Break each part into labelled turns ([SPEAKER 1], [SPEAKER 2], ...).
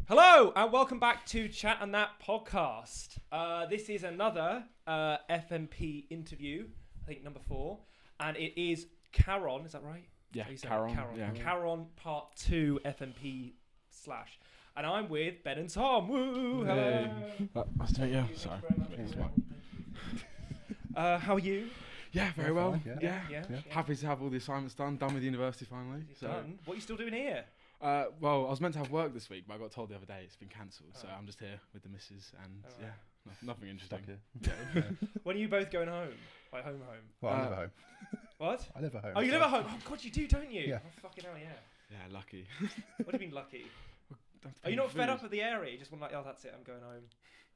[SPEAKER 1] Hello and welcome back to Chat and That podcast. This is another FMP interview, I think number 4, and it is Charon. Is that right?
[SPEAKER 2] Yeah,
[SPEAKER 1] Charon.
[SPEAKER 2] Yeah.
[SPEAKER 1] Charon Part 2 FMP /. And I'm with Ben and Tom. Woo! Hello.
[SPEAKER 2] Nice to meet you. Sorry.
[SPEAKER 1] How are you?
[SPEAKER 2] Yeah, very well.
[SPEAKER 1] Fine,
[SPEAKER 2] Yeah.
[SPEAKER 1] Yeah.
[SPEAKER 2] Happy to have all the assignments done with university finally.
[SPEAKER 1] Done. What are you still doing here?
[SPEAKER 2] Well, I was meant to have work this week, but I got told the other day it's been cancelled. So I'm just here with the missus and nothing interesting.
[SPEAKER 3] Yeah.
[SPEAKER 1] When are you both going home? Like home?
[SPEAKER 3] Well, I live at home.
[SPEAKER 1] What?
[SPEAKER 3] I live at home.
[SPEAKER 1] Oh, you live at home? Oh, God, you do, don't you?
[SPEAKER 3] Yeah.
[SPEAKER 1] Oh, fucking hell, yeah.
[SPEAKER 2] Yeah, lucky.
[SPEAKER 1] What do you mean lucky? Are you not fed up of the area? You just want like, oh, that's it, I'm going home.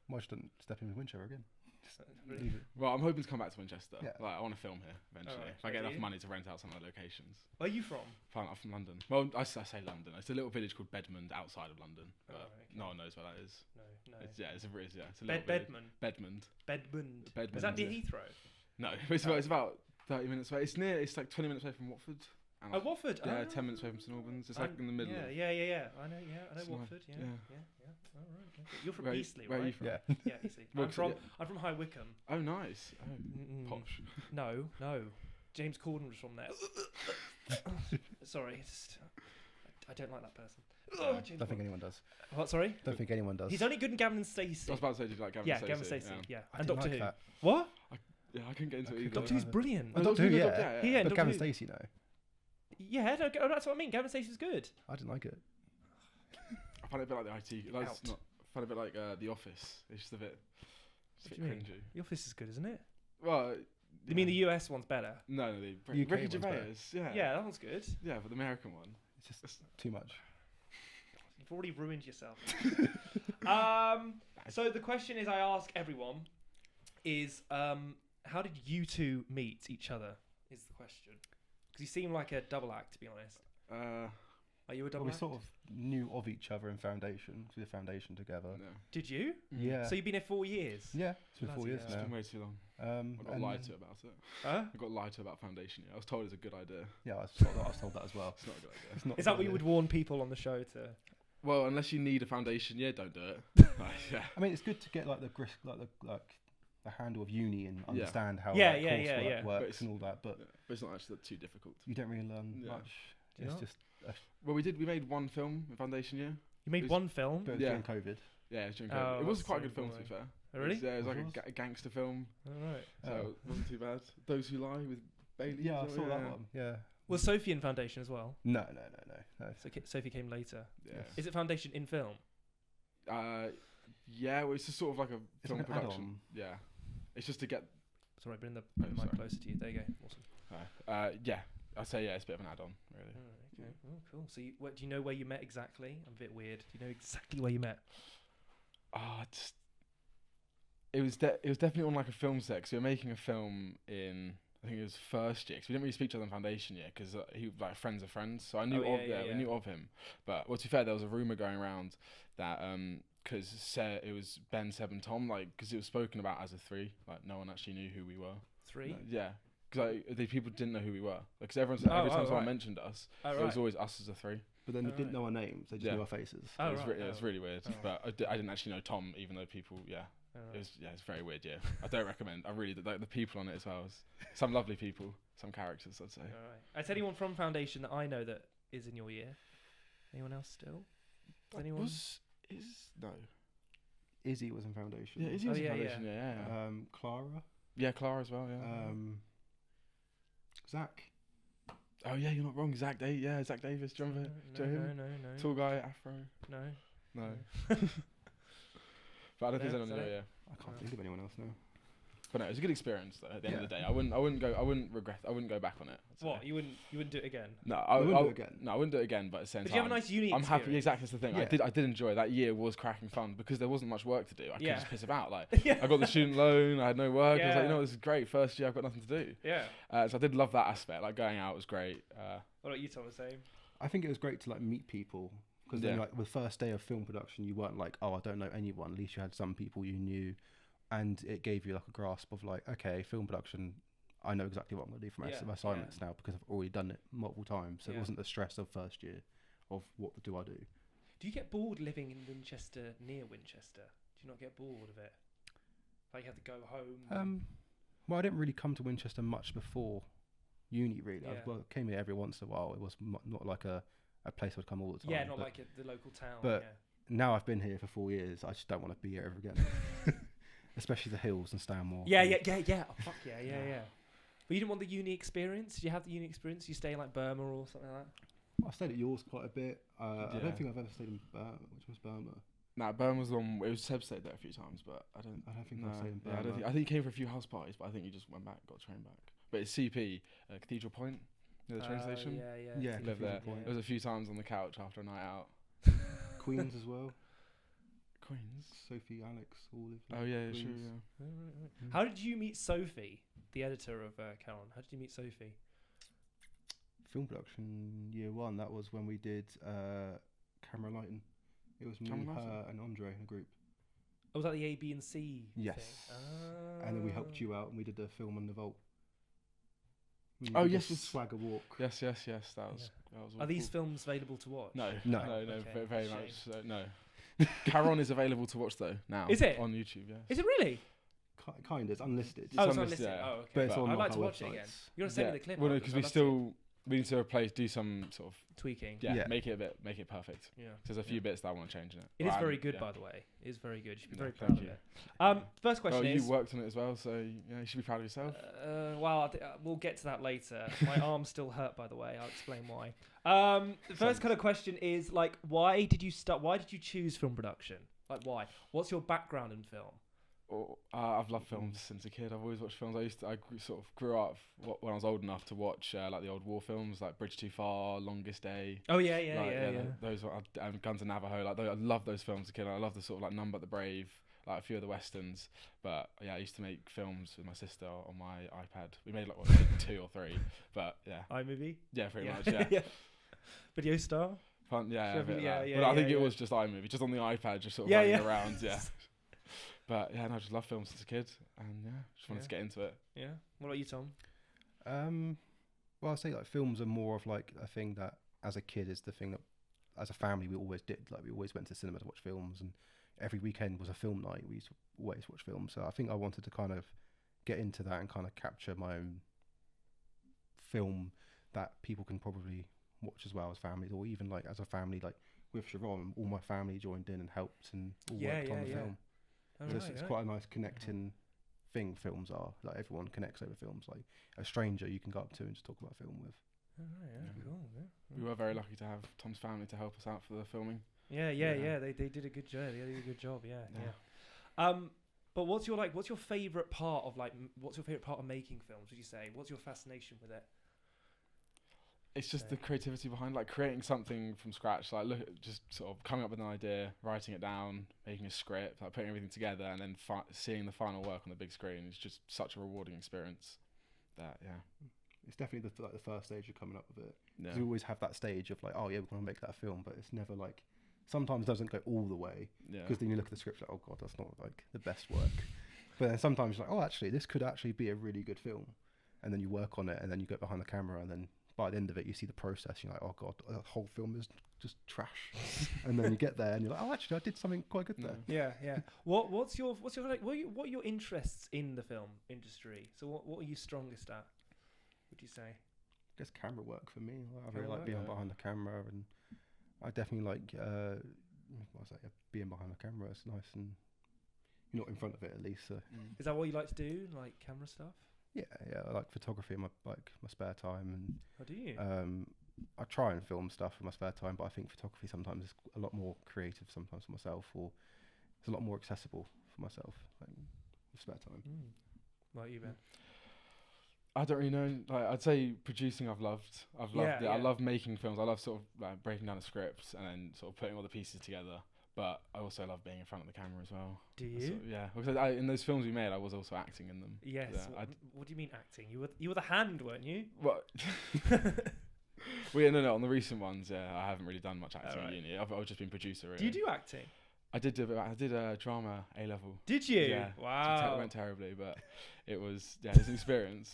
[SPEAKER 3] Why just don't step in with Winchester again?
[SPEAKER 1] Really?
[SPEAKER 3] Leave it.
[SPEAKER 2] Well, I'm hoping to come back to Winchester.
[SPEAKER 3] Yeah.
[SPEAKER 2] Like, I want to film here eventually.
[SPEAKER 1] Alright,
[SPEAKER 2] if I get
[SPEAKER 1] do
[SPEAKER 2] enough
[SPEAKER 1] you?
[SPEAKER 2] money to rent out some of the locations.
[SPEAKER 1] Where are you from?
[SPEAKER 2] I'm from London. Well, I say London. It's a little village called Bedmond outside of London. But
[SPEAKER 1] okay.
[SPEAKER 2] no one knows where that is.
[SPEAKER 1] No.
[SPEAKER 2] It's a little village.
[SPEAKER 1] Bedmond.
[SPEAKER 2] Bedmond.
[SPEAKER 1] Is that near Heathrow?
[SPEAKER 2] No, it's about 30 minutes away. It's like 20 minutes away from Watford. And
[SPEAKER 1] Oh, Watford.
[SPEAKER 2] Yeah,
[SPEAKER 1] oh.
[SPEAKER 2] 10 minutes away from St Albans. It's like in the middle.
[SPEAKER 1] Yeah. I know
[SPEAKER 2] It's
[SPEAKER 1] Watford. Yeah.
[SPEAKER 2] yeah.
[SPEAKER 1] All right. Okay. You're from
[SPEAKER 2] Where
[SPEAKER 1] Eastleigh,
[SPEAKER 2] where
[SPEAKER 1] right?
[SPEAKER 2] are you from?
[SPEAKER 3] Yeah.
[SPEAKER 1] Yeah, Eastleigh.
[SPEAKER 2] Well,
[SPEAKER 1] I'm from High Wycombe.
[SPEAKER 2] Oh, nice. Oh, posh.
[SPEAKER 1] No. James Corden was from there. Sorry, I don't like that person.
[SPEAKER 3] I don't think anyone does.
[SPEAKER 1] What? Sorry.
[SPEAKER 3] Don't think anyone does.
[SPEAKER 1] He's only good in Gavin and Stacey.
[SPEAKER 2] I was about to say, did you like Gavin
[SPEAKER 1] Yeah,
[SPEAKER 2] Stacey?
[SPEAKER 1] Gavin Stacey. Yeah.
[SPEAKER 3] I
[SPEAKER 1] And
[SPEAKER 3] didn't
[SPEAKER 1] Doctor
[SPEAKER 3] like
[SPEAKER 1] Who.
[SPEAKER 3] that.
[SPEAKER 1] What?
[SPEAKER 2] Yeah, I couldn't get into it either.
[SPEAKER 1] Doctor Who's brilliant.
[SPEAKER 3] Oh, Doctor Who, yeah.
[SPEAKER 1] Yeah,
[SPEAKER 3] But
[SPEAKER 1] Doctor
[SPEAKER 3] Gavin
[SPEAKER 1] Who.
[SPEAKER 3] Stacey, no.
[SPEAKER 1] Yeah, no, that's what I mean. Gavin Stacey's good.
[SPEAKER 3] I didn't like it.
[SPEAKER 2] I find it a bit like the IT. Like,
[SPEAKER 1] Out.
[SPEAKER 2] I find it a bit like The Office. It's just a bit
[SPEAKER 1] What do you mean?
[SPEAKER 2] cringy.
[SPEAKER 1] The Office is good, isn't it?
[SPEAKER 2] Well,
[SPEAKER 1] You mean the US one's better?
[SPEAKER 2] No, the
[SPEAKER 3] UK
[SPEAKER 2] Ricky
[SPEAKER 3] one's
[SPEAKER 2] Gervais.
[SPEAKER 3] better.
[SPEAKER 2] Yeah.
[SPEAKER 1] Yeah, that one's good.
[SPEAKER 2] Yeah, but the American one.
[SPEAKER 3] It's just too much.
[SPEAKER 1] You've already ruined yourself. So the question is, I ask everyone, is how did you two meet each other? Is the question. Because you seem like a double act, to be honest. Are you a double
[SPEAKER 3] Well, we
[SPEAKER 1] act?
[SPEAKER 3] sort of knew of each other in foundation. We did foundation together.
[SPEAKER 2] No.
[SPEAKER 1] Did you?
[SPEAKER 3] Yeah.
[SPEAKER 1] So you've been here 4 years?
[SPEAKER 3] Yeah, it's been 4
[SPEAKER 1] Bloody
[SPEAKER 3] years
[SPEAKER 1] hell.
[SPEAKER 2] It's
[SPEAKER 3] now.
[SPEAKER 2] been way too long. I got
[SPEAKER 3] and
[SPEAKER 2] lied to about it.
[SPEAKER 1] Huh?
[SPEAKER 2] I got lied to about foundation. Yeah, I was told it's a good idea.
[SPEAKER 3] Yeah, I was told that as well.
[SPEAKER 2] It's not a good idea.
[SPEAKER 3] It's not
[SPEAKER 1] Is
[SPEAKER 3] a
[SPEAKER 1] that
[SPEAKER 3] good
[SPEAKER 1] what you would
[SPEAKER 3] idea.
[SPEAKER 1] warn people on the show to?
[SPEAKER 2] Well, unless you need a foundation, don't do it. Yeah.
[SPEAKER 3] I mean, it's good to get like the handle of uni and understand how
[SPEAKER 1] Yeah,
[SPEAKER 3] like,
[SPEAKER 1] yeah,
[SPEAKER 3] coursework
[SPEAKER 1] yeah, yeah.
[SPEAKER 3] works and all that, but
[SPEAKER 2] But it's not actually too difficult.
[SPEAKER 3] you don't really learn
[SPEAKER 2] Yeah.
[SPEAKER 3] much.
[SPEAKER 1] Do you
[SPEAKER 3] It's
[SPEAKER 1] not?
[SPEAKER 3] just
[SPEAKER 2] Well, we made one film in foundation year.
[SPEAKER 1] You made
[SPEAKER 2] It was-
[SPEAKER 1] one film?
[SPEAKER 3] but
[SPEAKER 2] Yeah.
[SPEAKER 3] during COVID.
[SPEAKER 2] Yeah, it was during
[SPEAKER 1] Oh,
[SPEAKER 2] COVID. It was
[SPEAKER 1] that's
[SPEAKER 2] quite a
[SPEAKER 1] so
[SPEAKER 2] good film, to be
[SPEAKER 1] boring.
[SPEAKER 2] fair.
[SPEAKER 1] Oh, really?
[SPEAKER 2] It was like
[SPEAKER 3] What was
[SPEAKER 2] a gangster film,
[SPEAKER 1] All right.
[SPEAKER 2] so
[SPEAKER 3] Oh.
[SPEAKER 2] it wasn't too bad. Those Who Lie with Bailey.
[SPEAKER 3] Yeah, I
[SPEAKER 2] is
[SPEAKER 3] saw that
[SPEAKER 2] yeah.
[SPEAKER 3] one. Yeah.
[SPEAKER 1] Was Sophie in Foundation as well?
[SPEAKER 3] No.
[SPEAKER 1] So Sophie came later.
[SPEAKER 2] Yeah.
[SPEAKER 3] Yes.
[SPEAKER 1] Is it Foundation in film?
[SPEAKER 2] Yeah, well, it's just sort of like a
[SPEAKER 3] It's
[SPEAKER 2] film
[SPEAKER 3] like an
[SPEAKER 2] production.
[SPEAKER 3] add-on.
[SPEAKER 2] Yeah. It's just to get.
[SPEAKER 1] Sorry, bring the
[SPEAKER 2] Oh,
[SPEAKER 1] mic
[SPEAKER 2] sorry.
[SPEAKER 1] closer to you. There you go. Awesome.
[SPEAKER 2] Yeah, I'd say it's a bit of an add-on, really.
[SPEAKER 1] Okay. Oh, cool. So, do you know where you met exactly? I'm a bit weird. Do you know exactly where you met?
[SPEAKER 2] It was definitely on like a film set. 'Cause we were making a film in, I think it was first year. 'Cause we didn't really speak to each other in foundation yet. 'Cause he was like friends of friends. So I knew we knew of him. But well, to be fair, there was a rumor going around that because it was Ben, Seb, and Tom, like, 'cause it was spoken about as a 3. Like no one actually knew who we were.
[SPEAKER 1] 3?
[SPEAKER 2] Yeah. Because the people didn't know who we were. Because every time someone
[SPEAKER 1] right.
[SPEAKER 2] mentioned us,
[SPEAKER 1] Oh,
[SPEAKER 2] it
[SPEAKER 1] right.
[SPEAKER 2] was always us as a 3.
[SPEAKER 3] But then they
[SPEAKER 1] Oh,
[SPEAKER 3] didn't
[SPEAKER 1] right.
[SPEAKER 3] know our names. They just
[SPEAKER 2] Yeah.
[SPEAKER 3] knew our faces.
[SPEAKER 1] Oh,
[SPEAKER 2] it was
[SPEAKER 1] right.
[SPEAKER 2] it was really weird.
[SPEAKER 1] Oh.
[SPEAKER 2] But I didn't actually know Tom, even though people,
[SPEAKER 1] Oh, right.
[SPEAKER 2] it's very weird. Yeah, I don't recommend. I really like the people on it as well. Some lovely people, some characters, I'd say.
[SPEAKER 1] All right. Is anyone from Foundation that I know that is in your year? Anyone else still? Does anyone?
[SPEAKER 2] No.
[SPEAKER 3] Izzy was in foundation.
[SPEAKER 2] Yeah, Izzy
[SPEAKER 1] Oh,
[SPEAKER 2] was in
[SPEAKER 1] yeah,
[SPEAKER 2] foundation. Yeah.
[SPEAKER 3] Clara.
[SPEAKER 2] Yeah, Clara as well. Yeah.
[SPEAKER 3] Zach.
[SPEAKER 2] Oh yeah, you're not wrong. Zach Davis. Do you remember? Do you know him?
[SPEAKER 1] No.
[SPEAKER 2] Tall guy, afro.
[SPEAKER 1] No.
[SPEAKER 2] No. But I don't think
[SPEAKER 1] No,
[SPEAKER 2] there's anyone
[SPEAKER 1] is
[SPEAKER 2] in
[SPEAKER 1] that
[SPEAKER 2] your year.
[SPEAKER 3] I can't think of anyone else now.
[SPEAKER 2] But no, it was a good experience though. At the end of the
[SPEAKER 3] Yeah.
[SPEAKER 2] day, I wouldn't go back on it. I'd say.
[SPEAKER 1] What? You wouldn't do it again?
[SPEAKER 2] No,
[SPEAKER 3] I wouldn't do it again.
[SPEAKER 2] No, I wouldn't do it again. But at the same
[SPEAKER 1] Did
[SPEAKER 2] time,
[SPEAKER 1] you have a nice uni
[SPEAKER 2] I'm happy.
[SPEAKER 1] experience?
[SPEAKER 2] Exactly, that's the thing.
[SPEAKER 3] Yeah.
[SPEAKER 2] I did enjoy it. That year was cracking fun because there wasn't much work to do. I could
[SPEAKER 1] Yeah.
[SPEAKER 2] just piss about. Like
[SPEAKER 1] Yeah.
[SPEAKER 2] I got the student loan. I had no work. I was like,
[SPEAKER 1] Yeah.
[SPEAKER 2] this is great. First year, I've got nothing to do.
[SPEAKER 1] Yeah.
[SPEAKER 2] So I did love that aspect. Like going out was great.
[SPEAKER 1] What about you, Tom? The same?
[SPEAKER 3] I think it was great to like meet people because then like the first day of film production, you weren't like, oh, I don't know anyone. At least you had some people you knew, and it gave you like a grasp of like, okay, film production. I know exactly what I'm going to do for my assignments now because I've already done it multiple times. So it wasn't the stress of first year of what do I do.
[SPEAKER 1] Do you get bored living in Winchester, near Winchester? Do you not get bored of it? Like you have to go home?
[SPEAKER 3] Well, I didn't really come to Winchester much before uni, really.
[SPEAKER 1] Yeah.
[SPEAKER 3] I came here every once in a while. It was not like a place I'd come all the time.
[SPEAKER 1] Yeah, not like the local town.
[SPEAKER 3] But now I've been here for 4 years. I just don't want to be here ever again. Especially the hills and Stanmore.
[SPEAKER 1] Yeah. Oh, fuck yeah. But you didn't want the uni experience? Did you have the uni experience? You stay in like Burma or something like that?
[SPEAKER 3] I stayed at yours quite a bit. I don't think I've ever stayed in Burma. Which was Burma?
[SPEAKER 2] Nah, Burma was the one. It was Seb stayed there a few times, but I don't think
[SPEAKER 3] I've stayed in Burma.
[SPEAKER 2] I think you came for a few house parties, but I think you just went back, got the train back. But it's CP, Cathedral Point, near the train station.
[SPEAKER 1] Yeah.
[SPEAKER 2] Lived there.
[SPEAKER 3] Point.
[SPEAKER 2] There was a few times on the couch after a night out.
[SPEAKER 3] Queens as well.
[SPEAKER 2] Queens.
[SPEAKER 3] Sophie, Alex, all of them.
[SPEAKER 2] Oh yeah,
[SPEAKER 3] Queens.
[SPEAKER 2] sure. Yeah.
[SPEAKER 1] Right. How did you meet Sophie, the editor of Charon? How did you meet Sophie?
[SPEAKER 3] Film production year 1. That was when we did camera lighting. It was me, her, and Andre in a group.
[SPEAKER 1] Oh, was that the A, B, and C?
[SPEAKER 3] Yes.
[SPEAKER 1] Thing?
[SPEAKER 3] And then we helped you out, and we did the film on the vault.
[SPEAKER 2] Oh yes,
[SPEAKER 3] Swagger walk.
[SPEAKER 2] Yes. That was.
[SPEAKER 1] Are these films available to watch?
[SPEAKER 2] No.
[SPEAKER 1] Okay.
[SPEAKER 2] Very much. So, no. Charon is available to watch though now.
[SPEAKER 1] Is it
[SPEAKER 2] on YouTube? Yeah.
[SPEAKER 1] Is it really?
[SPEAKER 3] Kind of. It's unlisted.
[SPEAKER 1] Oh, it's unlisted.
[SPEAKER 2] Yeah.
[SPEAKER 1] Oh, okay.
[SPEAKER 3] But it's on
[SPEAKER 1] I'd like
[SPEAKER 3] our
[SPEAKER 1] to watch it
[SPEAKER 3] websites.
[SPEAKER 1] again. You gotta send me the clip.
[SPEAKER 2] Well, no, because we need to do some sort of
[SPEAKER 1] tweaking.
[SPEAKER 2] Yeah. Make it perfect.
[SPEAKER 1] Yeah.
[SPEAKER 2] There's a few bits that I want to change in it.
[SPEAKER 1] It is very good, by the way. It is very good. You should be very proud of it. First question is.
[SPEAKER 2] You worked on it as well, so you should be proud of yourself.
[SPEAKER 1] Well, we'll get to that later. My arm's still hurt, by the way. I'll explain why. The first kind of question is like, why did you choose film production? Like, why? What's your background in film?
[SPEAKER 2] I've loved films since a kid. I've always watched films. I grew up when I was old enough to watch like the old war films, like Bridge Too Far, Longest Day.
[SPEAKER 1] Oh yeah.
[SPEAKER 2] Those were Guns of Navajo. Like I love those films as a kid. I love the sort of like None But the Brave, like a few of the westerns. But yeah, I used to make films with my sister on my iPad. We made like 2 or 3. But yeah.
[SPEAKER 1] iMovie.
[SPEAKER 2] Yeah, pretty much. Yeah.
[SPEAKER 1] Video Star.
[SPEAKER 2] Fun. Yeah.
[SPEAKER 1] But
[SPEAKER 2] I think it was just iMovie, just on the iPad, just sort of running around. Yeah. But yeah, I just love films as a kid, and just wanted to get into it.
[SPEAKER 1] Yeah. What about you, Tom?
[SPEAKER 3] Well, I'd say like films are more of like a thing that as a kid is the thing that as a family we always did. Like we always went to cinema to watch films, and every weekend was a film night. We used to always watch films. So I think I wanted to kind of get into that and kind of capture my own film that people can probably watch as well as families, or even like as a family, like with Charon, all my family joined in and helped and all worked on the film. So it's quite a nice connecting thing. Films are like everyone connects over films. Like a stranger you can go up to and just talk about film with.
[SPEAKER 1] Cool.
[SPEAKER 2] We were very lucky to have Tom's family to help us out for the filming.
[SPEAKER 1] Yeah. They did a good job. They did a good job. Yeah. But what's your favorite part of making films? Would you say? What's your fascination with it?
[SPEAKER 2] It's just the creativity behind, like creating something from scratch, like just sort of coming up with an idea, writing it down, making a script, like putting everything together, and then seeing the final work on the big screen is just such a rewarding experience.
[SPEAKER 3] It's definitely the first stage of coming up with it.
[SPEAKER 2] Yeah.
[SPEAKER 3] We always have that stage of like, oh yeah, we're going to make that film, but it's never like, sometimes it doesn't go all the way, because then you look at the script like, oh god, that's not like the best work. But then sometimes you're like, oh actually, this could actually be a really good film, and then you work on it, and then you go behind the camera, and then by the end of it, you see the process. You're like, oh god, the whole film is just trash. And then you get there, and you're like, oh, actually, I did something quite good there.
[SPEAKER 1] Yeah. What are your interests in the film industry? So what are you strongest at? Would you say?
[SPEAKER 3] I guess camera work for me. I really like being behind the camera, and I definitely like being behind the camera. It's nice, and you're not in front of it at least. So.
[SPEAKER 1] Is that what you like to do, like camera stuff?
[SPEAKER 3] Yeah, I like photography in my spare time, and
[SPEAKER 1] do you?
[SPEAKER 3] I try and film stuff in my spare time, but I think photography sometimes is a lot more creative sometimes for myself, or it's a lot more accessible for myself, like with spare time.
[SPEAKER 1] What about you, Ben?
[SPEAKER 2] I don't really know. Like I'd say producing, I've loved it. I love making films. I love sort of like breaking down a script and then sort of putting all the pieces together. But I also love being in front of the camera as well.
[SPEAKER 1] Do you?
[SPEAKER 2] So, yeah. Because in those films we made, I was also acting in them.
[SPEAKER 1] Yes. Yeah, what do you mean acting? You were the hand, weren't you?
[SPEAKER 2] What? No. On the recent ones, I haven't really done much acting at uni. I've just been producer. Really.
[SPEAKER 1] Do you do acting?
[SPEAKER 2] I did a drama A level.
[SPEAKER 1] Did you?
[SPEAKER 2] Yeah.
[SPEAKER 1] Wow.
[SPEAKER 2] It went terribly, but it was it's an experience.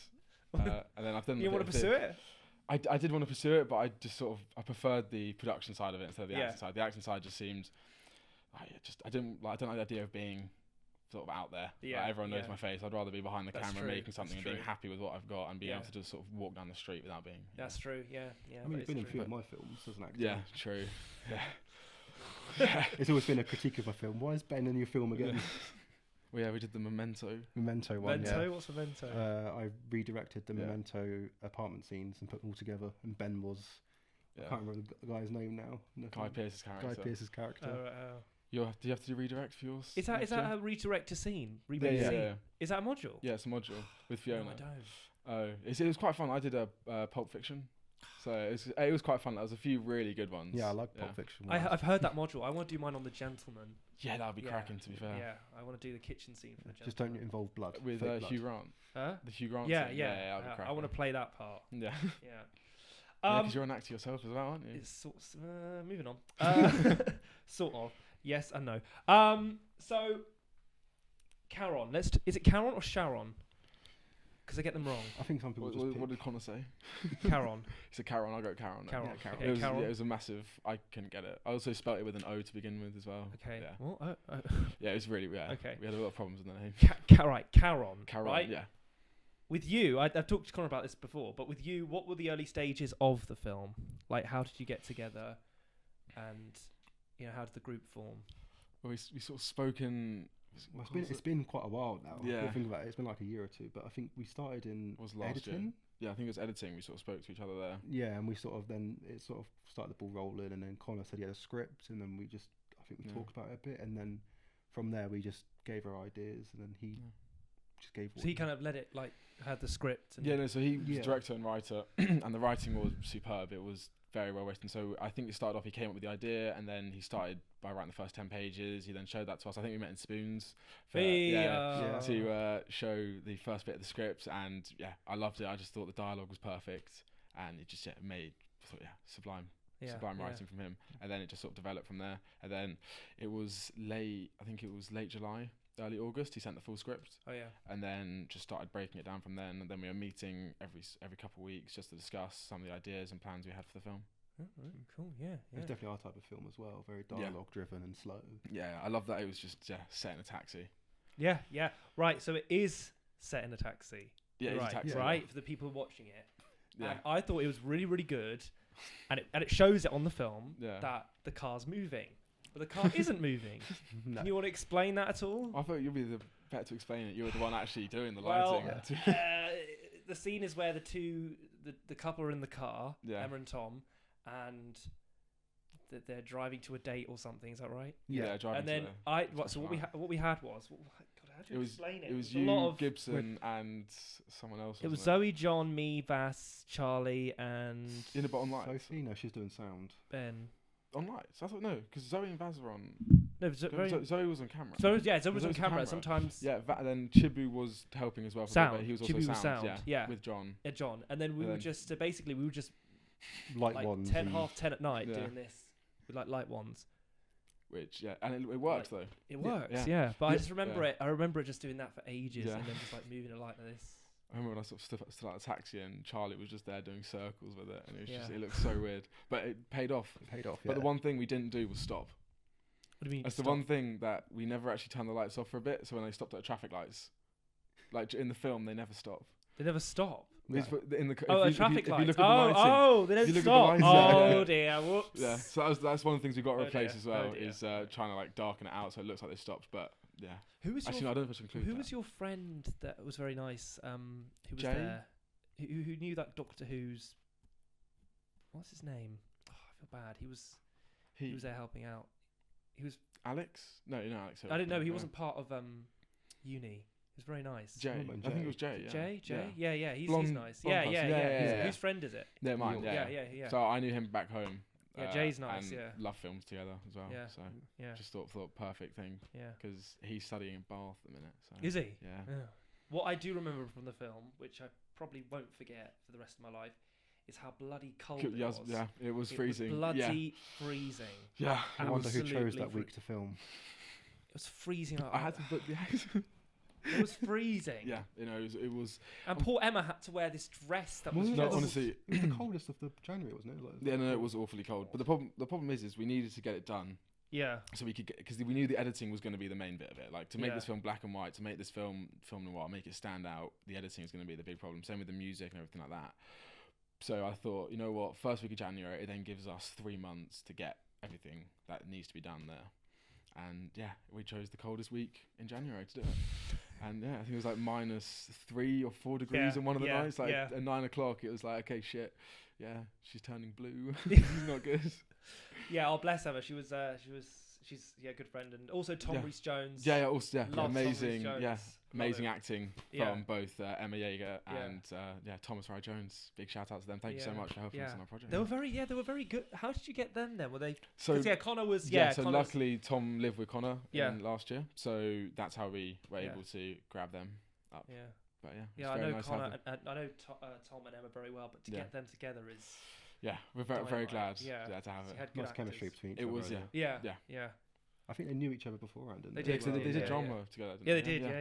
[SPEAKER 2] And then I've done.
[SPEAKER 1] You want to pursue it?
[SPEAKER 2] I did want to pursue it, but I preferred the production side of it instead of the acting side. The acting side just seemed, I don't like the idea of being sort of out there.
[SPEAKER 1] Yeah,
[SPEAKER 2] like everyone knows my face. I'd rather be behind the
[SPEAKER 1] That's
[SPEAKER 2] camera
[SPEAKER 1] true.
[SPEAKER 2] making something and being happy with what I've got and being able to just sort of walk down the street without being.
[SPEAKER 1] That's true. Yeah.
[SPEAKER 3] I mean, you've been in a few of my films as an actor.
[SPEAKER 2] Yeah, true. Yeah.
[SPEAKER 3] It's always been a critique of my film. Why is Ben in your film again?
[SPEAKER 2] Well, yeah, we did the Memento
[SPEAKER 3] one. Yeah.
[SPEAKER 1] What's Memento?
[SPEAKER 3] I redirected the Memento apartment scenes and put them all together. And Ben was, I can't remember the guy's name now.
[SPEAKER 2] Guy Pearce's character. Do you have to do redirect for yours?
[SPEAKER 1] Is that a redirect to scene?
[SPEAKER 2] Yeah.
[SPEAKER 1] Is that a module?
[SPEAKER 2] Yeah, it's a module with Fiona.
[SPEAKER 1] No, I don't.
[SPEAKER 2] Oh, it was quite fun. I did a Pulp Fiction, so it was quite fun. There was a few really good ones.
[SPEAKER 3] Yeah, I like Pulp Fiction.
[SPEAKER 1] I've heard that module. I want to do mine on The Gentleman.
[SPEAKER 2] Yeah, that would be cracking. To be fair.
[SPEAKER 1] Yeah, I want to do the kitchen scene for The Gentleman.
[SPEAKER 3] Just don't involve blood.
[SPEAKER 2] With Hugh Grant.
[SPEAKER 1] Huh?
[SPEAKER 2] The Hugh Grant.
[SPEAKER 1] Yeah,
[SPEAKER 2] scene.
[SPEAKER 1] yeah.
[SPEAKER 2] That'd be
[SPEAKER 1] I want to play that part.
[SPEAKER 2] Yeah.
[SPEAKER 1] Yeah.
[SPEAKER 2] Because you're an actor yourself as well, aren't you?
[SPEAKER 1] It's sort of, moving on. Sort of. Yes and no. So, Charon. Is it Charon or Charon? Because I get them wrong.
[SPEAKER 3] I think some people
[SPEAKER 2] What did Connor say?
[SPEAKER 1] Charon.
[SPEAKER 2] He said Charon. I'll go Charon.
[SPEAKER 1] Charon.
[SPEAKER 2] Yeah,
[SPEAKER 1] Okay, Charon.
[SPEAKER 2] It was a massive. I couldn't get it. I also spelt it with an O to begin with as well.
[SPEAKER 1] Okay.
[SPEAKER 2] Yeah.
[SPEAKER 1] What?
[SPEAKER 2] Yeah, it was really. Yeah.
[SPEAKER 1] Okay.
[SPEAKER 2] We had a lot of problems with the name.
[SPEAKER 1] Right. Charon.
[SPEAKER 2] Charon.
[SPEAKER 1] Right?
[SPEAKER 2] Yeah.
[SPEAKER 1] With you, I've talked to Connor about this before, but with you, what were the early stages of the film? Like, how did you get together, and how did the group form?
[SPEAKER 2] Well, we sort of spoken.
[SPEAKER 3] It's been quite a while now.
[SPEAKER 2] Yeah.
[SPEAKER 3] If you think about it, it's been like a year or two. But I think we started in editing.
[SPEAKER 2] Year. Yeah, I think it was editing. We sort of spoke to each other there.
[SPEAKER 3] Yeah, and we sort of started the ball rolling, and then Connor said he had a script, and then we talked about it a bit, and then from there we just gave our ideas, and then he just gave.
[SPEAKER 1] So he kind of had the script.
[SPEAKER 2] And so he was director and writer, and the writing was superb. It was very well written. So I think it started off, he came up with the idea, and then he started by writing the first 10 pages. He then showed that to us. I think we met in Spoons to show the first bit of the script, and I loved it. I just thought the dialogue was perfect, and it just made sublime writing from him. And then it just sort of developed from there. And then it was late July, early August, he sent the full script.
[SPEAKER 1] Oh yeah.
[SPEAKER 2] And then just started breaking it down from then. And then we were meeting every couple of weeks just to discuss some of the ideas and plans we had for the film.
[SPEAKER 1] Oh, cool. Yeah.
[SPEAKER 3] It's definitely our type of film as well. Very dialogue driven and slow.
[SPEAKER 2] Yeah, I love that it was just set in a taxi.
[SPEAKER 1] Yeah. Right. So it is set in a taxi.
[SPEAKER 2] Yeah,
[SPEAKER 1] right.
[SPEAKER 2] It's a taxi.
[SPEAKER 1] Right, for the people watching it.
[SPEAKER 2] Yeah.
[SPEAKER 1] And I thought it was really, really good, and it shows it on the film that the car's moving. But the car isn't moving. No. Can you want to explain that at all?
[SPEAKER 2] I thought you'd be the better to explain it. You were the one actually doing the lighting.
[SPEAKER 1] The scene is where the couple are in the car, Emma and Tom, and they're driving to a date or something. Is that right?
[SPEAKER 2] Yeah, driving.
[SPEAKER 1] And then what we had was. How do you explain it?
[SPEAKER 2] It was you, Gibson, and someone else.
[SPEAKER 1] It was Zoe, John, me, Vass, Charlie, and
[SPEAKER 2] in the bottom lights.
[SPEAKER 3] Sophie, no, she's doing sound.
[SPEAKER 1] Ben.
[SPEAKER 2] On lights? I thought no, because Zoe and Vaz were on.
[SPEAKER 1] No,
[SPEAKER 2] Zoe was on camera.
[SPEAKER 1] Zoe was on camera. Sometimes.
[SPEAKER 2] Yeah, then Chibu was helping as well. For
[SPEAKER 1] sound.
[SPEAKER 2] He was also
[SPEAKER 1] Chibu
[SPEAKER 2] sound.
[SPEAKER 1] Was
[SPEAKER 2] yeah, with John.
[SPEAKER 1] Yeah, John. And then we were just basically
[SPEAKER 3] light ones.
[SPEAKER 1] 10:30 at night doing this with light ones.
[SPEAKER 2] Which and it works though.
[SPEAKER 1] It works, yeah. But I just remember it. I remember just doing that for ages, and then just moving a light like this.
[SPEAKER 2] I remember when I sort of stood out the taxi and Charlie was just there doing circles with it, and it was just it looked so weird, but it paid off. But the one thing we didn't do was stop.
[SPEAKER 1] What do you mean?
[SPEAKER 2] That's the one thing that we never actually turned the lights off for a bit. So when they stopped at traffic lights, like in the film, they never stop.
[SPEAKER 1] They never stop.
[SPEAKER 2] No. In the
[SPEAKER 1] traffic lights.
[SPEAKER 2] They don't
[SPEAKER 1] stop. Oh dear, whoops.
[SPEAKER 2] Yeah, so that's one of the things we've got to replace as well is trying to darken it out so it looks like they stopped. But yeah.
[SPEAKER 1] Who was
[SPEAKER 2] actually? No, I don't know if I should include.
[SPEAKER 1] Who was your friend that was very nice? Who was
[SPEAKER 2] Jay?
[SPEAKER 1] there? Who knew that Doctor Who's? What's his name? Oh, I feel bad. He was there helping out. He was
[SPEAKER 2] Alex. No, you're not Alex.
[SPEAKER 1] I didn't know he wasn't part of uni. He was very nice.
[SPEAKER 2] Jay. I think it was Jay. Yeah.
[SPEAKER 1] Jay. Yeah. He's nice.
[SPEAKER 2] Blonde
[SPEAKER 1] Yeah. Whose friend is it?
[SPEAKER 2] They're mine. Yeah. So I knew him back home.
[SPEAKER 1] Yeah, Jay's nice.
[SPEAKER 2] And love films together as well.
[SPEAKER 1] Yeah.
[SPEAKER 2] So just thought perfect thing. Yeah. Because he's studying in Bath at the minute. So
[SPEAKER 1] is he?
[SPEAKER 2] Yeah.
[SPEAKER 1] What I do remember from the film, which I probably won't forget for the rest of my life, is how bloody cold it was.
[SPEAKER 2] Yeah, it was freezing.
[SPEAKER 1] Was bloody freezing.
[SPEAKER 2] Yeah.
[SPEAKER 3] I wonder who chose that week to film.
[SPEAKER 1] It was freezing.
[SPEAKER 2] I had to book the
[SPEAKER 1] It was freezing.
[SPEAKER 2] Yeah, it was.
[SPEAKER 1] And poor Emma had to wear this dress that was.
[SPEAKER 3] Well,
[SPEAKER 2] No,
[SPEAKER 1] just-
[SPEAKER 2] honestly,
[SPEAKER 3] It was the coldest of the January, wasn't it? Like,
[SPEAKER 2] yeah, no, it was awfully cold. But the problem is we needed to get it done.
[SPEAKER 1] Yeah.
[SPEAKER 2] So we could get, because we knew the editing was going to be the main bit of it. Like to make
[SPEAKER 1] Yeah.
[SPEAKER 2] this film black and white, to make this film noir, make it stand out. The editing is going to be the big problem. Same with the music and everything like that. So I thought, you know what, first week of January, it then gives us 3 months to get everything that needs to be done there. And yeah, we chose the coldest week in January to do it. And yeah, I think it was like -3 or 4 degrees on one of the nights. Like at 9 o'clock, it was like, okay, shit. Yeah, she's turning blue. It's not good.
[SPEAKER 1] Yeah, oh bless Emma. She's a good friend, and also Tom Rhys Jones.
[SPEAKER 2] Also
[SPEAKER 1] Love Tom
[SPEAKER 2] amazing,
[SPEAKER 1] Rhys Jones.
[SPEAKER 2] amazing
[SPEAKER 1] Love it.
[SPEAKER 2] acting
[SPEAKER 1] Yeah.
[SPEAKER 2] from both Emma Yeager and Thomas Rhys Jones. Big shout out to them. Thank you so much for helping us on our project.
[SPEAKER 1] They were very good. How did you get them then? Were they?
[SPEAKER 2] So
[SPEAKER 1] Connor was.
[SPEAKER 2] so
[SPEAKER 1] Connor's,
[SPEAKER 2] luckily Tom lived with Connor
[SPEAKER 1] Yeah.
[SPEAKER 2] last year, so that's how we were
[SPEAKER 1] Yeah.
[SPEAKER 2] able to grab them up.
[SPEAKER 1] Yeah.
[SPEAKER 2] But yeah,
[SPEAKER 1] Yeah, I know Connor. And I know Tom and Emma very well, but to get them together is.
[SPEAKER 2] Yeah, we're very glad
[SPEAKER 1] to have
[SPEAKER 2] it.
[SPEAKER 3] nice chemistry between each
[SPEAKER 2] It
[SPEAKER 3] other.
[SPEAKER 2] was,
[SPEAKER 3] and,
[SPEAKER 1] Yeah.
[SPEAKER 3] I think they knew each other beforehand, didn't
[SPEAKER 1] They
[SPEAKER 3] they?
[SPEAKER 1] did,
[SPEAKER 2] So they did
[SPEAKER 1] yeah,
[SPEAKER 2] drama together. Didn't
[SPEAKER 1] Yeah, they did. Yeah.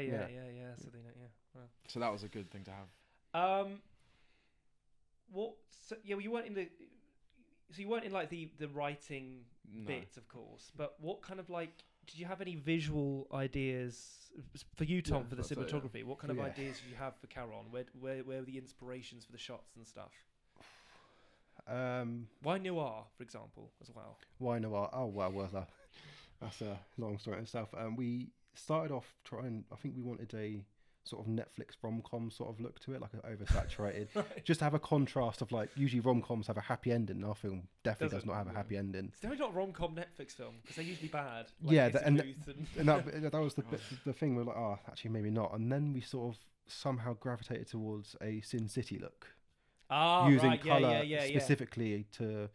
[SPEAKER 3] Yeah.
[SPEAKER 1] So they know. Yeah. Wow.
[SPEAKER 2] So that was a good thing to have.
[SPEAKER 1] What? So, yeah, well, you weren't in the. So you weren't in like the writing
[SPEAKER 2] No.
[SPEAKER 1] bit, of course. But what kind of like? Did you have any visual ideas for you, Tom, for the
[SPEAKER 2] that's it,
[SPEAKER 1] cinematography? What kind of
[SPEAKER 3] Yeah.
[SPEAKER 1] ideas did you have for Charon? Where were the inspirations for the shots and stuff? Why noir, for example, as well?
[SPEAKER 3] Why noir? Oh well, that's a long story in itself. We started off trying. I think we wanted a sort of Netflix rom-com sort of look to it, like an oversaturated. Just to have a contrast of like usually rom-coms have a happy ending. Our film definitely does not have a happy ending.
[SPEAKER 1] It's definitely not a rom-com Netflix film because they're usually bad.
[SPEAKER 3] Yeah,
[SPEAKER 1] It's a
[SPEAKER 3] and
[SPEAKER 1] Booth
[SPEAKER 3] and that was the thing. We're like, oh, actually maybe not. And then we sort of somehow gravitated towards a Sin City look, using color specifically to,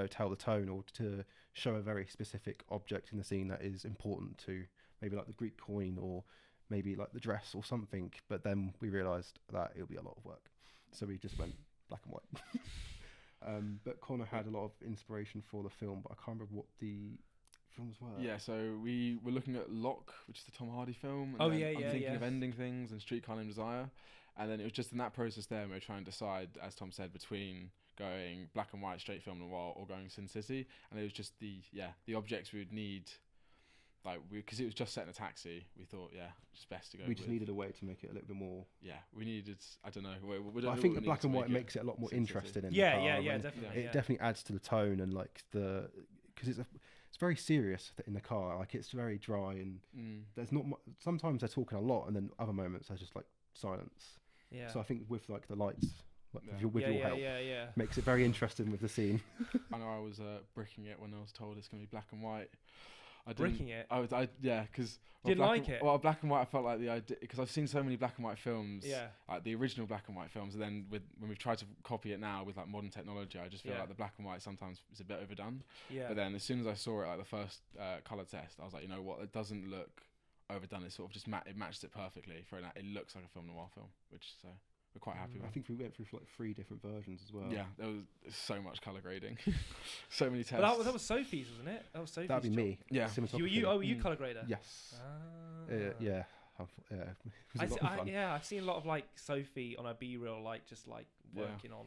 [SPEAKER 3] tell the tone or to show a very specific object in the scene that is important to maybe like the Greek coin or maybe like the dress or something. But then we realised that it'll be a lot of work, so we just went black and white. But Connor had a lot of inspiration for the film, but I can't remember what the films were.
[SPEAKER 2] Yeah, so we were looking at Lock, which is the Tom Hardy film. And
[SPEAKER 1] Oh,
[SPEAKER 2] then
[SPEAKER 1] yeah,
[SPEAKER 2] I'm
[SPEAKER 1] yeah,
[SPEAKER 2] thinking
[SPEAKER 1] yeah.
[SPEAKER 2] of Ending Things and Streetcar Named Desire. And then it was just in that process there, we were trying to decide, as Tom said, between going black and white, straight film noir, or going Sin City. And it was just the objects we would need, because it was just set in a taxi. We thought, just best to go.
[SPEAKER 3] We just needed a way to make it a little bit more.
[SPEAKER 2] Yeah, we needed. I don't know.
[SPEAKER 3] I think the black and white makes it a lot more interesting. In the car,
[SPEAKER 1] definitely.
[SPEAKER 3] It definitely adds to the tone and like because it's very serious in the car. Like it's very dry and there's not. Sometimes they're talking a lot, and then other moments there's just like silence.
[SPEAKER 1] Yeah.
[SPEAKER 3] So I think with like the lights, with your help,
[SPEAKER 1] yeah.
[SPEAKER 3] makes it very interesting with the scene.
[SPEAKER 2] I know I was bricking it when I was told it's going to be black and white.
[SPEAKER 1] Bricking it?
[SPEAKER 2] Because
[SPEAKER 1] Didn't like it?
[SPEAKER 2] Well, black and white, I felt like the idea, because I've seen so many black and white films,
[SPEAKER 1] Yeah.
[SPEAKER 2] like the original black and white films, and then when we've tried to copy it now with like modern technology, I just feel like the black and white sometimes is a bit overdone.
[SPEAKER 1] Yeah.
[SPEAKER 2] But then as soon as I saw it, like the first color test, I was like, you know what, it doesn't look overdone. It sort of just it matches it perfectly it looks like a film noir film, which so we're quite happy with.
[SPEAKER 3] I think we went through like 3 different versions as well.
[SPEAKER 2] Yeah, there was so much color grading, so many tests.
[SPEAKER 1] But that was Sophie's, wasn't it? That was Sophie's.
[SPEAKER 3] That'd be me.
[SPEAKER 2] Yeah.
[SPEAKER 1] Were you color grader?
[SPEAKER 3] Yes.
[SPEAKER 1] Ah.
[SPEAKER 3] Yeah. It was a lot of fun.
[SPEAKER 1] I've seen a lot of like Sophie on a B-reel, like just like working on.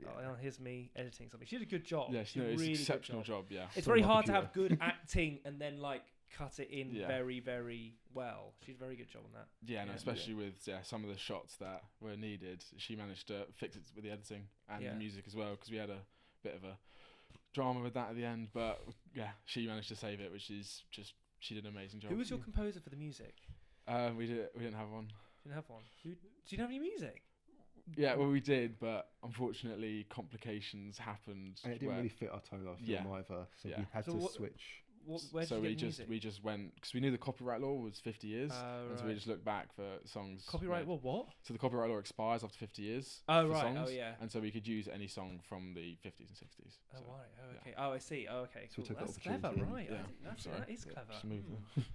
[SPEAKER 1] Oh, here's me editing something. She did a good job.
[SPEAKER 2] Yeah,
[SPEAKER 1] she did a
[SPEAKER 2] it's
[SPEAKER 1] really
[SPEAKER 2] an exceptional job. Yeah,
[SPEAKER 1] it's very hard to have good acting and then like cut it in
[SPEAKER 2] Yeah.
[SPEAKER 1] very, very well. She did a very good job on that.
[SPEAKER 2] Yeah, no, especially with some of the shots that were needed. She managed to fix it with the editing and the music as well, because we had a bit of a drama with that at the end. But yeah, she managed to save it, which is just, she did an amazing job.
[SPEAKER 1] Who was your composer for the music?
[SPEAKER 2] We didn't have one.
[SPEAKER 1] Didn't have one. Do you have any music?
[SPEAKER 2] Yeah, well, we did, but unfortunately complications happened.
[SPEAKER 3] And it didn't really fit our tone of film either, so we had to switch.
[SPEAKER 1] Where did you get music?
[SPEAKER 2] we just went, because we knew the copyright law was 50 years, and so we just looked back for songs.
[SPEAKER 1] Copyright law, what?
[SPEAKER 2] So the copyright law expires after 50 years.
[SPEAKER 1] Oh
[SPEAKER 2] for
[SPEAKER 1] right,
[SPEAKER 2] songs,
[SPEAKER 1] oh yeah.
[SPEAKER 2] And so we could use any song from the 50s and 60s.
[SPEAKER 1] Oh
[SPEAKER 2] so,
[SPEAKER 1] right, oh okay, oh I see, oh okay.
[SPEAKER 3] So
[SPEAKER 1] Cool.
[SPEAKER 3] we took
[SPEAKER 1] That's
[SPEAKER 3] the
[SPEAKER 1] clever,
[SPEAKER 3] opportunity.
[SPEAKER 1] right? That is clever.
[SPEAKER 2] Just move them.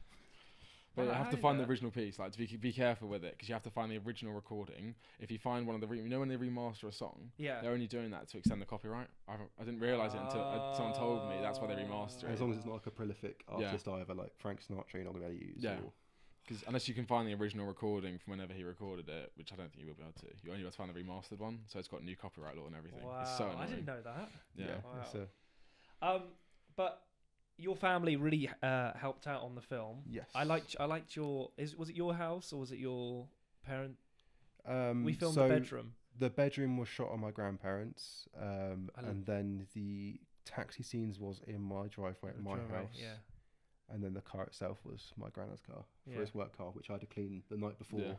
[SPEAKER 2] But you have to find the original piece, like to be careful with it, because you have to find the original recording. If you find one of the when they remaster a song, they're only doing that to extend the copyright. I didn't realise it until someone told me that's why they remaster it.
[SPEAKER 3] As long as it's not like a prolific artist either, like Frank Sinatra, you're not going to be able to use.
[SPEAKER 2] Yeah. Because unless you can find the original recording from whenever he recorded it, which I don't think you will be able to, you only have to find the remastered one, so it's got new copyright law and everything.
[SPEAKER 1] Wow,
[SPEAKER 2] It's so annoying.
[SPEAKER 1] I didn't know that.
[SPEAKER 2] Yeah.
[SPEAKER 1] Wow. But your family really helped out on the film.
[SPEAKER 3] Yes.
[SPEAKER 1] I liked your. Was it your house or was it your parent? We filmed
[SPEAKER 3] so
[SPEAKER 1] the bedroom.
[SPEAKER 3] The bedroom was shot on my grandparents, and then the taxi scenes was in my driveway at my house.
[SPEAKER 1] Yeah.
[SPEAKER 3] And then the car itself was my granddad's car for
[SPEAKER 1] Yeah.
[SPEAKER 3] his work car, which I had to clean the night before.
[SPEAKER 2] Yeah.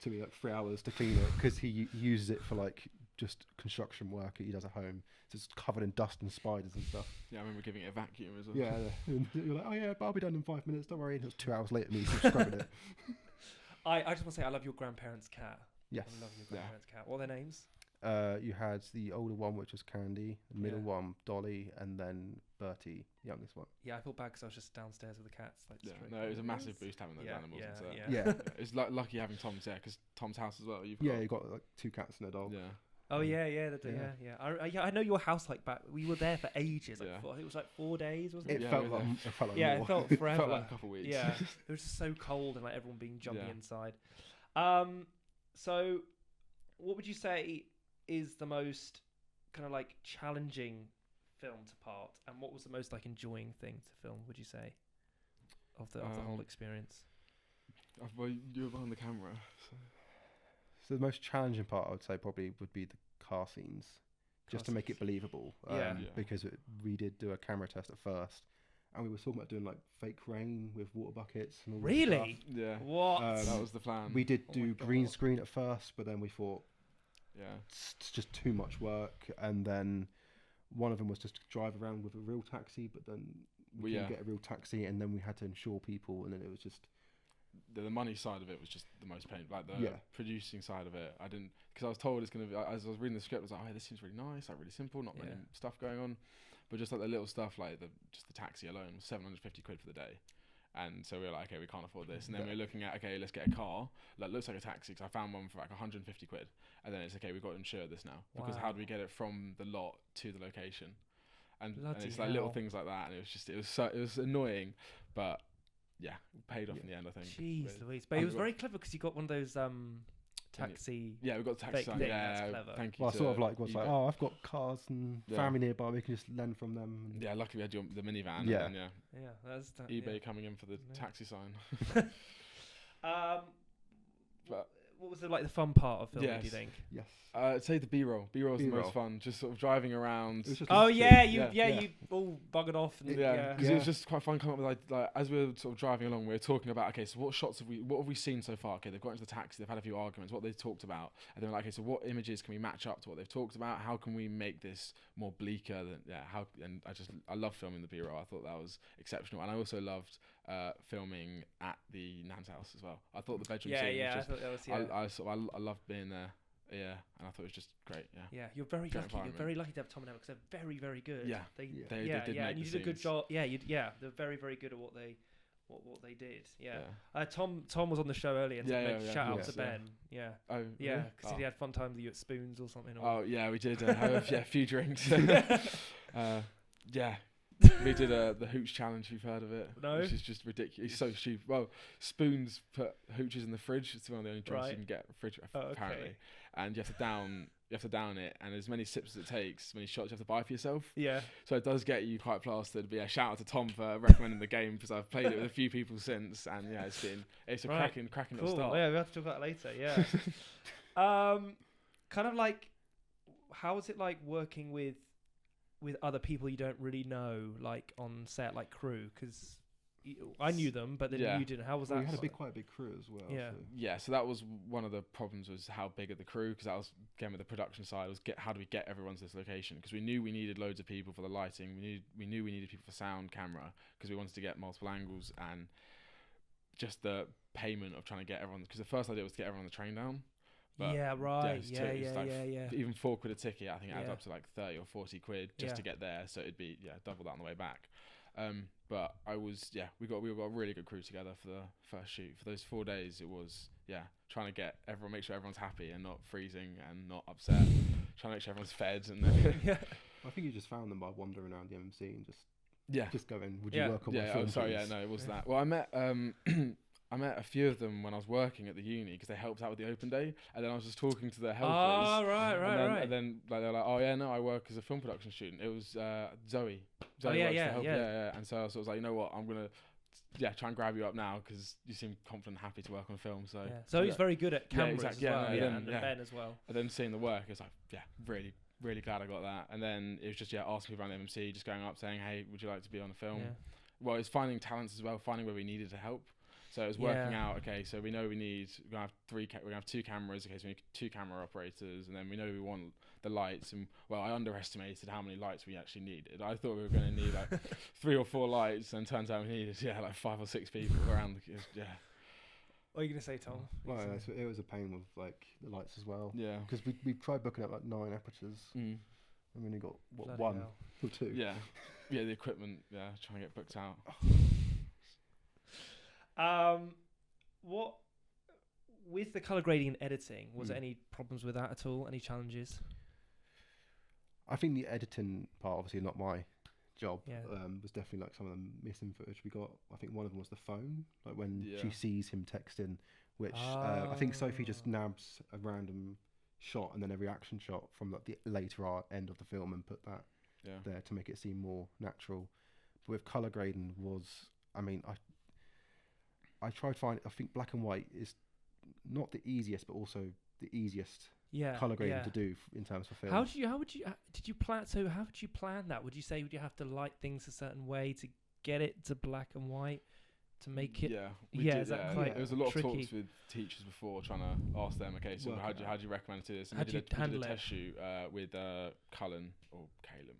[SPEAKER 3] Took me like 3 hours to clean it because he uses it for like just construction work he does at home. So it's covered in dust and spiders and stuff.
[SPEAKER 2] Yeah, I remember giving it a vacuum as well.
[SPEAKER 3] Yeah, and you're like, oh yeah, but I'll be done in 5 minutes. Don't worry. And it was 2 hours later, me still scrubbing it.
[SPEAKER 1] I just want to say I love your grandparents' cat.
[SPEAKER 3] Yes.
[SPEAKER 1] I love your grandparents' cat. What are their names?
[SPEAKER 3] You had the older one, which was Candy, the middle one, Dolly, and then Bertie, youngest one.
[SPEAKER 1] Yeah, I felt bad because I was just downstairs with the cats. Like,
[SPEAKER 2] No, it was a massive boost having those animals.
[SPEAKER 3] Yeah.
[SPEAKER 2] It's lucky having Tom's, because Tom's house as well.
[SPEAKER 3] You got like 2 cats and a dog.
[SPEAKER 2] Yeah.
[SPEAKER 1] Oh yeah. I know your house like back. We were there for ages. Like,
[SPEAKER 2] Yeah.
[SPEAKER 1] I think it was like 4 days, wasn't it?
[SPEAKER 3] It felt like
[SPEAKER 1] Yeah,
[SPEAKER 3] more.
[SPEAKER 1] it felt forever.
[SPEAKER 2] Felt like a couple of weeks.
[SPEAKER 1] Yeah, it was just so cold and like everyone being jumpy
[SPEAKER 2] Yeah.
[SPEAKER 1] inside. So what would you say is the most kind of like challenging film to part, and what was the most like enjoying thing to film? Would you say of the whole experience?
[SPEAKER 2] Well, you were behind the camera.
[SPEAKER 3] So the most challenging part, I would say, probably would be the car scenes, just to make it believable. Because we did do a camera test at first, and we were talking about doing like fake rain with water buckets and all that
[SPEAKER 1] Really?
[SPEAKER 3] stuff.
[SPEAKER 2] Yeah.
[SPEAKER 1] What?
[SPEAKER 2] That was the plan.
[SPEAKER 3] We did
[SPEAKER 1] Oh
[SPEAKER 3] do
[SPEAKER 1] my
[SPEAKER 3] green
[SPEAKER 1] God.
[SPEAKER 3] screen at first, but then we thought
[SPEAKER 2] Yeah.
[SPEAKER 3] it's just too much work. And then one of them was just to drive around with a real taxi, but then we didn't get a real taxi, and then we had to insure people, and then it was just
[SPEAKER 2] the money side of it was just the most painful. Like the producing side of it, I didn't, because I was told it's gonna be. As I was reading the script, I was like, "Oh, this seems really nice, like really simple, not many stuff going on." But just like the little stuff, like just the taxi alone was 750 quid for the day. And so we were like, okay, we can't afford this. And then we're looking at, okay, let's get a car that looks like a taxi, because I found one for like 150 quid. And then it's okay, we've got to insure this now, because how do we get it from the lot to the location? And it's like little things like that. And it was annoying, but yeah, paid off in the end, I think.
[SPEAKER 1] Jeez Louise. But it was very clever because you got one of those taxi.
[SPEAKER 2] Yeah, we got the taxi sign.
[SPEAKER 1] thing.
[SPEAKER 2] Yeah,
[SPEAKER 1] That's clever.
[SPEAKER 2] thank you.
[SPEAKER 3] Well, I sort of like was like, oh, I've got cars and
[SPEAKER 2] Yeah.
[SPEAKER 3] family nearby. We can just lend from them.
[SPEAKER 2] Yeah, luckily we had the minivan.
[SPEAKER 3] Yeah.
[SPEAKER 2] And then,
[SPEAKER 1] Yeah, that's
[SPEAKER 2] eBay coming in for the taxi sign.
[SPEAKER 1] But what was the fun part of filming? Do you think?
[SPEAKER 3] Yes.
[SPEAKER 2] I'd say the B-roll. B-roll was the most fun. Just sort of driving around.
[SPEAKER 1] Oh yeah, you all buggered off. And,
[SPEAKER 2] because it was just quite fun coming up with like as we were sort of driving along, we were talking about, okay, so what have we seen so far? Okay, they've got into the taxi, they've had a few arguments, what they've talked about, and then we're like, okay, so what images can we match up to what they've talked about? How can we make this more bleaker than and I love filming the B-roll. I thought that was exceptional, and I also loved filming at the Nan's house as well. I thought the bedroom scene was just,
[SPEAKER 1] I thought that was
[SPEAKER 2] I loved being there. Yeah, and I thought it was just great. Yeah,
[SPEAKER 1] you're very
[SPEAKER 2] Great
[SPEAKER 1] lucky. You're very lucky to have Tom and Emma because they're very, very good.
[SPEAKER 2] Yeah,
[SPEAKER 1] they
[SPEAKER 2] did
[SPEAKER 1] and
[SPEAKER 2] make
[SPEAKER 1] you
[SPEAKER 2] the
[SPEAKER 1] did a good
[SPEAKER 2] scenes.
[SPEAKER 1] job. They're very, very good at what they did. Yeah. Tom was on the show earlier and shout out to Ben. Yeah.
[SPEAKER 2] Oh,
[SPEAKER 1] yeah, because he had fun times with you at Spoons or something.
[SPEAKER 2] Oh yeah, we did have a few drinks. Yeah. We did the hooch challenge. You've heard of it?
[SPEAKER 1] No.
[SPEAKER 2] Which is just ridiculous. It's so stupid. Well, Spoons put hooches in the fridge. It's one of the only drinks you can get in the fridge, apparently. And you have to down it, and as many sips as it takes, as many shots you have to buy for yourself. Yeah. So it does get you quite plastered. But yeah, shout out to Tom for recommending the game, because I've played it with a few people since, and yeah, it's a cracking little start.
[SPEAKER 1] Yeah, we have to talk about that later. Yeah. Kind of like, how was it like working with other people you don't really know, like on set, like crew? Because I knew them, but then you didn't. How was that?
[SPEAKER 3] We had quite a big crew as well.
[SPEAKER 1] Yeah.
[SPEAKER 2] Yeah, so that was one of the problems, was how big are the crew, because that was, again, with the production side, was how do we get everyone to this location? Because we knew we needed loads of people for the lighting. We knew we needed people for sound, camera, because we wanted to get multiple angles, and just the payment of trying to get everyone, because the first idea was to get everyone on the train down. But
[SPEAKER 1] yeah, right.
[SPEAKER 2] Yeah. Even £4 a ticket, I think it adds up to like 30 or 40 quid just to get there. So it'd be double that on the way back. But we got a really good crew together for the first shoot. For those 4 days, it was trying to make sure everyone's happy and not freezing and not upset. Trying to make sure everyone's fed, and then
[SPEAKER 3] I think you just found them by wandering around the MMC and just going, would you work on my film?
[SPEAKER 2] It was that. Well, I met I met a few of them when I was working at the uni because they helped out with the open day, and then I was just talking to their helpers.
[SPEAKER 1] Oh, right.
[SPEAKER 2] And then like, they were like, "Oh yeah, no, I work as a film production student." It was Zoe.
[SPEAKER 1] Oh yeah.
[SPEAKER 2] And so I was like, you know what, I'm gonna try and grab you up now because you seem confident and happy to work on film. So
[SPEAKER 1] Zoe's very good at cameras
[SPEAKER 2] exactly.
[SPEAKER 1] as well. And
[SPEAKER 2] then
[SPEAKER 1] Ben as well.
[SPEAKER 2] And then seeing the work, it was like, really, really glad I got that. And then it was just asking me around the MMC, just going up saying, hey, would you like to be on a film?
[SPEAKER 1] Yeah.
[SPEAKER 2] Well, it's finding talents as well, finding where we needed to help. So it was working out, okay, so we know we're going to have 2 cameras, okay, so we need 2 camera operators, and then we know we want the lights, and well, I underestimated how many lights we actually needed. I thought we were going to need like 3 or 4 lights, and turns out we needed, like 5 or 6 people around the,
[SPEAKER 1] What are you going to say, Tom?
[SPEAKER 3] Well, it was a pain with like the lights as well.
[SPEAKER 2] Yeah.
[SPEAKER 3] Because we tried booking up like 9 apertures, and we only got,
[SPEAKER 1] Bloody
[SPEAKER 3] 1
[SPEAKER 1] hell.
[SPEAKER 3] or 2.
[SPEAKER 2] Yeah. Yeah, the equipment, trying to get booked out.
[SPEAKER 1] What with the color grading and editing, was there any problems with that at all? Any challenges?
[SPEAKER 3] I think the editing part, obviously not my job,
[SPEAKER 1] Yeah.
[SPEAKER 3] was definitely like some of the missing footage we got. I think one of them was the phone, like when she sees him texting, which I think Sophie just nabs a random shot and then a reaction shot from like the later end of the film and put that there to make it seem more natural. But with color grading I tried to find. I think black and white is not the easiest, but also the easiest color grading to do in terms of film.
[SPEAKER 1] How did you plan? So how did you plan that? Would you have to light things a certain way to get it to black and white to make it?
[SPEAKER 2] There was a lot
[SPEAKER 1] tricky?
[SPEAKER 2] of talks with teachers before, trying to ask them, okay, so how do you recommend to do this? And
[SPEAKER 1] How
[SPEAKER 2] we
[SPEAKER 1] do
[SPEAKER 2] did
[SPEAKER 1] you
[SPEAKER 2] a
[SPEAKER 1] handle it?
[SPEAKER 2] test shoot with Cullen or Calum,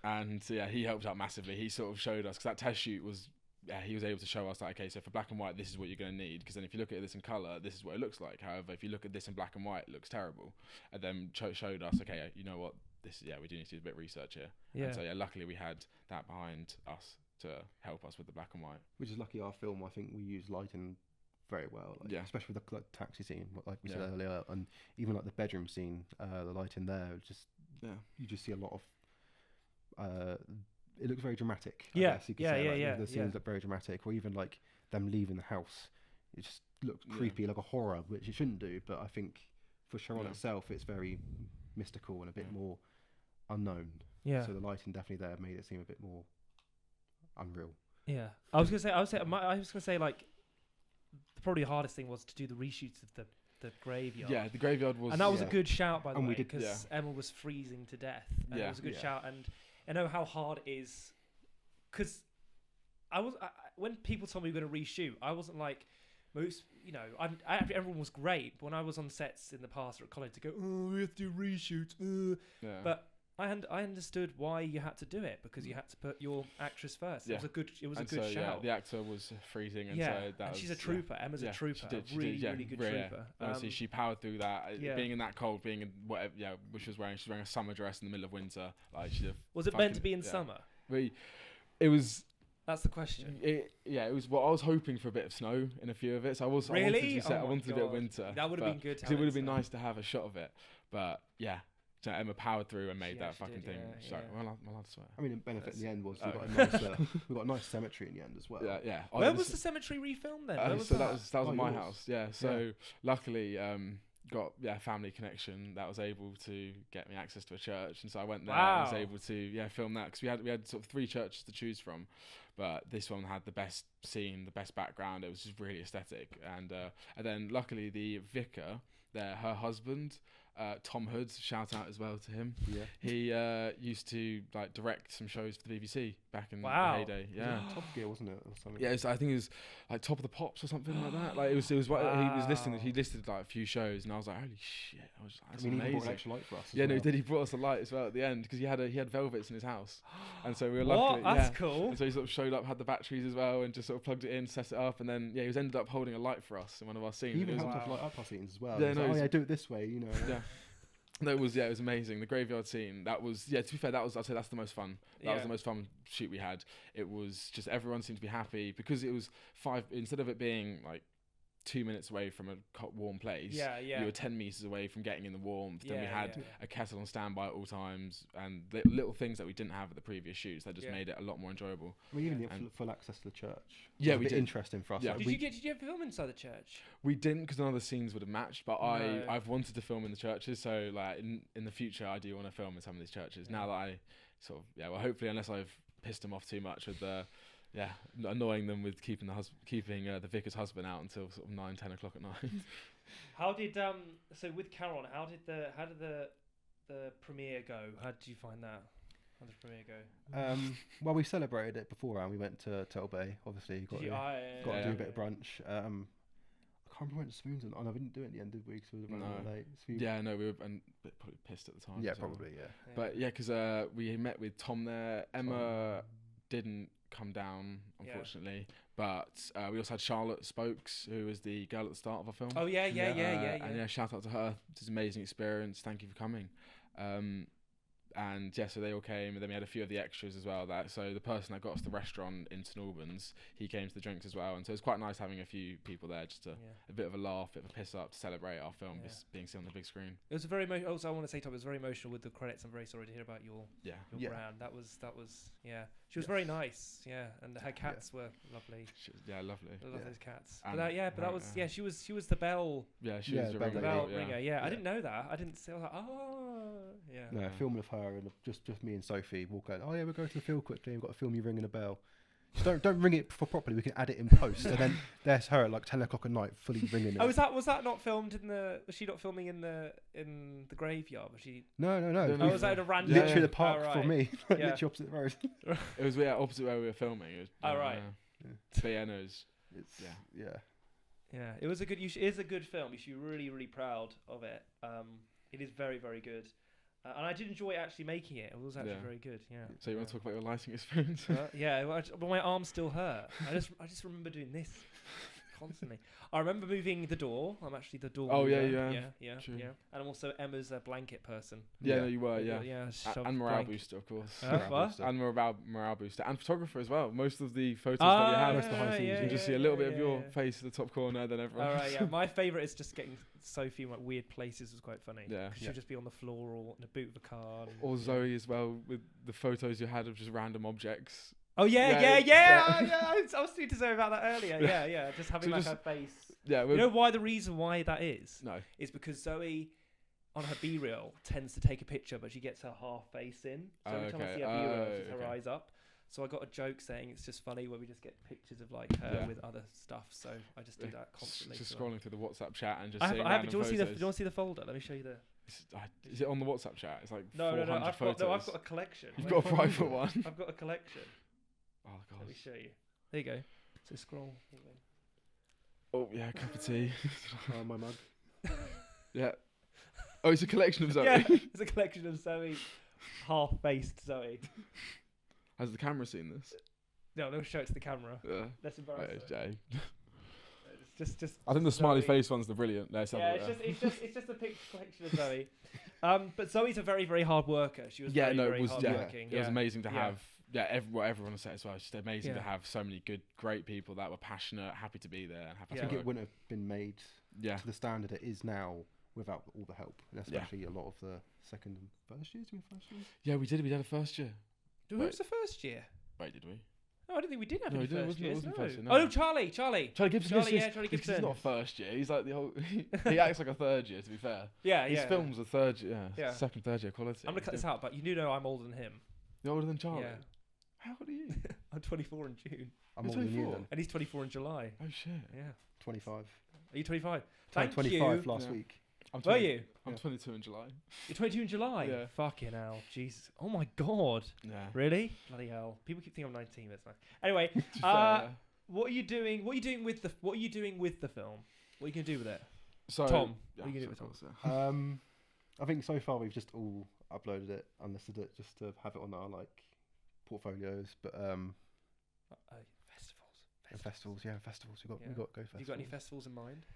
[SPEAKER 2] and so he helped out massively. He sort of showed us, because that test shoot was, he was able to show us that, okay, so for black and white, this is what you're going to need, because then if you look at this in colour, this is what it looks like. However, if you look at this in black and white, it looks terrible. And then showed us, okay, you know what, this we do need to do a bit of research here. And so luckily we had that behind us to help us with the black and white.
[SPEAKER 3] Which is lucky our film, I think we use lighting very well, especially with the taxi scene, like we said earlier, and even like the bedroom scene, the lighting there, you just see a lot of it looks very dramatic. The scenes look very dramatic, or even like them leaving the house, it just looks creepy, like a horror, which it shouldn't do. But I think for Charon itself, it's very mystical and a bit more unknown. Yeah. So the lighting definitely there made it seem a bit more unreal.
[SPEAKER 1] Yeah. I was gonna say like probably the hardest thing was to do the reshoots of the graveyard.
[SPEAKER 2] Yeah, the graveyard was,
[SPEAKER 1] and that was a good shout, by the way, because
[SPEAKER 3] yeah.
[SPEAKER 1] Emma was freezing to death, and it was a good shout. And I know how hard it is, because when people told me we were going to reshoot, I wasn't like most, everyone was great. But when I was on sets in the past or at college, to go, oh, we have to do reshoots, but I understood why you had to do it, because you had to put your actress first. It was a good shout.
[SPEAKER 2] Yeah, the actor was freezing, and so
[SPEAKER 1] she's a trooper. Emma's a trooper.
[SPEAKER 2] She
[SPEAKER 1] did, really good trooper.
[SPEAKER 2] Honestly, she powered through that. Being in that cold, being in whatever, which she was wearing a summer dress in the middle of winter. Like
[SPEAKER 1] was it meant to be in summer?
[SPEAKER 2] It was.
[SPEAKER 1] That's the question.
[SPEAKER 2] It was. Well, I was hoping for a bit of snow in a few of it. So I wanted a bit of winter.
[SPEAKER 1] That would have been good.
[SPEAKER 2] Because it would have been nice to have a shot of it. But yeah. So Emma powered through and made that fucking thing. Sorry, my lad swear.
[SPEAKER 3] I mean, the benefit in the end was we got a nice cemetery in the end as well.
[SPEAKER 2] Yeah.
[SPEAKER 1] Where was the cemetery refilmed then?
[SPEAKER 2] That was at my house. Yeah. So luckily, got family connection that was able to get me access to a church, and so I went there. And was able to film that, because we had sort of 3 churches to choose from, but this one had the best scene, the best background. It was just really aesthetic, and then luckily the vicar there, her husband. Tom Hood, shout out as well to him. Yeah, he used to direct some shows for the BBC back in the heyday. Yeah,
[SPEAKER 3] Top Gear, wasn't it, or something?
[SPEAKER 2] Yeah, I think it was like Top of the Pops or something like that. Like it was what he was listing. He listed a few shows, and I was like, holy shit! I was like, that's amazing. He
[SPEAKER 3] brought an extra light for us.
[SPEAKER 2] He brought us a light as well at the end, because he had velvets in his house, and so we were lucky.
[SPEAKER 1] That's cool.
[SPEAKER 2] And so he sort of showed up, had the batteries as well, and just sort of plugged it in, set it up, and then he was ended up holding a light for us in one of our scenes.
[SPEAKER 3] He even helped us light up our scenes as well.
[SPEAKER 2] Yeah,
[SPEAKER 3] do it this way,
[SPEAKER 2] Yeah. No, it was amazing. The graveyard scene, that was, to be fair, I'd say that's the most fun. That was the most fun shoot we had. It was just, everyone seemed to be happy, because it was 5, instead of it being like 2 minutes away from a warm place.
[SPEAKER 1] Yeah, yeah.
[SPEAKER 2] You were 10 meters away from getting in the warmth. Then we had a kettle on standby at all times, and little things that we didn't have at the previous shoots that just made it a lot more enjoyable.
[SPEAKER 3] We even had full access to the church.
[SPEAKER 2] Yeah,
[SPEAKER 3] we did. Interesting for us.
[SPEAKER 2] Yeah.
[SPEAKER 3] Like
[SPEAKER 1] Did you ever film inside the church?
[SPEAKER 2] We didn't, because none of the scenes would have matched. But I've wanted to film in the churches, so like in the future, I do want to film in some of these churches. Now that I sort of well, hopefully, unless I've pissed them off too much with annoying them with keeping the vicar's husband out until sort of 9-10 o'clock at night.
[SPEAKER 1] How did so with Charon? How did the premiere go? How did you find that? How did the premiere go?
[SPEAKER 3] Well, we celebrated it beforehand. We went to Turtle Bay. Obviously, got to do a bit of brunch. I can't remember when Spoons and no, we didn't do it at the end, did we? Because we were running late. So
[SPEAKER 2] we were probably pissed at the time.
[SPEAKER 3] Yeah, probably. Yeah.
[SPEAKER 2] But because we met with Tom there. Emma didn't come down, unfortunately. But we also had Charlotte Spokes, who was the girl at the start of our film.
[SPEAKER 1] Oh yeah.
[SPEAKER 2] And shout out to her. It was an amazing experience. Thank you for coming. And so they all came, and then we had a few of the extras as well. So the person that got us the restaurant in St Albans, he came to the drinks as well, and so it was quite nice having a few people there, just a bit of a laugh, bit of a piss up to celebrate our film being seen on the big screen.
[SPEAKER 1] It was a very also I want to say, Tom, it was very emotional with the credits. I'm very sorry to hear about your brand. That was she was very nice, and her cats were lovely.
[SPEAKER 2] Lovely.
[SPEAKER 1] I love those cats.
[SPEAKER 2] And
[SPEAKER 1] but that was she was the bell.
[SPEAKER 2] Yeah, she was the
[SPEAKER 1] bell ringer. Yeah, I didn't know that. I didn't say. I was like,
[SPEAKER 3] No, film with her and just me and Sophie walk out. Oh yeah, we're going to the field quickly. We've got to film you ringing a bell. Just don't ring it properly. We can add it in post. And then there's her at like 10 o'clock at night, fully ringing it.
[SPEAKER 1] Oh, was that not filmed in the? Was she not filming in the graveyard? Was she?
[SPEAKER 3] No.
[SPEAKER 1] Oh, was that in a random?
[SPEAKER 3] Literally the park for me, literally opposite the road.
[SPEAKER 2] It was opposite where we were filming. It was,
[SPEAKER 1] right.
[SPEAKER 2] But yeah, no, it's
[SPEAKER 1] Yeah, it was a good. It is a good film. You should be really, really proud of it. It is very, very good. And I did enjoy actually making it. It was actually very good. Yeah.
[SPEAKER 2] So you want to talk about your lighting experience?
[SPEAKER 1] But my arm still hurt. I just remember doing this constantly. I remember moving the door. I'm actually the door.
[SPEAKER 2] Oh
[SPEAKER 1] mover.
[SPEAKER 2] yeah.
[SPEAKER 1] And I'm also Emma's blanket person.
[SPEAKER 2] Yeah, no, you were. And morale
[SPEAKER 1] blanket.
[SPEAKER 2] booster, of course.
[SPEAKER 1] What?
[SPEAKER 2] And morale booster, and photographer as well. Most of the photos that we have,
[SPEAKER 3] most of the high scenes,
[SPEAKER 2] you can just see a little bit of your face in the top corner, then everyone.
[SPEAKER 1] All right, yeah. My favourite is just getting Sophie in like weird places. Was quite funny.
[SPEAKER 2] Yeah.
[SPEAKER 1] She'll just be on the floor or in the boot of a car.
[SPEAKER 2] Or Zoe as well, with the photos you had of just random objects.
[SPEAKER 1] Oh I was speaking to Zoe about that earlier. Yeah. Just having her face.
[SPEAKER 2] Yeah.
[SPEAKER 1] You know why? The reason why that is?
[SPEAKER 2] No.
[SPEAKER 1] Is because Zoe, on her B-reel, tends to take a picture, but she gets her half face in. So every time I see her B-reel, it's her eyes up. So I got a joke saying it's just funny where we just get pictures of like her with other stuff. So I just do that constantly.
[SPEAKER 2] Just scrolling through the WhatsApp chat and just
[SPEAKER 1] I
[SPEAKER 2] seeing
[SPEAKER 1] have,
[SPEAKER 2] random
[SPEAKER 1] do you want
[SPEAKER 2] photos.
[SPEAKER 1] to see the folder? Let me show you the.
[SPEAKER 2] Is it on the WhatsApp chat? It's like
[SPEAKER 1] No.
[SPEAKER 2] 400 photos.
[SPEAKER 1] I've got a collection.
[SPEAKER 2] You've got a private one.
[SPEAKER 1] I've got a collection.
[SPEAKER 2] Oh god.
[SPEAKER 1] Let me show you. There you go. So scroll.
[SPEAKER 2] Oh yeah, cup of tea.
[SPEAKER 3] My mug.
[SPEAKER 2] Yeah. Oh, it's a collection of Zoe.
[SPEAKER 1] Yeah, it's a collection of Zoe, half-faced Zoe.
[SPEAKER 2] Has the camera seen this?
[SPEAKER 1] No, let's show it to the camera.
[SPEAKER 2] Yeah.
[SPEAKER 1] Let's embarrass her. It's just.
[SPEAKER 2] I think the smiley
[SPEAKER 1] Zoe.
[SPEAKER 2] face one's the brilliant. It's
[SPEAKER 1] just a picture collection of Zoe. But Zoe's a very, very hard worker. She was very hard working.
[SPEAKER 2] It was amazing to have. What everyone said as well. It's just amazing to have so many great people that were passionate, happy to be there, and happy to
[SPEAKER 3] I think
[SPEAKER 2] work.
[SPEAKER 3] it wouldn't have been made to the standard it is now without all the help, and especially a lot of the second and first years.
[SPEAKER 2] Yeah, we did. We had a first year.
[SPEAKER 1] Who was the first year?
[SPEAKER 2] Wait, did we?
[SPEAKER 1] No, I don't think we did have any first years.
[SPEAKER 2] Wasn't first year,
[SPEAKER 1] Oh, Charlie Gibson.
[SPEAKER 2] Charlie Gibson.
[SPEAKER 1] Gibson.
[SPEAKER 2] He's not first year. He's like the whole. He acts like a third year. To be fair. His films are third year. Second, third year quality.
[SPEAKER 1] I'm gonna cut this out, but you do know I'm older than him.
[SPEAKER 2] You're older than Charlie.
[SPEAKER 1] Yeah.
[SPEAKER 2] How old are you?
[SPEAKER 1] I'm 24 in June.
[SPEAKER 3] I'm older than you then.
[SPEAKER 1] And he's 24 in July.
[SPEAKER 2] Oh shit.
[SPEAKER 1] Yeah.
[SPEAKER 3] 25.
[SPEAKER 1] Are you 25? Thank
[SPEAKER 3] 25
[SPEAKER 1] you.
[SPEAKER 3] last week.
[SPEAKER 1] Were you?
[SPEAKER 2] I'm 22 in July.
[SPEAKER 1] You're 22 in July?
[SPEAKER 2] Yeah.
[SPEAKER 1] Fucking hell. Jesus. Oh my god.
[SPEAKER 2] Yeah.
[SPEAKER 1] Really? Bloody hell. People keep thinking I'm 19, but it's nice. Anyway, what are you doing? What are you doing with the film? What are you gonna do with it?
[SPEAKER 2] So,
[SPEAKER 1] Tom, what are you gonna do with Tom?
[SPEAKER 3] I think so far we've just all uploaded it, unlisted it, just to have it on our portfolios. But festivals. We've got to go festivals.
[SPEAKER 1] Have you got any festivals in mind?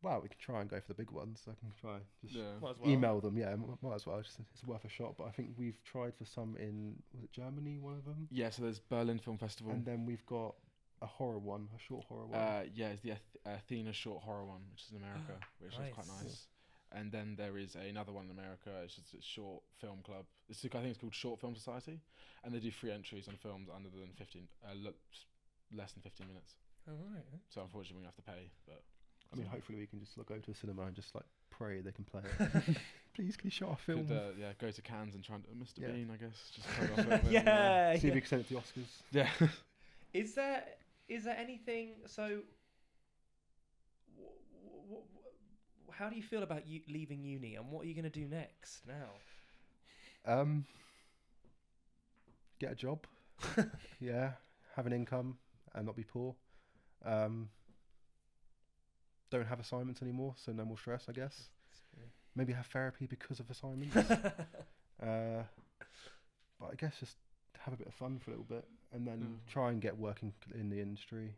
[SPEAKER 3] Well, we can try and go for the big ones. I can try just
[SPEAKER 1] Might as well.
[SPEAKER 3] email them. Yeah, might as well. It's worth a shot. But I think we've tried for some in, was it Germany, one of them?
[SPEAKER 2] Yeah, so there's Berlin Film Festival.
[SPEAKER 3] And then we've got a horror one, a short horror one.
[SPEAKER 2] Yeah, it's the Athena short horror one, which is in America, which is quite nice. And then there is another one in America. It's just a short film club. I think it's called Short Film Society, and they do free entries on films under than 15, less than 15 minutes.
[SPEAKER 1] Oh right.
[SPEAKER 2] So unfortunately, we have to pay. But
[SPEAKER 3] I mean, hopefully we can just go to a cinema and just like pray they can play it. Please, can you show our film?
[SPEAKER 2] Could, go to Cannes and try and Mr.
[SPEAKER 3] Yeah.
[SPEAKER 2] Bean, I guess. Just play our film.
[SPEAKER 1] Yeah.
[SPEAKER 3] See if we can send it to the Oscars.
[SPEAKER 2] Yeah.
[SPEAKER 1] Is there anything? So, how do you feel about you leaving uni, and what are you going to do next now?
[SPEAKER 3] Get a job. Yeah, have an income and not be poor. Don't have assignments anymore, so no more stress, I guess. Maybe have therapy because of assignments. But I guess just have a bit of fun for a little bit, and then try and get working in the industry.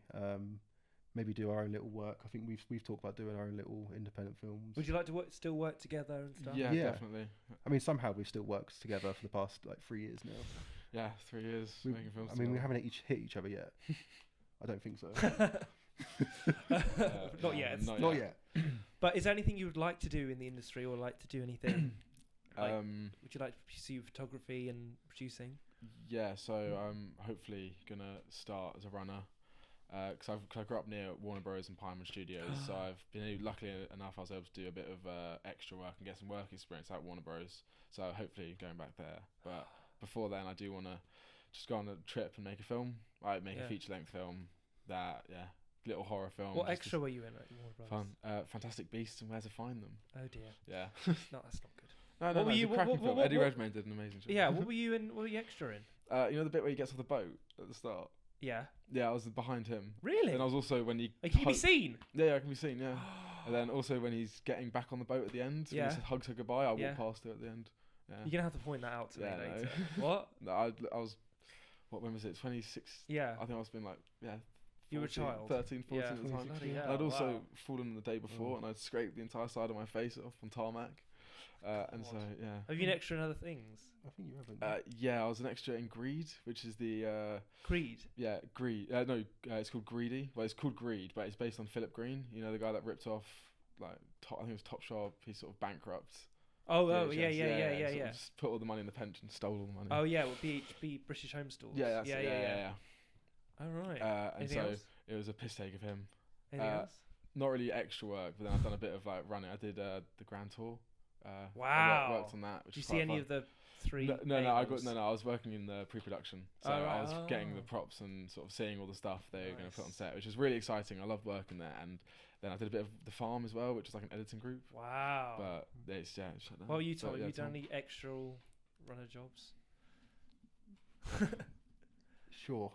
[SPEAKER 3] Maybe do our own little work. I think we've talked about doing our own little independent films.
[SPEAKER 1] Would you like to still work together and stuff?
[SPEAKER 2] Yeah, definitely.
[SPEAKER 3] I mean, somehow we've still worked together for the past 3 years now.
[SPEAKER 2] Yeah, 3 years making films.
[SPEAKER 3] I mean, we haven't hit each other yet. I don't think so.
[SPEAKER 1] Not yet.
[SPEAKER 3] Not yet.
[SPEAKER 1] But is there anything you would like to do in the industry, or like to do anything? Would you like to pursue photography and producing?
[SPEAKER 2] Yeah, so I'm hopefully gonna start as a runner, because I grew up near Warner Bros. And Pinewood Studios, so I've been luckily enough I was able to do a bit of extra work and get some work experience at Warner Bros. So hopefully going back there. But before then, I do want to just go on a trip and make a film, make a feature length film. Little horror film.
[SPEAKER 1] What extra were you in at Warner Bros?
[SPEAKER 2] Fun. Fantastic Beasts and Where to Find Them.
[SPEAKER 1] Oh dear.
[SPEAKER 2] Yeah.
[SPEAKER 1] No, that's not good.
[SPEAKER 2] No,
[SPEAKER 1] What were you?
[SPEAKER 2] It's a cracking film. Eddie Redmayne did an amazing job.
[SPEAKER 1] Yeah. What were you in? What were you extra in?
[SPEAKER 2] You know the bit where he gets off the boat at the start?
[SPEAKER 1] Yeah.
[SPEAKER 2] Yeah, I was behind him.
[SPEAKER 1] Really?
[SPEAKER 2] And I was also when he...
[SPEAKER 1] Can you be seen?
[SPEAKER 2] Yeah, I can be seen, yeah. And then also when he's getting back on the boat at the end, when he said hugs her goodbye, I walked past her at the end. Yeah.
[SPEAKER 1] You're going to have to point that out to me later.
[SPEAKER 2] No.
[SPEAKER 1] What?
[SPEAKER 2] No, I was... when was it? 26?
[SPEAKER 1] Yeah.
[SPEAKER 2] I think I was being 14,
[SPEAKER 1] you were a child.
[SPEAKER 2] 13, 14 at the time.
[SPEAKER 1] Yeah.
[SPEAKER 2] And I'd also fallen the day before and I'd scraped the entire side of my face off on tarmac. And so, yeah.
[SPEAKER 1] Have you been extra in other things?
[SPEAKER 3] I think you haven't.
[SPEAKER 2] Yeah, I was an extra in Greed, which is the...
[SPEAKER 1] Creed?
[SPEAKER 2] Yeah, Greed. It's called Greedy. Well, it's called Greed, but it's based on Philip Green. You know, the guy that ripped off, I think it was Topshop. He's sort of bankrupt.
[SPEAKER 1] Yeah.
[SPEAKER 2] Just put all the money in the pension, stole all the money.
[SPEAKER 1] Oh, yeah, well, BHP, British Home Stores.
[SPEAKER 2] Yeah.
[SPEAKER 1] Oh, right.
[SPEAKER 2] And
[SPEAKER 1] Anything
[SPEAKER 2] so
[SPEAKER 1] else?
[SPEAKER 2] it was a piss take of him.
[SPEAKER 1] Anything else?
[SPEAKER 2] Not really extra work, but then I've done a bit of running. I did the Grand Tour.
[SPEAKER 1] Wow.
[SPEAKER 2] I worked on that. Which
[SPEAKER 1] Did you
[SPEAKER 2] is
[SPEAKER 1] see
[SPEAKER 2] quite
[SPEAKER 1] any
[SPEAKER 2] fun.
[SPEAKER 1] of the three?
[SPEAKER 2] No. I was working in the pre-production, so I was getting the props and sort of seeing all the stuff they were going to put on set, which was really exciting. I loved working there, and then I did a bit of The Farm as well, which is like an editing group.
[SPEAKER 1] Wow.
[SPEAKER 2] But it's shut down.
[SPEAKER 1] Well, you told me, have you done any extra runner jobs?
[SPEAKER 3] Sure.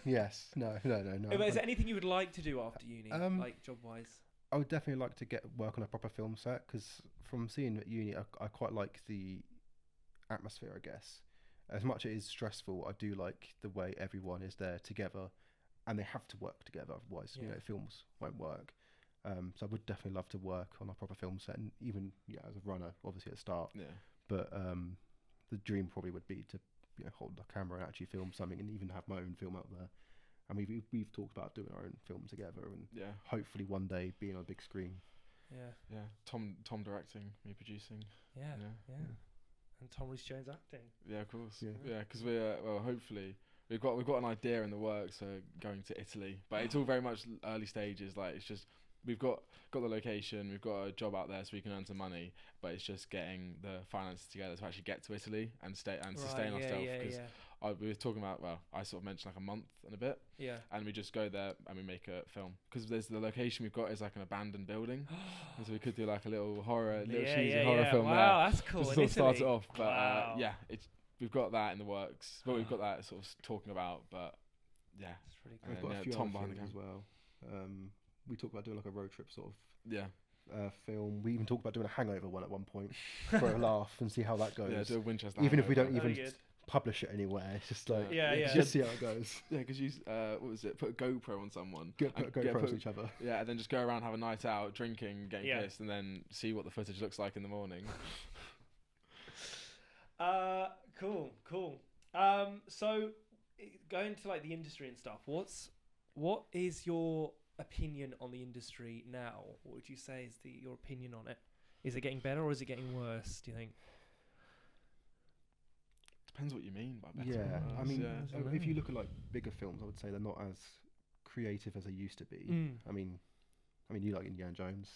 [SPEAKER 3] Yes. No.
[SPEAKER 1] But is there anything you would like to do after uni, like job-wise?
[SPEAKER 3] I would definitely like to work on a proper film set, because from seeing at uni, I quite like the atmosphere, I guess. As much as it is stressful, I do like the way everyone is there together, and they have to work together, otherwise, films won't work. So I would definitely love to work on a proper film set, and even as a runner, obviously at the start. Yeah. But the dream probably would be to hold the camera and actually film something, and even have my own film out there. I mean, we've talked about doing our own film together, and hopefully one day being on a big screen.
[SPEAKER 2] Yeah. Tom directing, me producing.
[SPEAKER 1] Yeah. And Tom Rhys Jones acting.
[SPEAKER 2] Yeah, of course. Yeah, because we're hopefully we've got an idea in the works for going to Italy, but it's all very much early stages. Like, it's just we've got the location, we've got a job out there, so we can earn some money. But it's just getting the finances together to actually get to Italy and sustain ourselves. Because we were talking about, I sort of mentioned like a month and a bit. Yeah. And we just go there and we make a film, because there's the location we've got is like an abandoned building, and so we could do like a little cheesy horror film there.
[SPEAKER 1] Wow, that's cool.
[SPEAKER 2] Just sort of start it off, but we've got that in the works. Well, we've got that sort of talking about, but yeah,
[SPEAKER 1] it's pretty cool.
[SPEAKER 3] We've got a few Tom behind the camera as well. We talked about doing like a road trip sort of film. We even talked about doing a Hangover one at one point for a laugh and see how that goes.
[SPEAKER 2] Yeah, do a Winchester.
[SPEAKER 3] Even if we don't even publish it anywhere, it's just like just see how it goes.
[SPEAKER 2] Yeah, because you what was it? Put a GoPro on someone.
[SPEAKER 3] Put GoPros on each other.
[SPEAKER 2] Yeah, and then just go around, have a night out, drinking, getting pissed, and then see what the footage looks like in the morning.
[SPEAKER 1] Cool. So going to like the industry and stuff, what is your opinion on the industry now? What would you say is your opinion on it? Is it getting better or is it getting worse, do you think?
[SPEAKER 2] Depends what you mean by better.
[SPEAKER 3] Yeah,
[SPEAKER 2] or
[SPEAKER 3] I
[SPEAKER 2] worse,
[SPEAKER 3] mean,
[SPEAKER 2] yeah.
[SPEAKER 3] if you look at like bigger films, I would say they're not as creative as they used to be. I mean, you like Indiana Jones.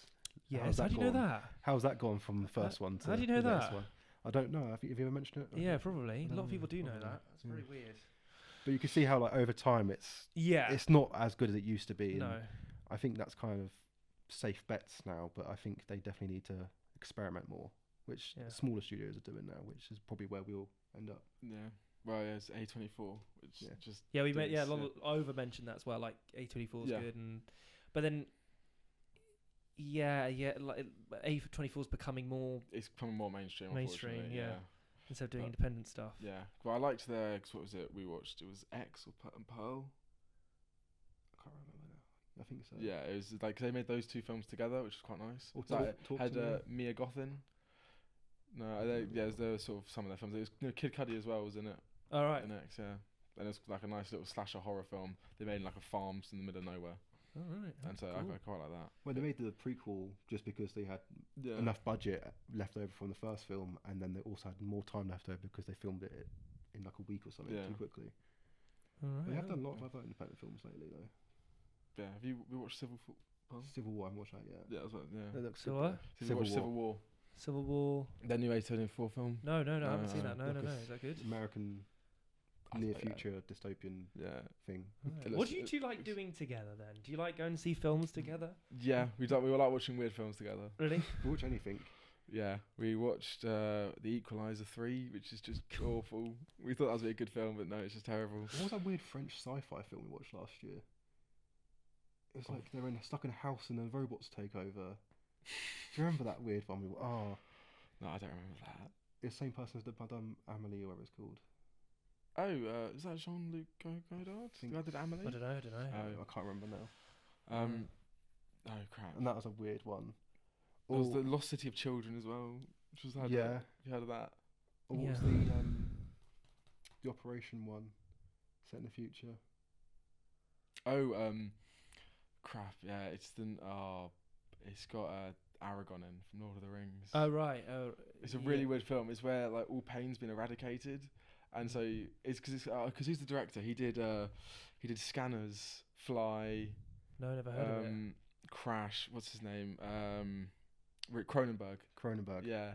[SPEAKER 1] Yes. How do you know that?
[SPEAKER 3] How's that gone from the first one to
[SPEAKER 1] how do you know
[SPEAKER 3] the next
[SPEAKER 1] that?
[SPEAKER 3] one? I don't know. Have you ever mentioned it?
[SPEAKER 1] Yeah, probably. A lot of people do know
[SPEAKER 3] probably.
[SPEAKER 1] that. That's very weird.
[SPEAKER 3] But you can see how like over time it's not as good as it used to be.
[SPEAKER 1] No.
[SPEAKER 3] And I think that's kind of safe bets now, but I think they definitely need to experiment more, which smaller studios are doing now, which is probably where we'll end up.
[SPEAKER 2] Yeah. Well, yeah, it's A24, which just
[SPEAKER 1] we made a lot of over mentioned that as well. Like A24 is good, but then like A24 is becoming more.
[SPEAKER 2] It's becoming more mainstream.
[SPEAKER 1] Mainstream,
[SPEAKER 2] yeah.
[SPEAKER 1] Instead of doing independent stuff.
[SPEAKER 2] Yeah. Well, I liked their. What was it? We watched. It was X or Pearl.
[SPEAKER 3] I can't remember now. I think so.
[SPEAKER 2] Yeah, it was like they made those two films together, which was quite nice.
[SPEAKER 3] Talk
[SPEAKER 2] had
[SPEAKER 3] to me.
[SPEAKER 2] Mia Gothin. No, there was sort of some of their films. It was Kid Cudi as well was in it.
[SPEAKER 1] All right.
[SPEAKER 2] In X, yeah. And it's like a nice little slasher horror film. They made in like a farms in the middle of nowhere.
[SPEAKER 1] All right.
[SPEAKER 2] And so
[SPEAKER 1] cool.
[SPEAKER 2] I quite like that.
[SPEAKER 3] Well, they made the prequel just because they had enough budget left over from the first film, and then they also had more time left over because they filmed it in like a week or something too quickly.
[SPEAKER 1] All right.
[SPEAKER 3] They have done a lot of other independent films lately, though.
[SPEAKER 2] Yeah, have you watched Civil
[SPEAKER 3] War? I haven't watched that yet.
[SPEAKER 2] Yeah, that's what. Yeah.
[SPEAKER 3] That looks
[SPEAKER 1] So
[SPEAKER 3] good,
[SPEAKER 1] what?
[SPEAKER 3] though.
[SPEAKER 2] Civil War.
[SPEAKER 1] Civil War.
[SPEAKER 2] Their new A24 film.
[SPEAKER 1] No, I haven't seen that. No. Is that good?
[SPEAKER 3] American near future dystopian thing.
[SPEAKER 1] Right. What do you two like doing together then? Do you like going to see films together?
[SPEAKER 2] Yeah, we like watching weird films together.
[SPEAKER 1] Really?
[SPEAKER 3] We watch anything.
[SPEAKER 2] Yeah, we watched The Equalizer 3, which is just awful. We thought that was a good film, but no, it's just terrible.
[SPEAKER 3] What was that weird French sci-fi film we watched last year? It was like they're stuck in a house and then robots take over. Do you remember that weird one?
[SPEAKER 2] No, I don't remember that.
[SPEAKER 3] It's the same person as the Madame Amélie or whatever it's called.
[SPEAKER 2] Oh, is that Jean-Luc Godard? The guy did Amélie?
[SPEAKER 1] I don't know.
[SPEAKER 3] I can't remember now.
[SPEAKER 2] Oh crap!
[SPEAKER 3] And that was a weird one.
[SPEAKER 2] There was the Lost City of Children as well, which was you heard of that?
[SPEAKER 3] Or what was the Operation one set in the future?
[SPEAKER 2] Oh, crap! Yeah, it's got Aragon in from Lord of the Rings.
[SPEAKER 1] Oh right. Oh,
[SPEAKER 2] it's a really weird film. It's where like all pain's been eradicated, and so it's because who's the director? He did Scanners, Fly.
[SPEAKER 1] No, never heard of it.
[SPEAKER 2] Crash. What's his name? Cronenberg. Yeah.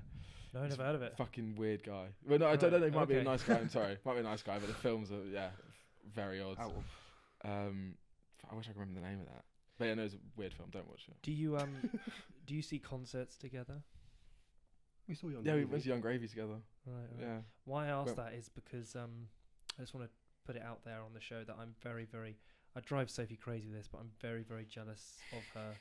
[SPEAKER 1] No, never heard of it.
[SPEAKER 2] Fucking weird guy. Well, no, I don't know. He might be a nice guy. I'm sorry. Might be a nice guy, but the films are very odd. I wish I could remember the name of that. But yeah, no, it's a weird film. Don't watch it.
[SPEAKER 1] Do you do you see concerts together?
[SPEAKER 3] We saw Young
[SPEAKER 2] Yeah,
[SPEAKER 3] Gravy.
[SPEAKER 2] we went to Young Gravy together.
[SPEAKER 1] Right.
[SPEAKER 2] Yeah.
[SPEAKER 1] Why I ask that is because I just want to put it out there on the show that I'm very, very. I drive Sophie crazy with this, but I'm very, very jealous of her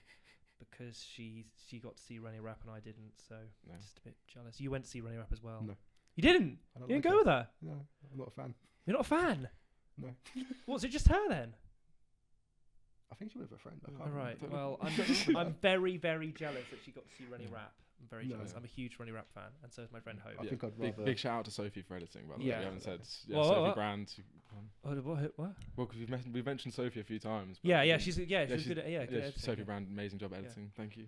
[SPEAKER 1] because she got to see Rennie Rapp and I didn't. So just a bit jealous. You went to see Rennie Rapp as well.
[SPEAKER 3] No.
[SPEAKER 1] You didn't. You didn't go with her.
[SPEAKER 3] No, I'm not a fan.
[SPEAKER 1] You're not a fan.
[SPEAKER 3] No.
[SPEAKER 1] What's it? Just her then?
[SPEAKER 3] I think she went with a friend.
[SPEAKER 1] All right. Well, I'm very, very jealous that she got to see Rennie Rapp. I'm very jealous. I'm a huge Rennie Rapp fan, and so is my friend Hope.
[SPEAKER 3] I think I'd rather.
[SPEAKER 2] Big shout out to Sophie for editing, by the way. We haven't said
[SPEAKER 1] Sophie
[SPEAKER 2] Brand.
[SPEAKER 1] What?
[SPEAKER 2] Well, because we've mentioned Sophie a few times.
[SPEAKER 1] She's good at editing.
[SPEAKER 2] Sophie Brand, amazing job editing. Thank you.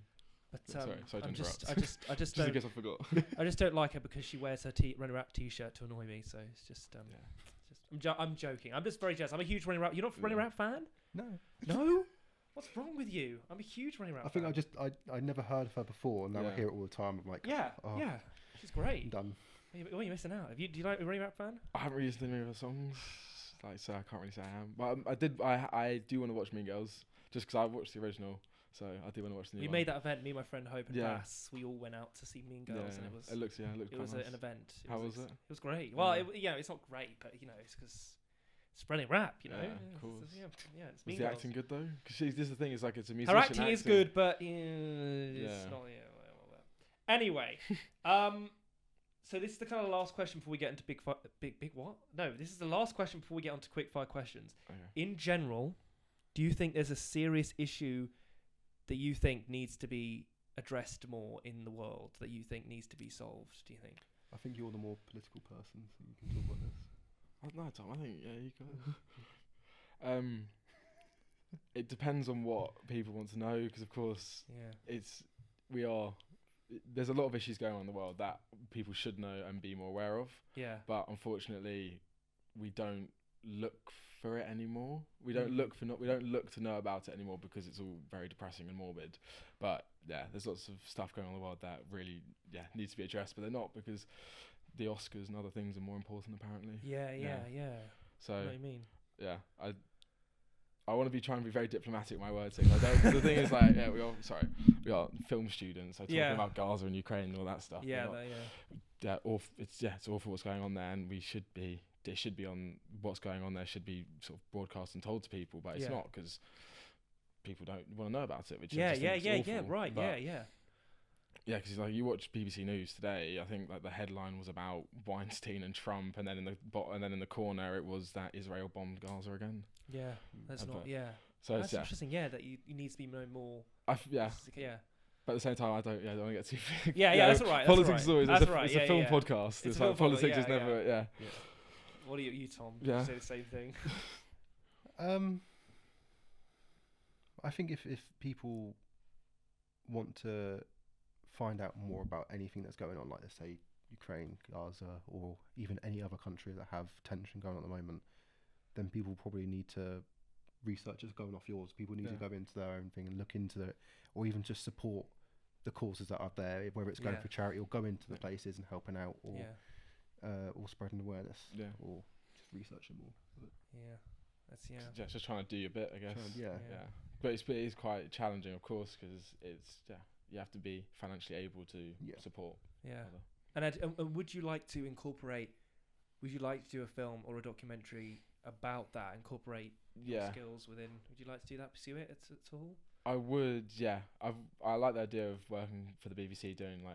[SPEAKER 1] But
[SPEAKER 2] sorry to interrupt.
[SPEAKER 1] I just
[SPEAKER 2] in case I forgot.
[SPEAKER 1] I just don't like her because she wears her Rennie Rapp t-shirt to annoy me. So it's just I'm joking. I'm just very jealous. I'm a huge Rennie Rapp. You're not a Rennie Rapp fan? No. What's wrong with you? I'm a huge Rennie Rapp fan.
[SPEAKER 3] I think I never heard of her before, and now I hear it all the time. I'm like,
[SPEAKER 1] she's great.
[SPEAKER 3] I'm done.
[SPEAKER 1] What are you missing out? Do you like a Rennie Rapp fan?
[SPEAKER 2] I haven't really listened to any of her songs, so I can't really say I am. But I do want to watch Mean Girls, just because I watched the original, so I do want to watch the new one.
[SPEAKER 1] We made that event, me, my friend Hope, and Bass. We all went out to see Mean Girls, and it looked
[SPEAKER 2] nice.
[SPEAKER 1] an event.
[SPEAKER 2] How was it?
[SPEAKER 1] It was great. Well, it's not great, but it's because. Rennie Rapp,
[SPEAKER 2] Yeah, of course.
[SPEAKER 1] It's
[SPEAKER 2] Was the acting good though? Because this is the thing. It's like it's a musician.
[SPEAKER 1] Her acting is good, but it's not. Anyway, so this is the kind of last question before we get into big what? No, this is the last question before we get on to quick fire questions.
[SPEAKER 2] Okay.
[SPEAKER 1] In general, do you think there's a serious issue that you think needs to be addressed more in the world that you think needs to be solved? Do you think?
[SPEAKER 3] I think you're the more political person, so you can talk about this.
[SPEAKER 2] No, Tom. I think you go. it depends on what people want to know, because of course there's a lot of issues going on in the world that people should know and be more aware of.
[SPEAKER 1] Yeah.
[SPEAKER 2] But unfortunately, we don't look for it anymore. We don't look to know about it anymore because it's all very depressing and morbid. But yeah, there's lots of stuff going on in the world that really needs to be addressed, but they're not, because the Oscars and other things are more important apparently.
[SPEAKER 1] Yeah.
[SPEAKER 2] So
[SPEAKER 1] What do you mean?
[SPEAKER 2] Yeah, I want to be trying to be very diplomatic with my words. The thing is, like, we are film students, so talking about Gaza and Ukraine and all that stuff. It's awful what's going on there, and it should be on what's going on there, should be sort of broadcast and told to people, but it's not, because people don't want to know about it. Which Yeah, because like you watch BBC News today, I think like the headline was about Weinstein and Trump, and then in the corner it was that Israel bombed Gaza again.
[SPEAKER 1] Yeah, that's not.
[SPEAKER 2] So
[SPEAKER 1] that's interesting. Yeah, that you need to be known more.
[SPEAKER 2] But at the same time, I don't want to get too.
[SPEAKER 1] That's all right.
[SPEAKER 2] Politics is always.
[SPEAKER 1] It's
[SPEAKER 2] a film podcast. It's like politics is never. Yeah.
[SPEAKER 1] What are you, Tom?
[SPEAKER 2] Yeah.
[SPEAKER 1] You say the same thing.
[SPEAKER 3] I think if people want to find out more about anything that's going on, like let's say Ukraine, Gaza, or even any other country that have tension going on at the moment, then people probably need to research is going off yours. People need to go into their own thing and look into it, or even just support the causes that are there, whether it's going for charity or go into the places and helping out, or spreading awareness, or just researching more.
[SPEAKER 1] That's
[SPEAKER 2] just trying to do your bit, I guess. But it is quite challenging, of course, because it's you have to be financially able to support.
[SPEAKER 1] And would you like to incorporate? Would you like to do a film or a documentary about that? Incorporate your skills within. Would you like to do that? Pursue it at all?
[SPEAKER 2] I would. I like the idea of working for the BBC, doing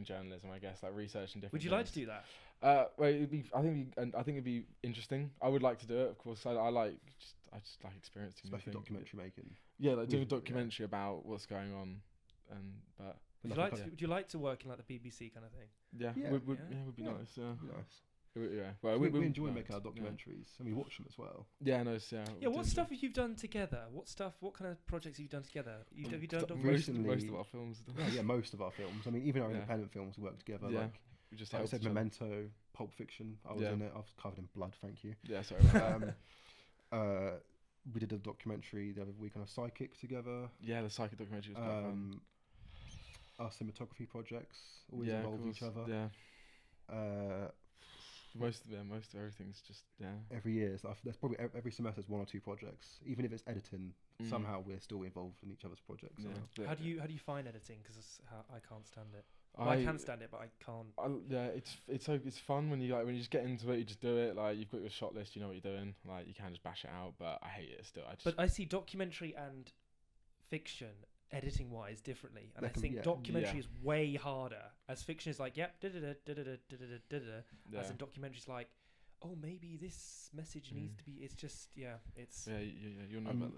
[SPEAKER 2] journalism. I guess like researching different.
[SPEAKER 1] Would you
[SPEAKER 2] things.
[SPEAKER 1] like to do that?
[SPEAKER 2] Well, I think it'd be interesting. I would like to do it, of course. I just like experiencing.
[SPEAKER 3] Especially documentary making.
[SPEAKER 2] Yeah, like doing a documentary about what's going on,
[SPEAKER 1] would you like to work in like the BBC kind of thing?
[SPEAKER 2] Yeah, would be nice. Yeah.
[SPEAKER 3] Nice.
[SPEAKER 2] Well,
[SPEAKER 3] we enjoy making our documentaries, and we watch them as well.
[SPEAKER 2] Yeah, no,
[SPEAKER 1] Yeah, what stuff have you done together? What kind of projects have you done together? Have you done
[SPEAKER 2] most of our films?
[SPEAKER 3] Most of our films. I mean, even our independent films we work together.
[SPEAKER 2] Yeah,
[SPEAKER 3] like
[SPEAKER 2] we just
[SPEAKER 3] I said, Memento, Pulp Fiction. I was in it. I was covered in blood. Thank you.
[SPEAKER 2] Yeah, sorry.
[SPEAKER 3] We did a documentary the other week on a Psychic together.
[SPEAKER 2] Yeah, the Psychic documentary was quite fun.
[SPEAKER 3] Our cinematography projects always involve each other.
[SPEAKER 2] Yeah. Most of everything's just
[SPEAKER 3] every year. So there's probably every semester is one or two projects. Even if it's editing, somehow we're still involved in each other's projects.
[SPEAKER 1] Yeah. How do you find editing? Because I can't stand it. I can stand it, but I can't.
[SPEAKER 2] It's fun when you just get into it. You just do it. Like you've got your shot list. You know what you're doing. Like you can just bash it out. But I hate it still.
[SPEAKER 1] But I see documentary and fiction editing wise differently, and I think documentary is way harder. As fiction is like as in documentary is like, oh, maybe this message needs to be. It's just it's
[SPEAKER 2] you'll know about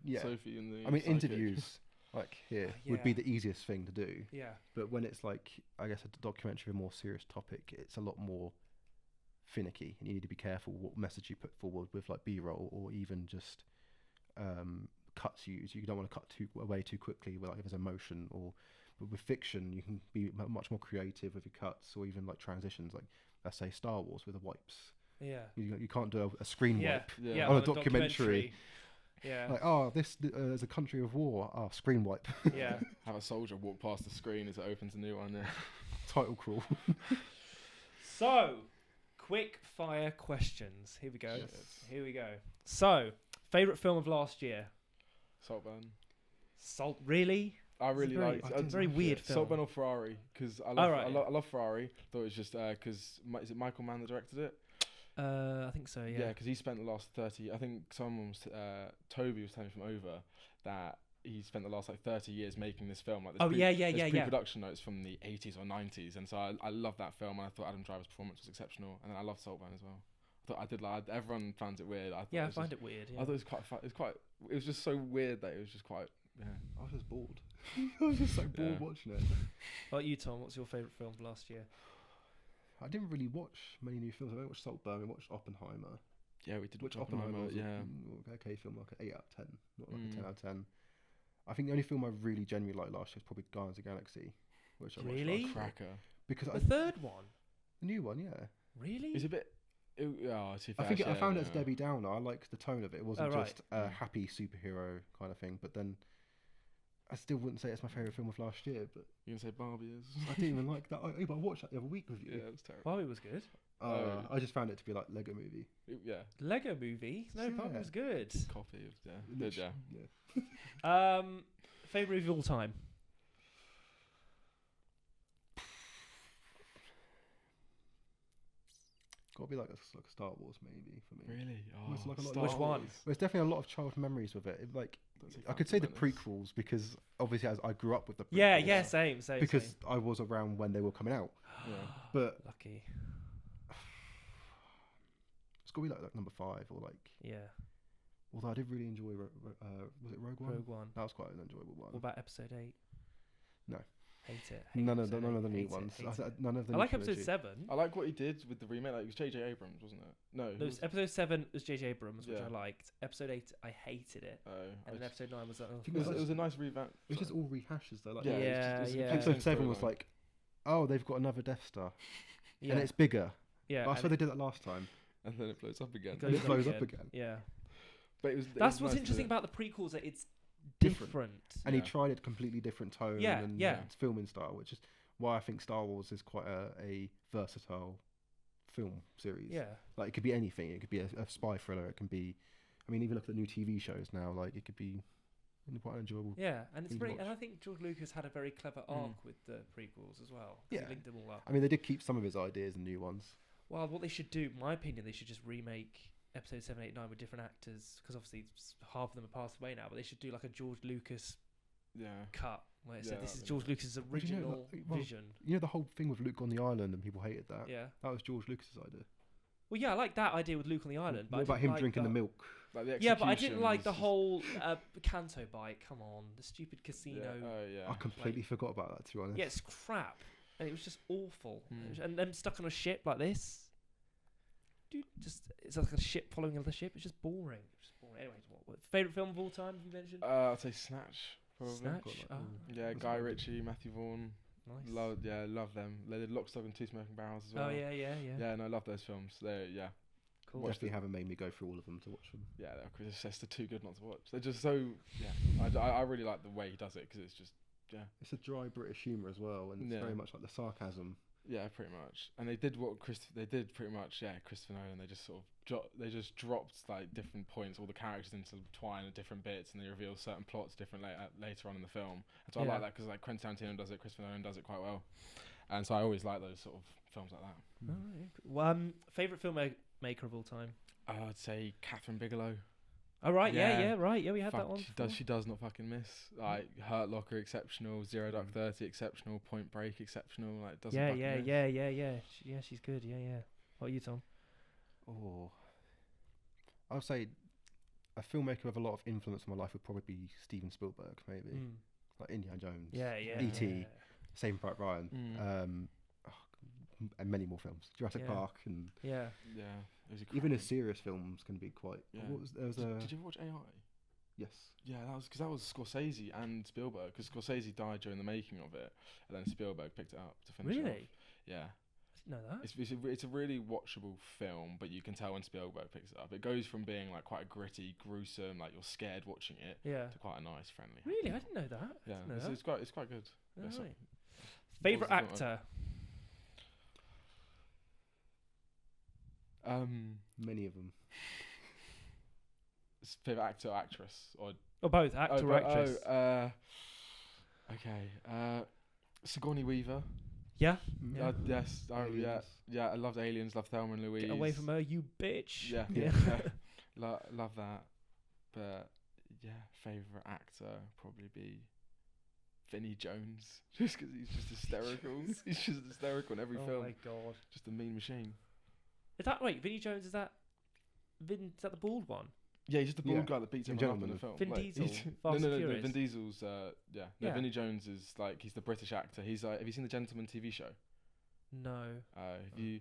[SPEAKER 2] this. Sophie and the.
[SPEAKER 3] I mean, interviews like here would be the easiest thing to do.
[SPEAKER 1] Yeah.
[SPEAKER 3] But when it's like, I guess, a documentary, a more serious topic, it's a lot more finicky, and you need to be careful what message you put forward with like B-roll or even just cuts used. You don't want to cut away too quickly with like if there's emotion, but with fiction you can be much more creative with your cuts or even like transitions, like let's say Star Wars with the wipes. You can't do a screen wipe on a documentary. Like there's a country of war. Screen wipe.
[SPEAKER 2] Have a soldier walk past the screen as it opens a new one.
[SPEAKER 3] Title crawl.
[SPEAKER 1] So quick fire questions. Here we go. So favorite film of last year?
[SPEAKER 2] Saltburn.
[SPEAKER 1] Really?
[SPEAKER 2] I really liked it.
[SPEAKER 1] It's a very weird film.
[SPEAKER 2] Saltburn or Ferrari, because I love Ferrari. Thought it was just because is it Michael Mann that directed it?
[SPEAKER 1] I think so. Yeah.
[SPEAKER 2] Yeah, because he spent the last 30. I think someone was Toby was telling me from over that he spent the last like 30 years making this film. Like there's pre-production notes from the 80s or 90s, and so I love that film. And I thought Adam Driver's performance was exceptional, and then I loved Saltburn as well. Everyone finds it weird. I find it weird. Yeah. I thought it was quite fun. It was just so weird that it was just quite. Yeah.
[SPEAKER 3] I was just bored. I was just so bored watching it.
[SPEAKER 1] What about you, Tom? What's your favourite film of last year?
[SPEAKER 3] I didn't really watch many new films. I watched Saltburn. I watched Oppenheimer.
[SPEAKER 2] Yeah, we did
[SPEAKER 3] Which
[SPEAKER 2] watch
[SPEAKER 3] Oppenheimer was
[SPEAKER 2] yeah.
[SPEAKER 3] okay film, like an 8 out of 10, not like a 10 out of 10. I think the only film I really genuinely liked last year was probably Guardians of the Galaxy, which I watched
[SPEAKER 1] Really?
[SPEAKER 3] last year.
[SPEAKER 2] Cracker.
[SPEAKER 3] Because
[SPEAKER 1] The third one.
[SPEAKER 3] the new one, yeah.
[SPEAKER 1] Really?
[SPEAKER 2] It's a bit.
[SPEAKER 3] I found it as Debbie Downer. I liked the tone of it. It wasn't
[SPEAKER 1] right.
[SPEAKER 3] just a happy superhero kind of thing. But then, I still wouldn't say it's my favourite film of last year. But
[SPEAKER 2] You can say Barbie is.
[SPEAKER 3] I didn't even like that. I watched that the other week with you.
[SPEAKER 2] Yeah, it was terrible.
[SPEAKER 1] Barbie was good.
[SPEAKER 3] I just found it to be like Lego Movie.
[SPEAKER 2] Yeah.
[SPEAKER 1] Lego Movie. No, Barbie
[SPEAKER 3] Yeah.
[SPEAKER 1] was good.
[SPEAKER 2] Copy of good, yeah.
[SPEAKER 1] Favorite movie of all time.
[SPEAKER 3] Got to be like a Star Wars maybe for me.
[SPEAKER 2] Really?
[SPEAKER 3] It's like a lot of-
[SPEAKER 2] Star
[SPEAKER 1] Which one?
[SPEAKER 2] Wars.
[SPEAKER 3] There's definitely a lot of childhood memories with it. Like
[SPEAKER 2] That's a
[SPEAKER 3] I could say the
[SPEAKER 2] compliment.
[SPEAKER 3] prequels because obviously as I grew up with the prequels.
[SPEAKER 1] Yeah, same.
[SPEAKER 3] Because I was around when they were coming out.
[SPEAKER 2] Yeah.
[SPEAKER 3] But
[SPEAKER 1] Lucky.
[SPEAKER 3] it's got to be like number 5 or like.
[SPEAKER 1] Yeah.
[SPEAKER 3] Although I did really enjoy. Was it Rogue One?
[SPEAKER 1] Rogue One.
[SPEAKER 3] That was quite an enjoyable one.
[SPEAKER 1] What about episode 8?
[SPEAKER 3] No.
[SPEAKER 1] Hate it.
[SPEAKER 3] None of
[SPEAKER 1] episode
[SPEAKER 3] the
[SPEAKER 1] 8,
[SPEAKER 3] new
[SPEAKER 1] hate
[SPEAKER 3] ones.
[SPEAKER 1] it, hate it.
[SPEAKER 3] None of the.
[SPEAKER 1] I
[SPEAKER 3] new
[SPEAKER 1] like episode
[SPEAKER 3] trilogy.
[SPEAKER 1] 7.
[SPEAKER 2] I like what he did with the remake. Like it was J.J. Abrams, wasn't it? No.
[SPEAKER 1] No, episode 7 was J.J. Abrams, which
[SPEAKER 2] Yeah.
[SPEAKER 1] I liked. Episode 8, I hated it. And then episode 9 was like, oh,
[SPEAKER 3] think
[SPEAKER 2] it was a nice revamp.
[SPEAKER 3] It was just all rehashes though. Like
[SPEAKER 2] Yeah,
[SPEAKER 1] Yeah,
[SPEAKER 2] it's
[SPEAKER 1] yeah.
[SPEAKER 3] episode 7 was like, oh, they've got another Death Star,
[SPEAKER 1] yeah.
[SPEAKER 3] and it's bigger.
[SPEAKER 1] yeah.
[SPEAKER 3] But I
[SPEAKER 1] and
[SPEAKER 3] swear they did that last time.
[SPEAKER 2] And then it blows up again.
[SPEAKER 1] it goes
[SPEAKER 3] it blows up again.
[SPEAKER 1] Yeah.
[SPEAKER 2] But it was.
[SPEAKER 1] That's what's interesting about the prequels, that it's
[SPEAKER 3] Different.
[SPEAKER 1] different.
[SPEAKER 3] And he
[SPEAKER 2] Yeah.
[SPEAKER 3] tried a completely different tone
[SPEAKER 1] Yeah,
[SPEAKER 3] and
[SPEAKER 1] yeah.
[SPEAKER 3] filming style, which is why I think Star Wars is quite a versatile film series.
[SPEAKER 1] Yeah.
[SPEAKER 3] Like it could be anything. It could be a spy thriller. It can be, I mean, even look at the new TV shows now. Like it could be quite enjoyable.
[SPEAKER 1] Yeah, and it's
[SPEAKER 3] thing to
[SPEAKER 1] very,
[SPEAKER 3] watch.
[SPEAKER 1] and I think George Lucas had a very clever arc with the prequels as well. 'Cause
[SPEAKER 3] Yeah.
[SPEAKER 1] he linked them all up.
[SPEAKER 3] I mean, they did keep some of his ideas and new ones.
[SPEAKER 1] Well, what they should do, in my opinion, they should just remake episode 7, 8, 9 with different actors, because obviously half of them are passed away now. But they should do like a George Lucas
[SPEAKER 2] Yeah.
[SPEAKER 1] cut where it said
[SPEAKER 2] Yeah,
[SPEAKER 1] this is
[SPEAKER 2] that'd be
[SPEAKER 1] George Lucas's
[SPEAKER 3] Well, you know,
[SPEAKER 1] original
[SPEAKER 3] like, well,
[SPEAKER 1] vision.
[SPEAKER 3] You know the whole thing with Luke on the island and people hated that.
[SPEAKER 1] Yeah.
[SPEAKER 3] That was George Lucas's idea.
[SPEAKER 1] Well, yeah, I like that idea with Luke on the island. But
[SPEAKER 3] What
[SPEAKER 1] I
[SPEAKER 3] about
[SPEAKER 1] didn't
[SPEAKER 3] him
[SPEAKER 1] like
[SPEAKER 3] drinking the milk?
[SPEAKER 2] Like the
[SPEAKER 1] Yeah, but I didn't like the
[SPEAKER 2] executions
[SPEAKER 1] whole Canto bite. Come on, the stupid casino.
[SPEAKER 2] Yeah. Oh yeah.
[SPEAKER 3] I completely forgot about that, to be honest.
[SPEAKER 1] Yeah, it's crap, and it was just awful.
[SPEAKER 2] Mm.
[SPEAKER 1] And them stuck on a ship like this. Dude, just it's like a ship following another ship. It's just boring. Anyway, what favorite film of all time? You mentioned
[SPEAKER 2] I'd say Snatch. Probably.
[SPEAKER 1] Snatch.
[SPEAKER 3] Got like,
[SPEAKER 1] Oh,
[SPEAKER 2] Yeah,
[SPEAKER 3] That's
[SPEAKER 2] Guy
[SPEAKER 3] what I did.
[SPEAKER 2] Ritchie, Matthew Vaughn.
[SPEAKER 1] nice.
[SPEAKER 2] Love them. They did Lock, Stock and Two Smoking Barrels as well.
[SPEAKER 1] Oh yeah.
[SPEAKER 2] Yeah, no, I love those films. They
[SPEAKER 1] Cool.
[SPEAKER 3] Definitely haven't made me go through all of them to watch them.
[SPEAKER 2] yeah, they're just too good not to watch. They're just so yeah. I really like the way he does it because it's just
[SPEAKER 3] It's a dry British humour as well, and it's
[SPEAKER 2] Yeah.
[SPEAKER 3] very much like the sarcasm.
[SPEAKER 2] yeah, pretty much. And they did what they did pretty much. Yeah, Christopher Nolan. They just sort of they just dropped like different points, all the characters intertwine at different bits, and they reveal certain plots different later on in the film. And so I
[SPEAKER 1] Yeah.
[SPEAKER 2] like that because like Quentin Tarantino does it, Christopher Nolan does it quite well, and so I always like those sort of films like that.
[SPEAKER 1] Alright. Well, favorite filmmaker of all time.
[SPEAKER 2] I'd say Catherine Bigelow.
[SPEAKER 1] Oh right,
[SPEAKER 2] Yeah.
[SPEAKER 1] right, yeah, we had that
[SPEAKER 2] Fuck,
[SPEAKER 1] one.
[SPEAKER 2] she does not fucking miss. Like Hurt Locker exceptional, Zero Dark 30 exceptional, Point Break exceptional. Like doesn't
[SPEAKER 1] Yeah,
[SPEAKER 2] fucking
[SPEAKER 1] yeah,
[SPEAKER 2] miss.
[SPEAKER 1] yeah. She's good. Yeah. What are you, Tom?
[SPEAKER 3] Oh, I would say a filmmaker with a lot of influence on my life would probably be Steven Spielberg, maybe like Indiana Jones.
[SPEAKER 1] Yeah, yeah.
[SPEAKER 3] E.T.
[SPEAKER 1] yeah.
[SPEAKER 3] Saving Private Ryan.
[SPEAKER 2] Mm.
[SPEAKER 3] And many more films. Jurassic
[SPEAKER 1] Yeah.
[SPEAKER 3] Park and
[SPEAKER 1] Yeah.
[SPEAKER 2] Yeah, it was
[SPEAKER 3] even his
[SPEAKER 2] cracking-
[SPEAKER 3] serious films can be quite.
[SPEAKER 2] Yeah.
[SPEAKER 3] There was a
[SPEAKER 2] Did you ever watch AI?
[SPEAKER 3] yes.
[SPEAKER 2] Yeah, that was Scorsese and Spielberg because Scorsese died during the making of it, and then Spielberg picked it up to finish it
[SPEAKER 1] Really?
[SPEAKER 2] off. Yeah,
[SPEAKER 1] I didn't know that.
[SPEAKER 2] it's a really watchable film, but you can tell when Spielberg picks it up. It goes from being like quite a gritty, gruesome, like you're scared watching it,
[SPEAKER 1] Yeah.
[SPEAKER 2] to quite a nice, friendly.
[SPEAKER 1] Really, I didn't know that.
[SPEAKER 2] Yeah,
[SPEAKER 1] Didn't know
[SPEAKER 2] it's quite good.
[SPEAKER 1] that.
[SPEAKER 2] Yeah, so-
[SPEAKER 1] Alright. Favorite
[SPEAKER 2] What was the
[SPEAKER 1] actor.
[SPEAKER 3] Many of them.
[SPEAKER 2] Favorite actor or actress or
[SPEAKER 1] Or both, actor or actress.
[SPEAKER 2] okay. Sigourney Weaver.
[SPEAKER 1] Yeah.
[SPEAKER 3] Yeah.
[SPEAKER 2] Yes.
[SPEAKER 3] Aliens.
[SPEAKER 2] Yeah. I loved Aliens. Loved Thelma and Louise.
[SPEAKER 1] Get away from her, you bitch.
[SPEAKER 2] Yeah.
[SPEAKER 1] Yeah.
[SPEAKER 2] Love that. But yeah, favorite actor probably be Vinnie Jones, just because he's just hysterical. He's just hysterical in every
[SPEAKER 1] Oh
[SPEAKER 2] film.
[SPEAKER 1] my god.
[SPEAKER 2] Just a mean machine.
[SPEAKER 1] Is that right? Vinnie Jones, is that the bald one?
[SPEAKER 2] Yeah, he's just the bald
[SPEAKER 3] Yeah.
[SPEAKER 2] guy that beats
[SPEAKER 3] In
[SPEAKER 2] him up in
[SPEAKER 3] Gentleman.
[SPEAKER 2] the film.
[SPEAKER 1] Vin
[SPEAKER 2] Like,
[SPEAKER 1] Diesel,
[SPEAKER 2] he's-
[SPEAKER 1] Fast and
[SPEAKER 2] no,
[SPEAKER 1] Furious.
[SPEAKER 2] Vin Diesel's. No,
[SPEAKER 1] Yeah.
[SPEAKER 2] Vinnie Jones is like he's the British actor. He's like, have you seen the Gentleman TV show?
[SPEAKER 1] No.
[SPEAKER 2] If you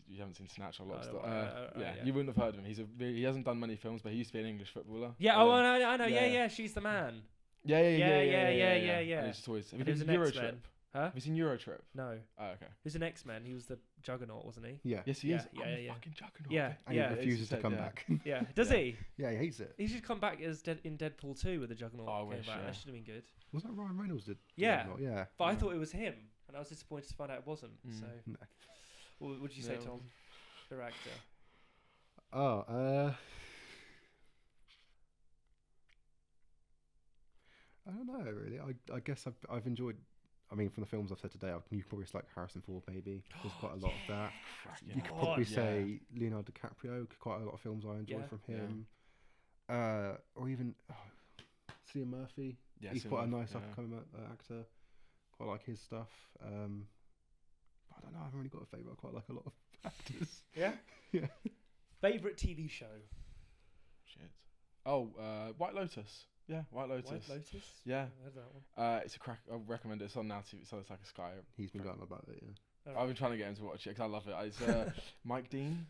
[SPEAKER 2] you haven't seen Snatch or
[SPEAKER 1] I
[SPEAKER 2] Lobster.
[SPEAKER 1] don't
[SPEAKER 2] Yeah,
[SPEAKER 1] yeah.
[SPEAKER 2] you wouldn't have heard of him. He hasn't done many films, but he used to be an English footballer.
[SPEAKER 1] Yeah.
[SPEAKER 2] And
[SPEAKER 1] Oh,
[SPEAKER 2] then-
[SPEAKER 1] I know.
[SPEAKER 2] yeah.
[SPEAKER 1] Yeah. She's the man.
[SPEAKER 2] Yeah.
[SPEAKER 1] Yeah.
[SPEAKER 2] And he's just always. Have you
[SPEAKER 1] And he was
[SPEAKER 2] seen
[SPEAKER 1] an
[SPEAKER 2] Euro
[SPEAKER 1] X-Men.
[SPEAKER 2] Trip?
[SPEAKER 1] Huh?
[SPEAKER 2] Have you seen Euro Trip?
[SPEAKER 1] No.
[SPEAKER 2] Oh, okay.
[SPEAKER 1] Who's an X-Men? He was the Juggernaut, wasn't he?
[SPEAKER 3] Yeah.
[SPEAKER 2] Yes, he
[SPEAKER 1] Yeah,
[SPEAKER 2] is.
[SPEAKER 1] yeah,
[SPEAKER 2] I'm a
[SPEAKER 1] yeah.
[SPEAKER 2] fucking Juggernaut.
[SPEAKER 1] Yeah,
[SPEAKER 3] And
[SPEAKER 1] yeah.
[SPEAKER 3] he refuses to come
[SPEAKER 2] yeah.
[SPEAKER 3] back.
[SPEAKER 1] Yeah. Does
[SPEAKER 2] Yeah.
[SPEAKER 1] he?
[SPEAKER 3] Yeah, he hates it.
[SPEAKER 1] He should come back as in Deadpool 2 with the Juggernaut.
[SPEAKER 2] Oh, I
[SPEAKER 1] came
[SPEAKER 2] wish,
[SPEAKER 1] back.
[SPEAKER 2] yeah.
[SPEAKER 1] That should have been good.
[SPEAKER 3] Was that Ryan Reynolds did?
[SPEAKER 1] Yeah.
[SPEAKER 3] Juggernaut? Yeah.
[SPEAKER 1] But I
[SPEAKER 2] Yeah.
[SPEAKER 1] thought it was him, and I was disappointed to find out it wasn't.
[SPEAKER 2] Mm.
[SPEAKER 1] So,
[SPEAKER 3] No.
[SPEAKER 1] what would you say,
[SPEAKER 2] Yeah.
[SPEAKER 1] Tom? Your actor.
[SPEAKER 3] Oh, I don't know really. I guess I've enjoyed. I mean, from the films I've said today, you could probably select Harrison Ford. Maybe there's quite a lot of that. You could probably say Leonardo DiCaprio. Quite a lot of films I enjoy from him. Or even Cillian Murphy.
[SPEAKER 2] Yeah,
[SPEAKER 3] He's
[SPEAKER 2] Cillian
[SPEAKER 3] quite a
[SPEAKER 2] Murphy,
[SPEAKER 3] nice up-and-coming actor. Quite like his stuff. But I don't know. I haven't really got a favourite. I quite like a lot of actors.
[SPEAKER 1] Yeah.
[SPEAKER 3] Yeah.
[SPEAKER 1] Favorite TV show.
[SPEAKER 2] Shit. Oh, White Lotus. Yeah, White Lotus.
[SPEAKER 1] White Lotus.
[SPEAKER 2] Yeah.
[SPEAKER 1] I heard that one.
[SPEAKER 2] It's a crack. I recommend it. It's on Now TV. So it's like a Sky.
[SPEAKER 3] He's been going about it. Yeah.
[SPEAKER 1] All
[SPEAKER 2] I've been trying to get him to watch it because I love it. It's Mike Dean.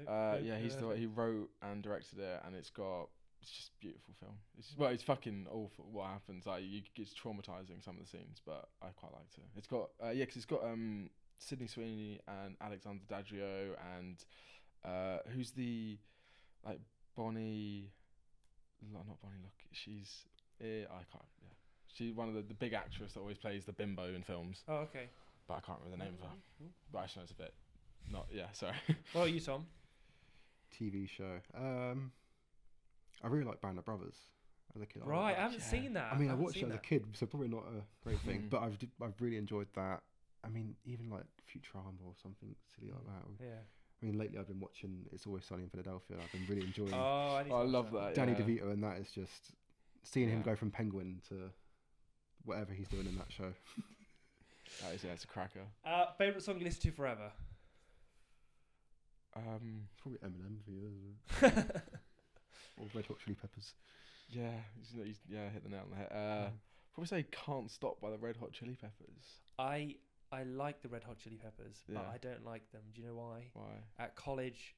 [SPEAKER 1] right.
[SPEAKER 2] Yeah, he wrote and directed it, and it's just a beautiful film. It's fucking awful what happens. Like it's traumatizing some of the scenes, but I quite liked it. It's got because it's got Sydney Sweeney and Alexander Daddario and who's the like Bonnie. Not Bonnie. Look, she's I can't. Yeah, she's one of the big actress that always plays the bimbo in films.
[SPEAKER 1] Oh, okay.
[SPEAKER 2] But I can't remember the name of her. But I just know it's a bit. Not yeah. Sorry.
[SPEAKER 1] What are you, Tom?
[SPEAKER 3] TV show. I really like Band of Brothers as a kid.
[SPEAKER 1] Right, I
[SPEAKER 3] liked
[SPEAKER 1] haven't
[SPEAKER 3] that.
[SPEAKER 1] seen that.
[SPEAKER 3] I mean, I
[SPEAKER 1] haven't
[SPEAKER 3] watched it
[SPEAKER 1] seen
[SPEAKER 3] as a
[SPEAKER 1] that.
[SPEAKER 3] kid, so probably not a great thing.
[SPEAKER 2] Mm.
[SPEAKER 3] But I've really enjoyed that. I mean, even like Futurama or something silly like that.
[SPEAKER 1] Yeah.
[SPEAKER 3] I mean, lately I've been watching It's Always Sunny in Philadelphia. I've been really enjoying
[SPEAKER 1] Oh, I, need to
[SPEAKER 2] I
[SPEAKER 1] watch
[SPEAKER 2] love that.
[SPEAKER 3] Danny
[SPEAKER 2] yeah.
[SPEAKER 3] DeVito, and that is just seeing him
[SPEAKER 2] Yeah.
[SPEAKER 3] go from Penguin to whatever he's doing in that show.
[SPEAKER 2] That is, yeah, it's a cracker.
[SPEAKER 1] Favorite song you listen to forever?
[SPEAKER 3] It's probably Eminem for you, isn't it? Or Red Hot Chili Peppers.
[SPEAKER 2] Yeah, hit the nail on the head. Probably say "Can't Stop" by the Red Hot Chili Peppers.
[SPEAKER 1] I like the Red Hot Chili Peppers, but
[SPEAKER 2] Yeah.
[SPEAKER 1] I don't like them. Do you know why?
[SPEAKER 2] Why?
[SPEAKER 1] At college,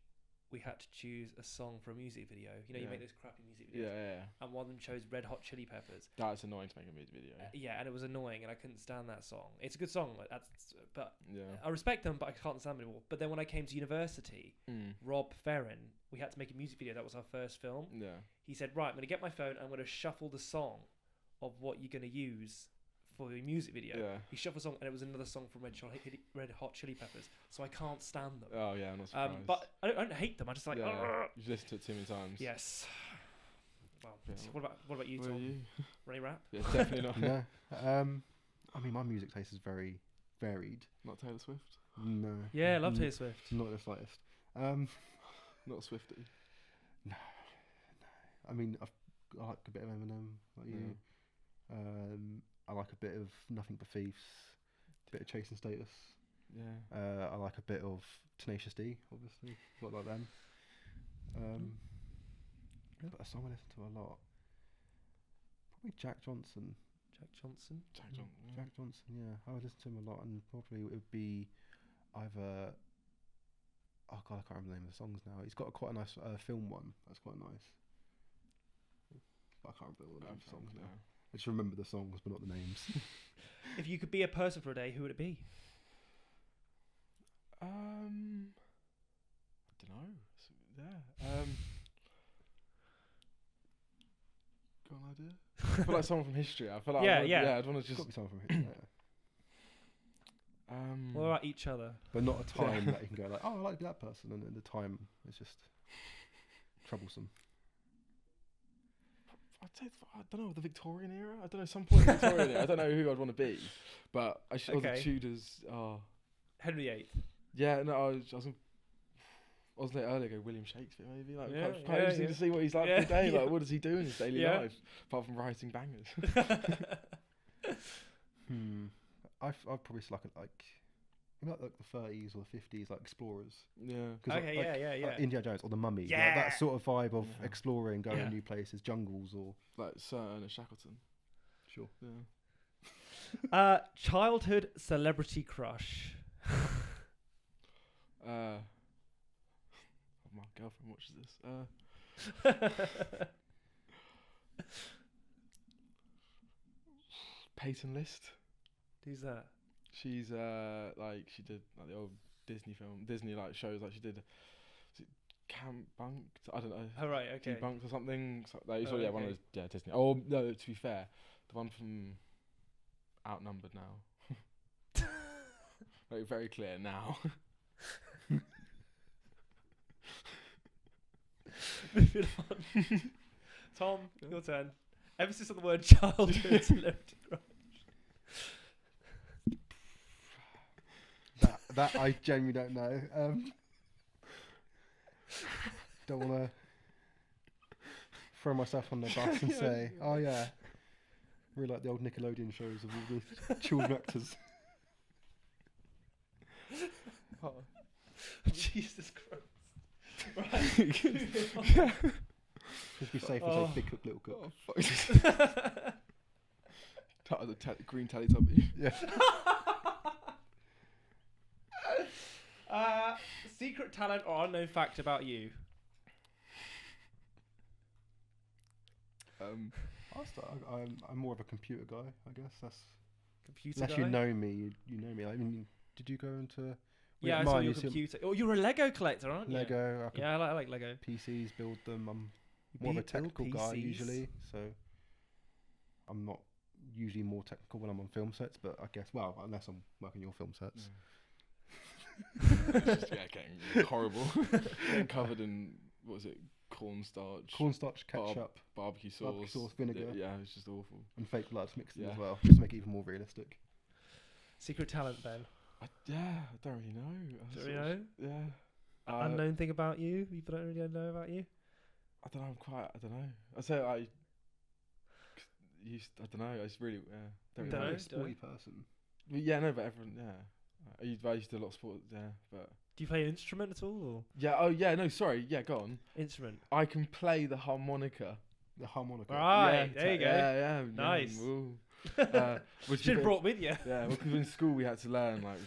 [SPEAKER 1] we had to choose a song for a music video. You know, you
[SPEAKER 2] Yeah.
[SPEAKER 1] make those crappy music
[SPEAKER 2] Yeah,
[SPEAKER 1] videos.
[SPEAKER 2] yeah.
[SPEAKER 1] And one of them chose Red Hot Chili Peppers.
[SPEAKER 2] That's annoying to make a music video.
[SPEAKER 1] Yeah, and it was annoying, and I couldn't stand that song. It's a good song, but
[SPEAKER 2] Yeah.
[SPEAKER 1] I respect them, but I can't stand them anymore. But then when I came to university, Rob Ferrin, we had to make a music video. That was our first film.
[SPEAKER 2] Yeah.
[SPEAKER 1] He said, right, I'm going to get my phone, I'm going to shuffle the song of what you're going to use for your music video.
[SPEAKER 2] Yeah.
[SPEAKER 1] He shuffled a song, and it was another song from Red Hot Chili Peppers, so I can't stand them.
[SPEAKER 2] Oh yeah, I'm not surprised.
[SPEAKER 1] But I don't hate them, I just like,
[SPEAKER 2] yeah, you've listened to it too many times.
[SPEAKER 1] yes. Well,
[SPEAKER 2] Yeah.
[SPEAKER 1] what about you,
[SPEAKER 2] Where are
[SPEAKER 1] Tom?
[SPEAKER 2] you?
[SPEAKER 1] Ray Rap?
[SPEAKER 2] Yeah, definitely not.
[SPEAKER 3] No. I mean, my music taste is very varied.
[SPEAKER 2] Not Taylor Swift.
[SPEAKER 3] No.
[SPEAKER 1] Yeah, I love Taylor Swift.
[SPEAKER 3] Not the slightest.
[SPEAKER 2] Not Swifty.
[SPEAKER 3] I mean, I like a bit of Eminem, like you. I like a bit of Nothing But Thieves, a bit of Chasing Status.
[SPEAKER 2] Yeah.
[SPEAKER 3] I like a bit of Tenacious D, obviously. Not like them. But a song I listen to a lot. Probably Jack Johnson.
[SPEAKER 1] Jack Johnson?
[SPEAKER 2] Jack Johnson. Yeah.
[SPEAKER 3] Jack Johnson, yeah. I would listen to him a lot, and probably it would be either. Oh god, I can't remember the name of the songs now. He's got quite a nice film one. That's quite nice. But I can't remember all the names of songs now. I just remember the songs, but not the names.
[SPEAKER 1] If you could be a person for a day, who would it be?
[SPEAKER 2] I don't know. Yeah. Got an idea? I feel like someone from history. I feel like
[SPEAKER 1] Yeah,
[SPEAKER 2] I'd
[SPEAKER 1] yeah.
[SPEAKER 2] I'd want to
[SPEAKER 3] It's
[SPEAKER 2] just.
[SPEAKER 3] got to be someone from here. Yeah.
[SPEAKER 1] What about each other?
[SPEAKER 3] But not a time that you can go like, oh, I like that person, and then the time is just troublesome.
[SPEAKER 2] I'd say I don't know, the Victorian era. I don't know, some point in the Victorian era. I don't know who I'd want to be, but or the
[SPEAKER 1] Okay.
[SPEAKER 2] Tudors. Oh,
[SPEAKER 1] Henry VIII.
[SPEAKER 2] yeah. No, I was there earlier. Go William Shakespeare, maybe. Like
[SPEAKER 1] Yeah,
[SPEAKER 2] quite interesting to see what he's like
[SPEAKER 1] Yeah,
[SPEAKER 2] for the day.
[SPEAKER 1] yeah.
[SPEAKER 2] Like, what does he do in his daily
[SPEAKER 1] Yeah.
[SPEAKER 2] life apart from writing bangers?
[SPEAKER 3] I'd probably select like the 30s or the 50s, like explorers.
[SPEAKER 2] Yeah.
[SPEAKER 3] 'Cause
[SPEAKER 1] Okay,
[SPEAKER 3] like,
[SPEAKER 1] yeah.
[SPEAKER 3] like Indiana Jones or the Mummy. Like
[SPEAKER 1] Yeah.
[SPEAKER 3] that sort of vibe of
[SPEAKER 2] Yeah.
[SPEAKER 3] exploring, going
[SPEAKER 1] Yeah.
[SPEAKER 3] new places, jungles, or
[SPEAKER 2] Like Sir Ernest Shackleton.
[SPEAKER 3] sure.
[SPEAKER 2] Yeah.
[SPEAKER 1] Childhood celebrity crush.
[SPEAKER 2] My girlfriend watches this. Peyton List.
[SPEAKER 1] Who's that?
[SPEAKER 2] She's like she did like the old Disney like shows, like she did. Was it Camp Bunked? I don't know.
[SPEAKER 1] Oh right, okay.
[SPEAKER 2] Debunked or something. So, like,
[SPEAKER 1] Oh,
[SPEAKER 2] yeah, one of
[SPEAKER 1] okay.
[SPEAKER 2] those. Yeah, Disney. Oh no, to be fair, the one from Outnumbered Now. Like very clear now.
[SPEAKER 1] Moving on. Tom, your turn. Emphasis on the word childhood. Celebrity crush.
[SPEAKER 3] That I genuinely don't know. Don't want to throw myself on the bus and say, oh yeah, really like the old Nickelodeon shows of all the children actors.
[SPEAKER 1] Oh. Jesus Christ. Right.
[SPEAKER 3] Just be safe and say Big Cook, Little Cook.
[SPEAKER 2] Oh fuck! The green Teletubby.
[SPEAKER 3] Yeah.
[SPEAKER 1] Secret talent or unknown fact about you?
[SPEAKER 3] I'm more of a computer guy, I guess. That's
[SPEAKER 1] Computer
[SPEAKER 3] unless
[SPEAKER 1] guy?
[SPEAKER 3] you know me, you know me. I mean, did you go into?
[SPEAKER 1] Yeah, I saw your computer. Oh, you're a Lego collector, aren't you?
[SPEAKER 3] Lego.
[SPEAKER 1] Yeah, I like Lego.
[SPEAKER 3] PCs, build them. I'm more of a technical guy usually, so I'm not usually more technical when I'm on film sets. But I guess, well, unless I'm working your film sets.
[SPEAKER 2] Just, getting horrible. Getting covered in what was it? Cornstarch,
[SPEAKER 3] ketchup,
[SPEAKER 2] barbecue sauce,
[SPEAKER 3] vinegar.
[SPEAKER 2] Yeah, it's just awful.
[SPEAKER 3] And fake blood mixed in as well, just to make it even more realistic.
[SPEAKER 1] Secret talent, Ben.
[SPEAKER 2] I don't really know.
[SPEAKER 1] Don't really know?
[SPEAKER 2] Yeah.
[SPEAKER 1] Unknown thing about you? People don't really know about you?
[SPEAKER 2] I don't know. I don't know. I'd say I don't know. I just really,
[SPEAKER 3] Don't
[SPEAKER 1] know.
[SPEAKER 3] a sporty person.
[SPEAKER 2] Well, yeah, no, but everyone, I used to do a lot of sport, but.
[SPEAKER 1] Do you play an instrument at all? Or?
[SPEAKER 2] Yeah. Oh, yeah. No, sorry. Yeah, go on.
[SPEAKER 1] Instrument.
[SPEAKER 2] I can play the harmonica.
[SPEAKER 3] The harmonica.
[SPEAKER 1] Right. There you go.
[SPEAKER 2] Yeah.
[SPEAKER 1] Nice.
[SPEAKER 2] Should
[SPEAKER 1] have brought with you.
[SPEAKER 2] Yeah, because in school we had to learn like
[SPEAKER 1] you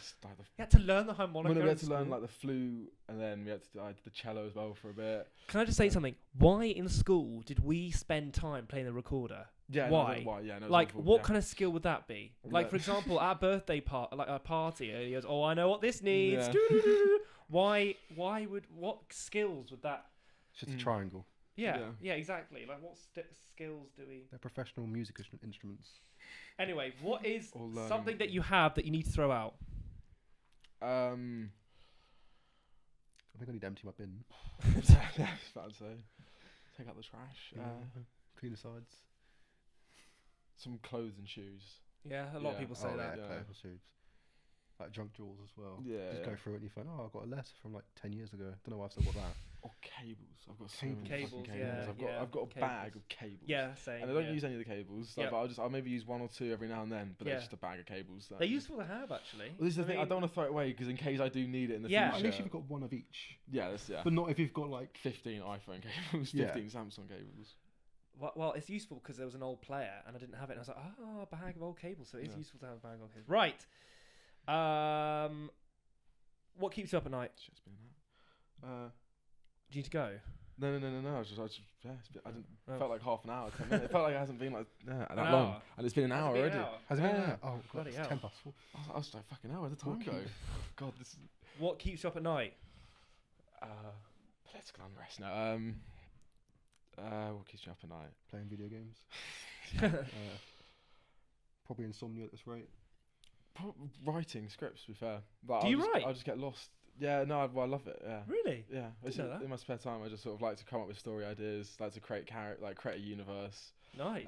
[SPEAKER 1] had to learn the harmonica.
[SPEAKER 2] We had to learn like the flute, and then we had to do the cello as well for a bit.
[SPEAKER 1] Can I just say something? Why in school did we spend time playing the recorder?
[SPEAKER 2] Yeah.
[SPEAKER 1] Why?
[SPEAKER 2] No,
[SPEAKER 1] like, what kind of skill would that be? Like, for example, our birthday party, he goes, "Oh, I know what this needs." Yeah. Why? What skills would that?
[SPEAKER 3] It's just a triangle.
[SPEAKER 1] Yeah, exactly. Like, what skills do we?
[SPEAKER 3] They're professional music instruments.
[SPEAKER 1] Anyway, what is something that you have that you need to throw out?
[SPEAKER 3] I think I need to empty my bin.
[SPEAKER 2] Yeah, I'd say. Take out the trash.
[SPEAKER 3] Clean the sides.
[SPEAKER 2] Some clothes and shoes.
[SPEAKER 1] Yeah, a lot of people say that.
[SPEAKER 3] Yeah, clothes and shoes. Like junk drawers as well.
[SPEAKER 2] Yeah.
[SPEAKER 3] Just go through it and you find, I've got a letter from like 10 years ago. Don't know why I've still got that.
[SPEAKER 2] Or cables. I've got so
[SPEAKER 3] Cables.
[SPEAKER 2] many
[SPEAKER 1] Cables,
[SPEAKER 2] fucking cables.
[SPEAKER 1] yeah,
[SPEAKER 2] I've got a
[SPEAKER 1] cables.
[SPEAKER 2] bag of cables.
[SPEAKER 1] Yeah, same.
[SPEAKER 2] And I don't use any of the cables. Like,
[SPEAKER 1] Yep.
[SPEAKER 2] but I'll maybe use one or two every now and then. But
[SPEAKER 1] Yeah.
[SPEAKER 2] it's just a bag of cables.
[SPEAKER 1] They're useful to have, actually.
[SPEAKER 2] Well, this is the thing. I don't want to throw it away because in case I do need it in the
[SPEAKER 1] Yeah.
[SPEAKER 2] future.
[SPEAKER 3] At least you've got one of each.
[SPEAKER 2] Yeah,
[SPEAKER 3] But not if you've got like
[SPEAKER 2] 15 iPhone cables, 15 Samsung cables.
[SPEAKER 1] Well, it's useful because there was an old player and I didn't have it. And I was like, a bag of old cables. So it is useful to have a bag of old cables. Right. What keeps you up at night?
[SPEAKER 2] It's just been that.
[SPEAKER 1] Do you need to go?
[SPEAKER 2] No. I felt like half an hour, 10 minutes. It felt like it hasn't been like that long,
[SPEAKER 1] hour.
[SPEAKER 2] and it's been an hour already.
[SPEAKER 3] Has it been an hour? Oh, God,
[SPEAKER 1] Bloody
[SPEAKER 3] it's
[SPEAKER 1] hell.
[SPEAKER 3] 10 past 4.
[SPEAKER 2] I was like, fucking hell, where'd the time go? God, this is
[SPEAKER 1] What keeps you up at night?
[SPEAKER 2] political unrest. No. What keeps me up at night?
[SPEAKER 3] Playing video games. Probably insomnia at this rate.
[SPEAKER 2] Writing scripts, to be fair. Like,
[SPEAKER 1] Do you write?
[SPEAKER 2] I just get lost. Yeah, no, I love it. Yeah.
[SPEAKER 1] Really?
[SPEAKER 2] Yeah. It's
[SPEAKER 1] know that.
[SPEAKER 2] in my spare time, I just sort of like to come up with story ideas, like to create create a universe.
[SPEAKER 1] Nice.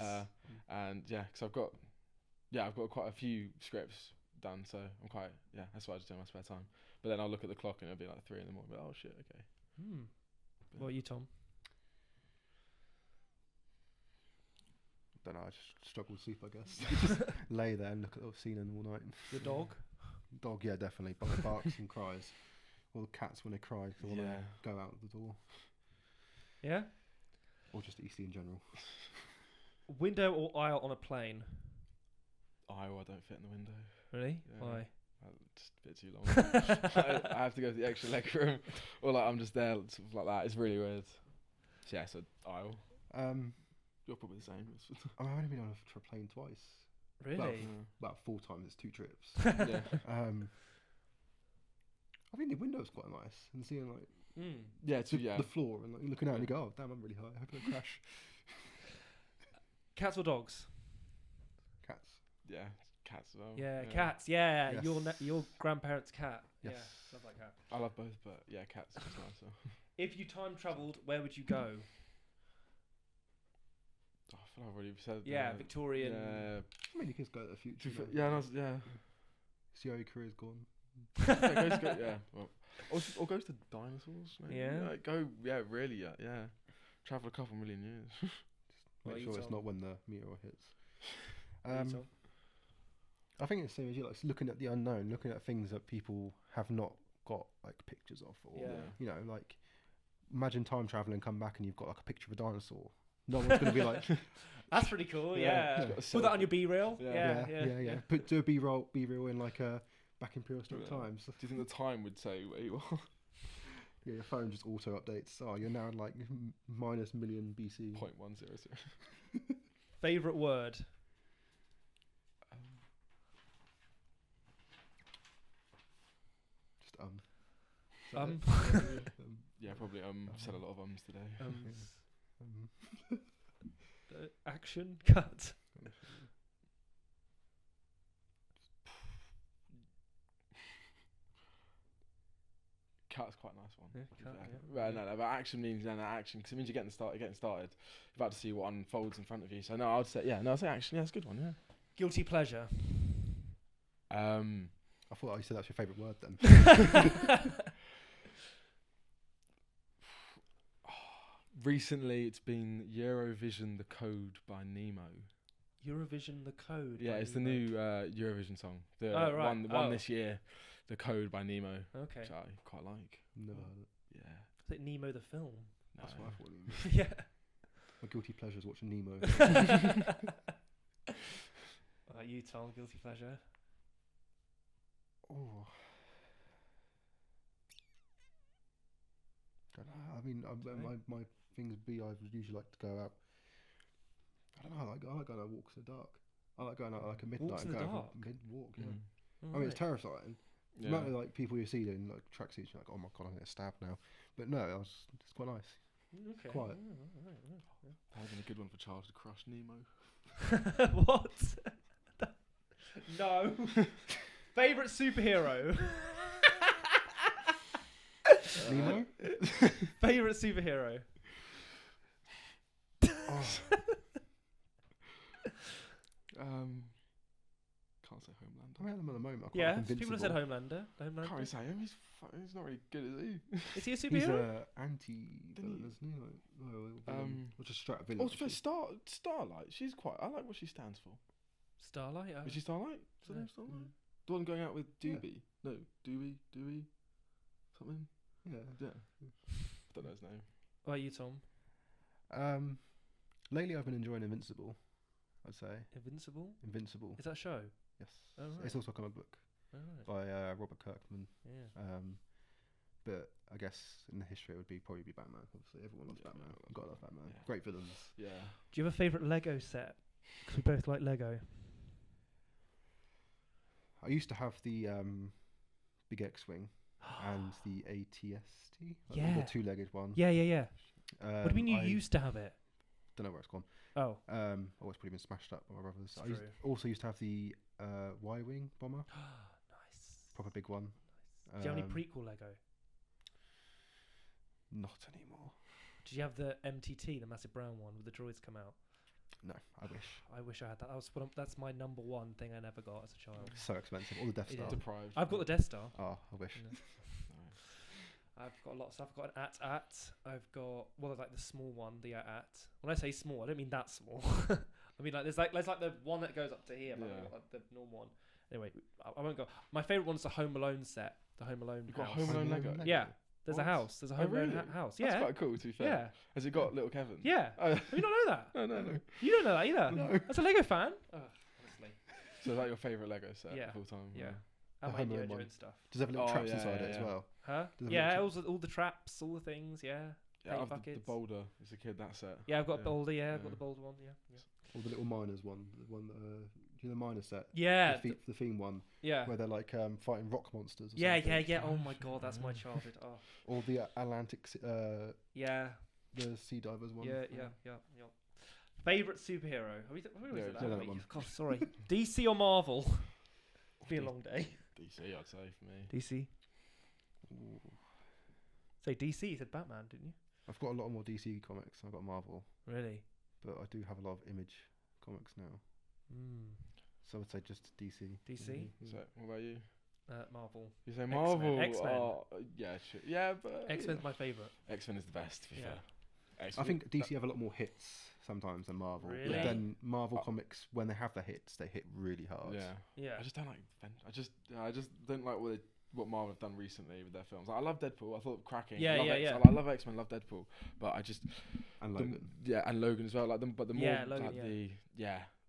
[SPEAKER 2] And because I've got quite a few scripts done, so I'm quite that's what I just do in my spare time. But then I'll look at the clock and it'll be like 3 a.m. But oh shit, okay.
[SPEAKER 1] What are you, Tom?
[SPEAKER 3] Don't know, I just struggle with sleep, I guess. Just lay there and look at the ceiling all night.
[SPEAKER 1] The dog?
[SPEAKER 3] Dog, yeah, definitely. Barks and cries. Or the cats when they cry, they want to go out the door.
[SPEAKER 1] Yeah?
[SPEAKER 3] Or just EC in general.
[SPEAKER 1] Window or aisle on a plane?
[SPEAKER 2] Aisle, I don't fit in the window.
[SPEAKER 1] Really?
[SPEAKER 2] Yeah.
[SPEAKER 1] Why?
[SPEAKER 2] Just a bit too long. I have to go to the extra leg room, or like I'm just there, sort of like that. It's really weird. So yeah, so aisle. You're probably the same.
[SPEAKER 3] I've only been on a plane twice.
[SPEAKER 1] Really?
[SPEAKER 3] About 4 times. It's 2 trips.
[SPEAKER 2] Yeah.
[SPEAKER 3] I think the window's quite nice, and seeing like
[SPEAKER 2] the
[SPEAKER 3] the floor and like looking out and you go, oh damn, I'm really high. I hope I don't crash.
[SPEAKER 1] Cats or dogs?
[SPEAKER 3] Cats.
[SPEAKER 2] Yeah, cats as well.
[SPEAKER 1] Yeah, cats. Yeah,
[SPEAKER 3] Yes.
[SPEAKER 1] your grandparents' cat.
[SPEAKER 3] Yes.
[SPEAKER 1] Yeah, love that cat.
[SPEAKER 2] I love both, but yeah, cats is just nicer.
[SPEAKER 1] If you time travelled, where would you go?
[SPEAKER 2] I feel like I've already said.
[SPEAKER 1] Yeah, Victorian.
[SPEAKER 2] Yeah.
[SPEAKER 3] I mean, you could go to the future.
[SPEAKER 2] Yeah.
[SPEAKER 3] See how your career's gone.
[SPEAKER 2] Or goes to dinosaurs. Maybe.
[SPEAKER 1] Yeah.
[SPEAKER 2] Really. Yeah. Travel a couple million years.
[SPEAKER 3] Make sure it's not when the meteor hits.
[SPEAKER 1] Tom?
[SPEAKER 3] I think it's the same as you, like looking at the unknown, looking at things that people have not got like pictures of, or you know, like imagine time traveling and come back and you've got like a picture of a dinosaur. No one's going to be like,
[SPEAKER 1] that's pretty cool. Yeah. Put that on your B-reel. Yeah.
[SPEAKER 3] Do a B-reel in like back in prehistoric times.
[SPEAKER 2] Do you think the time would say where you are?
[SPEAKER 3] Yeah, your phone just auto updates. Oh, you're now like minus million BC.
[SPEAKER 2] 0.100.
[SPEAKER 1] Favorite word?
[SPEAKER 3] Just
[SPEAKER 2] Yeah, probably. Said a lot of ums today.
[SPEAKER 1] Action cut.
[SPEAKER 2] Cut's quite a nice one.
[SPEAKER 1] Yeah, cut,
[SPEAKER 2] Well, no, but action means action because it means you're getting started. You're about to see what unfolds in front of you. So no, I'd say action. Yeah, it's a good one. Yeah.
[SPEAKER 1] Guilty pleasure.
[SPEAKER 3] I thought you said that's your favourite word then.
[SPEAKER 2] Recently, it's been Eurovision: The Code by Nemo.
[SPEAKER 1] Eurovision: The Code.
[SPEAKER 2] Yeah, it's the new Eurovision song. The one this year, The Code by Nemo.
[SPEAKER 1] Okay.
[SPEAKER 2] Which I quite like.
[SPEAKER 3] Never heard it.
[SPEAKER 2] Yeah.
[SPEAKER 1] Is it Nemo the film?
[SPEAKER 2] No.
[SPEAKER 3] That's what I thought.
[SPEAKER 1] Yeah.
[SPEAKER 3] My guilty pleasure is watching Nemo.
[SPEAKER 1] You, Tom, guilty pleasure.
[SPEAKER 3] Oh. Don't know. I mean, my things be I would usually like to go out. I don't know. I like going on walks in the dark. I like going out like a midnight
[SPEAKER 1] Walks in
[SPEAKER 3] and
[SPEAKER 1] the
[SPEAKER 3] going
[SPEAKER 1] dark?
[SPEAKER 3] for a mid-walk. Yeah.
[SPEAKER 1] All
[SPEAKER 3] I mean, it's
[SPEAKER 1] right.
[SPEAKER 3] terrifying. The amount of like people you see doing like tracksuits, you're like, oh my god, I'm gonna get stabbed now. But no, it's quite nice.
[SPEAKER 1] Okay.
[SPEAKER 3] Quiet.
[SPEAKER 2] That would been a good one for childhood crush, Nemo.
[SPEAKER 1] What? No. Favorite superhero.
[SPEAKER 3] Nemo?
[SPEAKER 1] Favorite superhero.
[SPEAKER 2] Can't say Homelander.
[SPEAKER 3] I mean, at the moment, I quite
[SPEAKER 1] Yeah,
[SPEAKER 3] like
[SPEAKER 1] people have said
[SPEAKER 3] Invincible.
[SPEAKER 1] Homelander.
[SPEAKER 2] Can't really say him. He's not really good, is he?
[SPEAKER 1] Is he a
[SPEAKER 3] He's
[SPEAKER 1] superhero?
[SPEAKER 3] anti-villain, isn't he? Like, or just straight up villain.
[SPEAKER 2] Also, for Starlight, she's quite. I like what she stands for.
[SPEAKER 1] Starlight.
[SPEAKER 2] Is she Starlight? Is her name Starlight? The one going out with Doobie. No, Dewey, something.
[SPEAKER 3] Yeah.
[SPEAKER 2] Don't know his name.
[SPEAKER 1] What about you, Tom?
[SPEAKER 3] Lately, I've been enjoying Invincible. I'd say
[SPEAKER 1] Invincible.
[SPEAKER 3] Invincible.
[SPEAKER 1] Is that a show?
[SPEAKER 3] Yes.
[SPEAKER 1] Oh, right.
[SPEAKER 3] It's also a comic book
[SPEAKER 1] All right.
[SPEAKER 3] by Robert Kirkman.
[SPEAKER 1] Yeah.
[SPEAKER 3] But I guess in the history it would probably be Batman. Obviously, everyone loves Batman. I've got to love Batman.
[SPEAKER 2] Yeah.
[SPEAKER 3] Great villains.
[SPEAKER 2] Yeah.
[SPEAKER 1] Do you have a favorite Lego set? Because we both like Lego.
[SPEAKER 3] I used to have the big X-wing and the ATST.
[SPEAKER 1] Yeah.
[SPEAKER 3] The two-legged one.
[SPEAKER 1] Yeah. What do you mean you used to have it?
[SPEAKER 3] Don't know where it's gone.
[SPEAKER 1] Oh.
[SPEAKER 3] It's probably been smashed up by my brothers.
[SPEAKER 1] It's
[SPEAKER 3] I
[SPEAKER 1] true.
[SPEAKER 3] also used to have the Y-wing bomber.
[SPEAKER 1] Nice.
[SPEAKER 3] Proper big one.
[SPEAKER 1] Did you have any prequel Lego?
[SPEAKER 3] Not anymore.
[SPEAKER 1] Did you have the MTT, the massive brown one, with the droids come out?
[SPEAKER 3] No, I wish.
[SPEAKER 1] I wish I had that. That's my number one thing I never got as a child.
[SPEAKER 3] So expensive. All the Death Star.
[SPEAKER 2] Deprived.
[SPEAKER 1] I've got the Death Star.
[SPEAKER 3] Oh, I wish.
[SPEAKER 1] I've got a lot of stuff. I've got an AT-AT. I've got like the small one, the AT-AT. When I say small, I don't mean that small. I mean like there's like the one that goes up to here, but I've got like the normal one. Anyway, I won't go. My favourite one's the Home Alone set. The Home Alone
[SPEAKER 2] You've got
[SPEAKER 1] house.
[SPEAKER 2] Home Alone Lego?
[SPEAKER 1] Yeah. There's a house. There's a Home Alone house. Yeah.
[SPEAKER 2] That's quite cool, to be fair.
[SPEAKER 1] Yeah.
[SPEAKER 2] Has it got little Kevin?
[SPEAKER 1] Yeah.
[SPEAKER 2] Oh.
[SPEAKER 1] Have you not know that?
[SPEAKER 2] No.
[SPEAKER 1] You don't know that either.
[SPEAKER 3] No.
[SPEAKER 1] That's a Lego fan. Oh, honestly.
[SPEAKER 2] So is that your favourite Lego set
[SPEAKER 1] Yeah.
[SPEAKER 2] of all time?
[SPEAKER 1] Yeah. And
[SPEAKER 3] The
[SPEAKER 1] my
[SPEAKER 3] Home
[SPEAKER 1] Indiana
[SPEAKER 3] Alone one.
[SPEAKER 1] Jones stuff.
[SPEAKER 3] Does it have little
[SPEAKER 2] Oh,
[SPEAKER 3] traps
[SPEAKER 2] yeah,
[SPEAKER 3] inside it
[SPEAKER 2] yeah.
[SPEAKER 3] as well?
[SPEAKER 1] Huh?
[SPEAKER 3] Does it
[SPEAKER 1] Yeah,
[SPEAKER 3] have
[SPEAKER 1] all the traps, all the things. Yeah.
[SPEAKER 2] Yeah, I
[SPEAKER 1] Paint
[SPEAKER 2] have
[SPEAKER 1] buckets.
[SPEAKER 2] the boulder as a kid. That set.
[SPEAKER 1] Yeah, I've got a
[SPEAKER 2] Yeah.
[SPEAKER 1] boulder. Yeah, I've got
[SPEAKER 2] Yeah.
[SPEAKER 1] the boulder one. Yeah.
[SPEAKER 3] Or the little miners one, the one, do you know the miner set?
[SPEAKER 1] Yeah.
[SPEAKER 3] The theme one,
[SPEAKER 1] Yeah.
[SPEAKER 3] where they're like fighting rock monsters. Or
[SPEAKER 1] Yeah,
[SPEAKER 3] something.
[SPEAKER 1] yeah, yeah. Oh my god, that's my childhood. Oh.
[SPEAKER 3] Or the Atlantic,
[SPEAKER 1] Yeah.
[SPEAKER 3] the Sea Divers one.
[SPEAKER 1] Yeah. Favorite superhero? Have we
[SPEAKER 2] Yeah,
[SPEAKER 1] that?
[SPEAKER 3] yeah, that
[SPEAKER 1] Wait,
[SPEAKER 3] one.
[SPEAKER 1] God, sorry. DC or Marvel? It's been a long day.
[SPEAKER 2] DC, I'd say for me.
[SPEAKER 1] DC.
[SPEAKER 3] Ooh.
[SPEAKER 1] Say DC. You said Batman, didn't you?
[SPEAKER 3] I've got a lot more DC comics. I've got Marvel,
[SPEAKER 1] Really?
[SPEAKER 3] but I do have a lot of Image comics now. So I would say just DC.
[SPEAKER 1] DC.
[SPEAKER 2] So, what about you?
[SPEAKER 1] Marvel.
[SPEAKER 2] You say Marvel?
[SPEAKER 1] X-Men.
[SPEAKER 2] Oh, yeah, sure. Yeah, but
[SPEAKER 1] X-Men's my favorite.
[SPEAKER 2] X-Men is the best. To be
[SPEAKER 1] Yeah.
[SPEAKER 2] fair.
[SPEAKER 3] I
[SPEAKER 2] X-Men,
[SPEAKER 3] think DC have a lot more hits sometimes than Marvel.
[SPEAKER 1] Really?
[SPEAKER 3] But then Marvel comics, when they have the hits, they hit really hard.
[SPEAKER 2] Yeah.
[SPEAKER 1] Yeah.
[SPEAKER 2] I just don't like. I just don't like what Marvel have done recently with their films. Like, I love Deadpool. I thought cracking.
[SPEAKER 1] Yeah,
[SPEAKER 2] I love
[SPEAKER 1] yeah.
[SPEAKER 2] I love X-Men. Love Deadpool. But I just
[SPEAKER 3] And Logan.
[SPEAKER 2] and Logan as well. Like them, but the more
[SPEAKER 1] Yeah, Logan,
[SPEAKER 2] like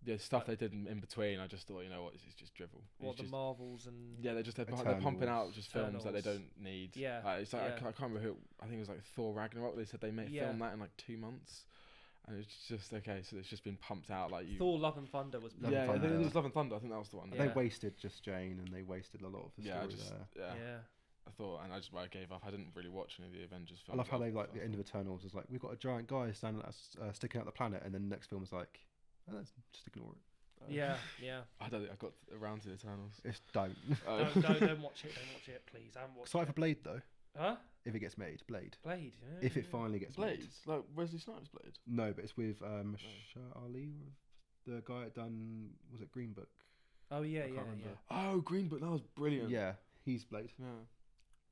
[SPEAKER 2] the stuff they did in between, I just thought, you know what, it's just drivel.
[SPEAKER 1] What
[SPEAKER 2] It's
[SPEAKER 1] the
[SPEAKER 2] just,
[SPEAKER 1] Marvels and
[SPEAKER 2] they're pumping out just films that they
[SPEAKER 1] Eternals.
[SPEAKER 2] don't need.
[SPEAKER 1] Yeah,
[SPEAKER 2] It's like
[SPEAKER 1] yeah.
[SPEAKER 2] I can't remember who. I think it was like Thor Ragnarok. They said they made
[SPEAKER 1] Yeah.
[SPEAKER 2] film that in like 2 months, and it's just okay. So it's just been pumped out like you.
[SPEAKER 1] Thor: Love and Thunder was.
[SPEAKER 3] Love and
[SPEAKER 2] Yeah, I
[SPEAKER 3] Thunder.
[SPEAKER 2] think it was Love and Thunder. I think that was the one.
[SPEAKER 1] Yeah.
[SPEAKER 3] They wasted just Jane, and they wasted a lot of the
[SPEAKER 2] Yeah,
[SPEAKER 3] story there.
[SPEAKER 1] Yeah.
[SPEAKER 2] I thought, and I gave up. I didn't really watch any of the Avengers
[SPEAKER 3] I
[SPEAKER 2] films.
[SPEAKER 3] love how they like
[SPEAKER 2] after
[SPEAKER 3] the end of Eternals is like we've got a giant guy standing at us, sticking out the planet, and then the next film is like, oh, let's just ignore it.
[SPEAKER 1] Yeah. Yeah.
[SPEAKER 2] I don't think I got around to the Eternals.
[SPEAKER 3] It's don't.
[SPEAKER 1] Don't watch it. Don't watch it, please. I haven't watched
[SPEAKER 3] Excited
[SPEAKER 1] it.
[SPEAKER 3] for Blade though.
[SPEAKER 1] Huh?
[SPEAKER 3] If it gets made, Blade.
[SPEAKER 1] Blade. Yeah,
[SPEAKER 3] If it
[SPEAKER 1] yeah.
[SPEAKER 3] finally gets made.
[SPEAKER 2] Blades, like Wesley Snipes' Blade.
[SPEAKER 3] No, but it's with Mahershala Ali, the guy that done was it Green Book?
[SPEAKER 1] Oh yeah,
[SPEAKER 3] I
[SPEAKER 1] yeah,
[SPEAKER 3] can't remember.
[SPEAKER 1] yeah.
[SPEAKER 2] Oh, Green Book, that was brilliant.
[SPEAKER 3] Yeah, he's Blade.
[SPEAKER 2] Yeah,